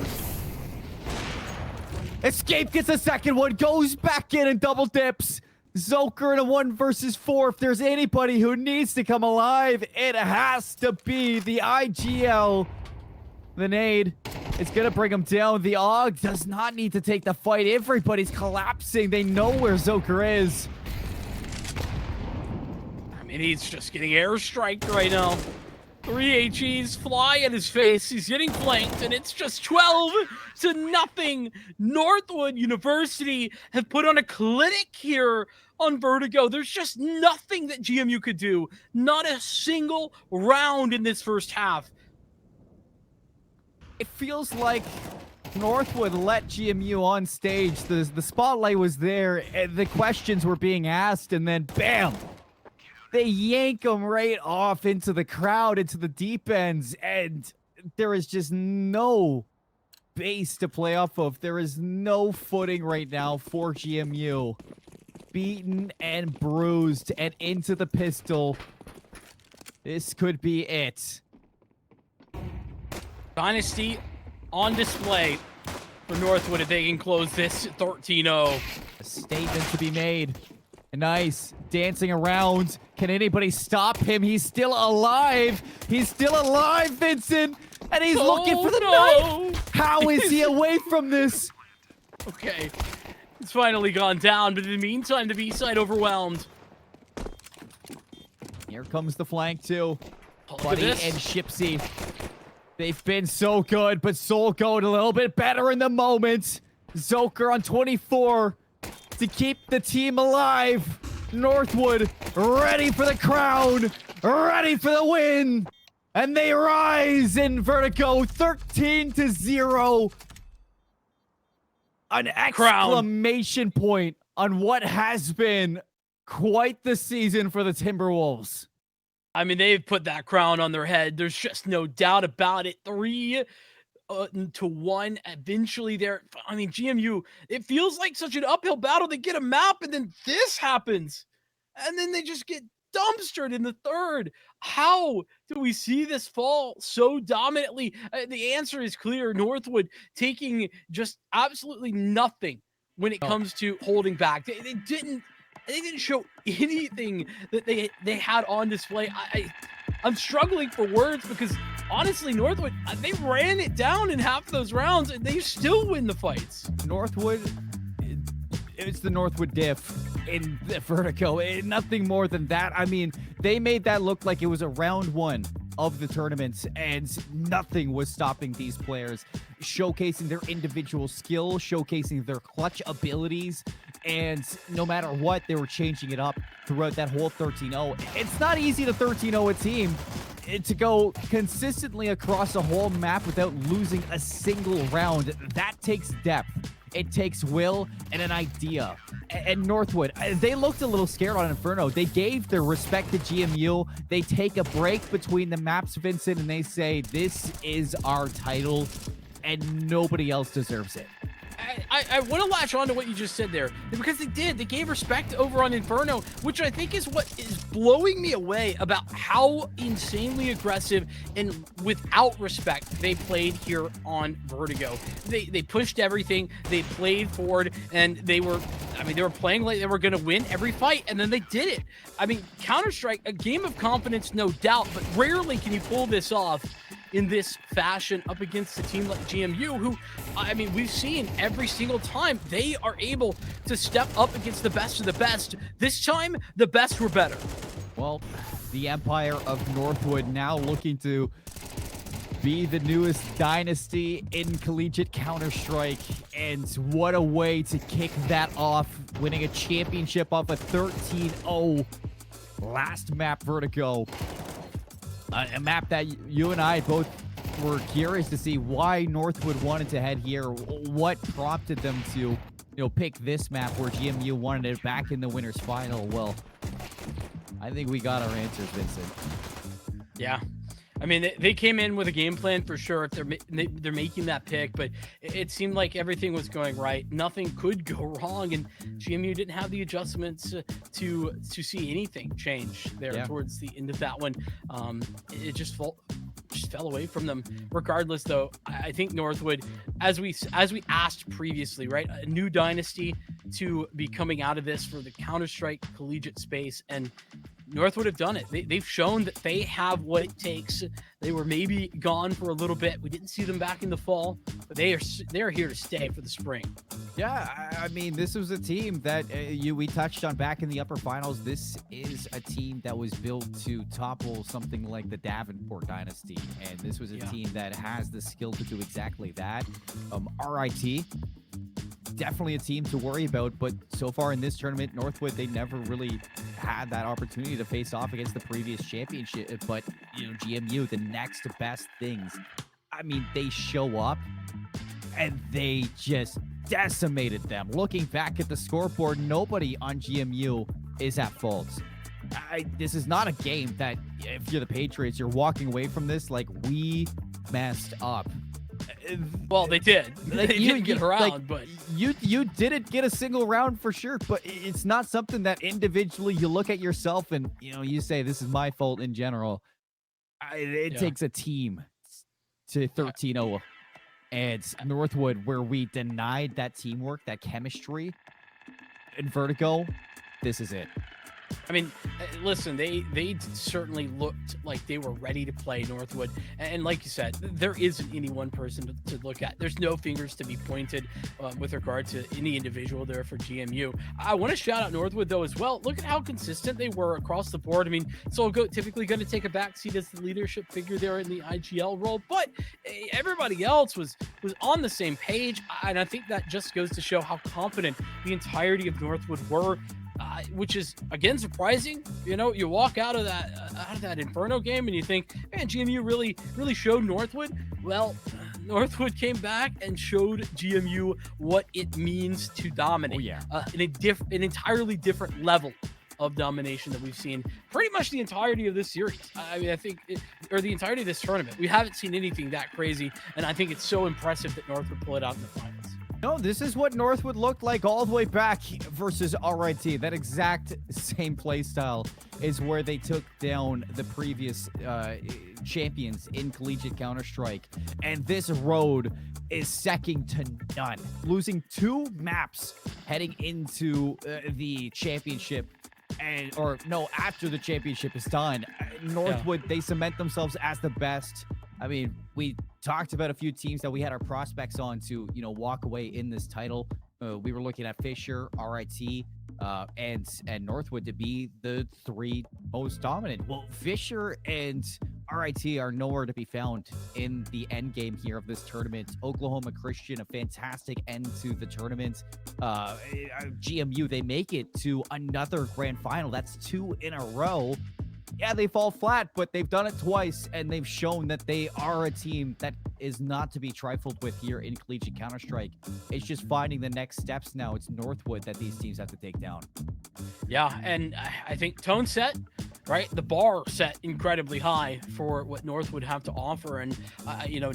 Escape gets a second one, goes back in and double dips. Zoker in a 1 versus 4. If there's anybody who needs to come alive, it has to be the IGL. The nade. It's going to bring him down. The AUG does not need to take the fight. Everybody's collapsing. They know where Zoker is. I mean, he's just getting airstriked right now. 3 HEs fly at his face. He's getting flanked, and it's just 12-0. Northwood University have put on a clinic here on Vertigo. There's just nothing that GMU could do. Not a single round in this first half. It feels like Northwood let GMU on stage. The spotlight was there, and the questions were being asked, and then bam! They yank them right off into the crowd, into the deep ends, and there is just no base to play off of. There is no footing right now for GMU. Beaten and bruised and into the pistol. This could be it. Dynasty on display for Northwood if they can close this 13-0. A statement to be made. Nice. Dancing around. Can anybody stop him? He's still alive. He's still alive, Vincent. And he's looking for the knife. How is he away from this? Okay. It's finally gone down, but in the meantime, the B-side overwhelmed. Here comes the flank, too. Look Buddy at and this. Shipsy. They've been so good, but Soul going a little bit better in the moment. Zoker on 24 to keep the team alive. Northwood ready for the crown, ready for the win. And they rise in Vertigo 13-0. An exclamation point on what has been quite the season for the Timberwolves. I mean, they've put that crown on their head. There's just no doubt about it. 3-1. Eventually, I mean, GMU, it feels like such an uphill battle. They get a map, and then this happens. And then they just get dumpstered in the third. How do we see this fall so dominantly? The answer is clear. Northwood taking just absolutely nothing when it comes to holding back. They didn't show anything that they had on display. I'm struggling for words because honestly, Northwood, they ran it down in half of those rounds and they still win the fights. Northwood, it's the Northwood diff in the Vertigo. Nothing more than that. I mean, they made that look like it was a round 1 of the tournament, and nothing was stopping these players, showcasing their individual skill, showcasing their clutch abilities, and no matter what, they were changing it up throughout that whole 13-0. It's not easy to 13-0 a team to go consistently across a whole map without losing a single round. That takes depth. It takes will and an idea. And Northwood, they looked a little scared on Inferno. They gave their respect to GMU. They take a break between the maps, Vincent, and they say, this is our title, and nobody else deserves it. I want to latch on to what you just said there, because they did. They gave respect over on Inferno, which I think is what is blowing me away about how insanely aggressive and without respect they played here on Vertigo. They pushed everything, they played forward, and they were playing like they were going to win every fight, and then they did it. I mean, Counter-Strike, a game of confidence, no doubt, but rarely can you pull this off in this fashion up against a team like GMU, who, I mean, we've seen every single time they are able to step up against the best of the best. This time, the best were better. Well, the Empire of Northwood now looking to be the newest dynasty in Collegiate Counter-Strike, and what a way to kick that off, winning a championship off a 13-0 last map, Vertigo. A map that you and I both were curious to see why Northwood wanted to head here. What prompted them to, pick this map where GMU wanted it back in the winner's final? Well, I think we got our answers, Vincent. Yeah. I mean, they came in with a game plan for sure if they're making that pick, but it seemed like everything was going right. Nothing could go wrong, and GMU didn't have the adjustments to see anything change there towards the end of that one. It just fell away from them. Regardless, though, I think Northwood, as we asked previously, right, a new dynasty to be coming out of this for the Counter-Strike collegiate space, and Northwood have done it. They've shown that they have what it takes. They were maybe gone for a little bit. We didn't see them back in the fall, but they're here to stay for the spring. Yeah, I mean, this was a team that we touched on back in the upper finals. This is a team that was built to topple something like the Davenport dynasty, and this was a team that has the skill to do exactly that. RIT, definitely a team to worry about, but so far in this tournament, Northwood, they never really had that opportunity to face off against the previous championship. But GMU, the next best things, I mean, they show up and they just decimated them. Looking back at the scoreboard, nobody on GMU is at fault. This is not a game that, if you're the Patriots, you're walking away from this like, we messed up. Well, they did. They didn't get around, but you didn't get a single round for sure. But it's not something that individually you look at yourself and you say this is my fault in general. It takes a team to 13-0, and Northwood, where we denied that teamwork, that chemistry, in Vertigo, this is it. I mean, listen, they certainly looked like they were ready to play Northwood. And like you said, there isn't any one person to look at. There's no fingers to be pointed with regard to any individual there for GMU. I want to shout out Northwood, though, as well. Look at how consistent they were across the board. I mean, typically going to take a backseat as the leadership figure there in the IGL role, but everybody else was on the same page. And I think that just goes to show how confident the entirety of Northwood were. Which is, again, surprising. You walk out of that Inferno game and you think, man, GMU really showed Northwood. Well, Northwood came back and showed GMU what it means to dominate. Oh, yeah. An entirely different level of domination that we've seen pretty much the entirety of this series. I mean, or the entirety of this tournament. We haven't seen anything that crazy, and I think it's so impressive that Northwood pulled it out in the finals. No, this is what Northwood looked like all the way back versus RIT. That exact same play style is where they took down the previous champions in Collegiate Counter-Strike. And this road is second to none. Losing 2 maps heading into the championship. After the championship is done, Northwood, they cement themselves as the best. I mean, we talked about a few teams that we had our prospects on to, walk away in this title. We were looking at Fisher, RIT, and Northwood to be the 3 most dominant. Well, Fisher and RIT are nowhere to be found in the end game here of this tournament. Oklahoma Christian, a fantastic end to the tournament. GMU, they make it to another grand final. That's 2 in a row. Yeah, they fall flat, but they've done it twice, and they've shown that they are a team that is not to be trifled with here in Collegiate Counter-Strike. It's just finding the next steps now. It's Northwood that these teams have to take down. Yeah, and I think tone set, right? The bar set incredibly high for what Northwood have to offer, and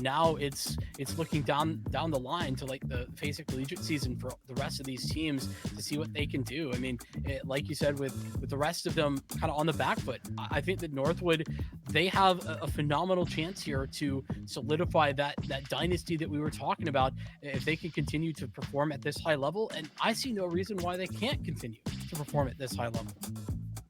now it's looking down the line to like the face of collegiate season for the rest of these teams to see what they can do. I mean, like you said, with the rest of them kind of on the back foot, I think that Northwood, they have a phenomenal chance here to solidify that dynasty that we were talking about if they can continue to perform at this high level, and I see no reason why they can't continue to perform at this high level.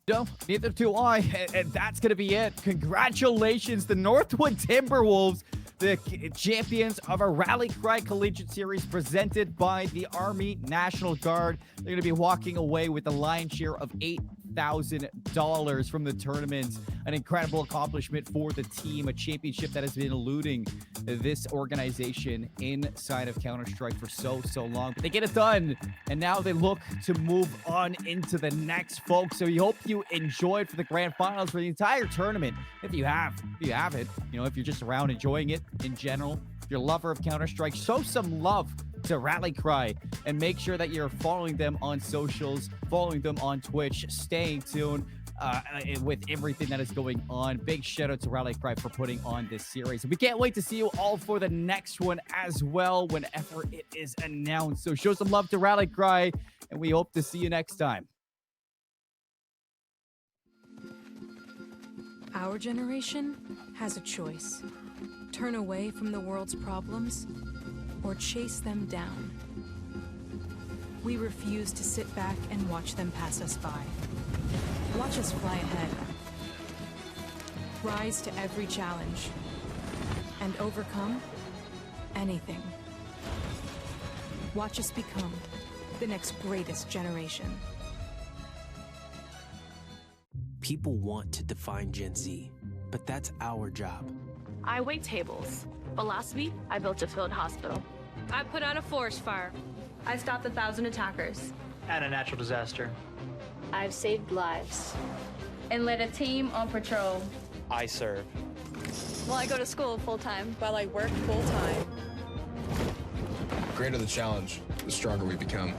No, neither do I, and that's going to be it. Congratulations, the Northwood Timberwolves, the champions of a Rally Cry Collegiate Series presented by the Army National Guard. They're going to be walking away with the lion's share of 8 $100,000 from the tournament. An incredible accomplishment for the team, a championship that has been eluding this organization inside of Counter-Strike for so long. But they get it done, and now they look to move on into the next, folks. So we hope you enjoyed for the grand finals, for the entire tournament. If you haven't, if you're just around enjoying it in general, if you're a lover of Counter-Strike, show some love to Rally Cry and make sure that you're following them on socials, following them on Twitch, staying tuned with everything that is going on. Big shout out to Rally Cry for putting on this series. We can't wait to see you all for the next one as well whenever it is announced. So show some love to Rally Cry, and we hope to see you next time. Our generation has a choice. Turn away from the world's problems or chase them down. We refuse to sit back and watch them pass us by. Watch us fly ahead. Rise to every challenge and overcome anything. Watch us become the next greatest generation. People want to define Gen Z, but that's our job. I wait tables, but last week I built a field hospital. I put out a forest fire. I stopped 1,000 attackers. And a natural disaster. I've saved lives. And led a team on patrol. I serve. Well, I go to school full-time. While I work full-time. The greater the challenge, the stronger we become.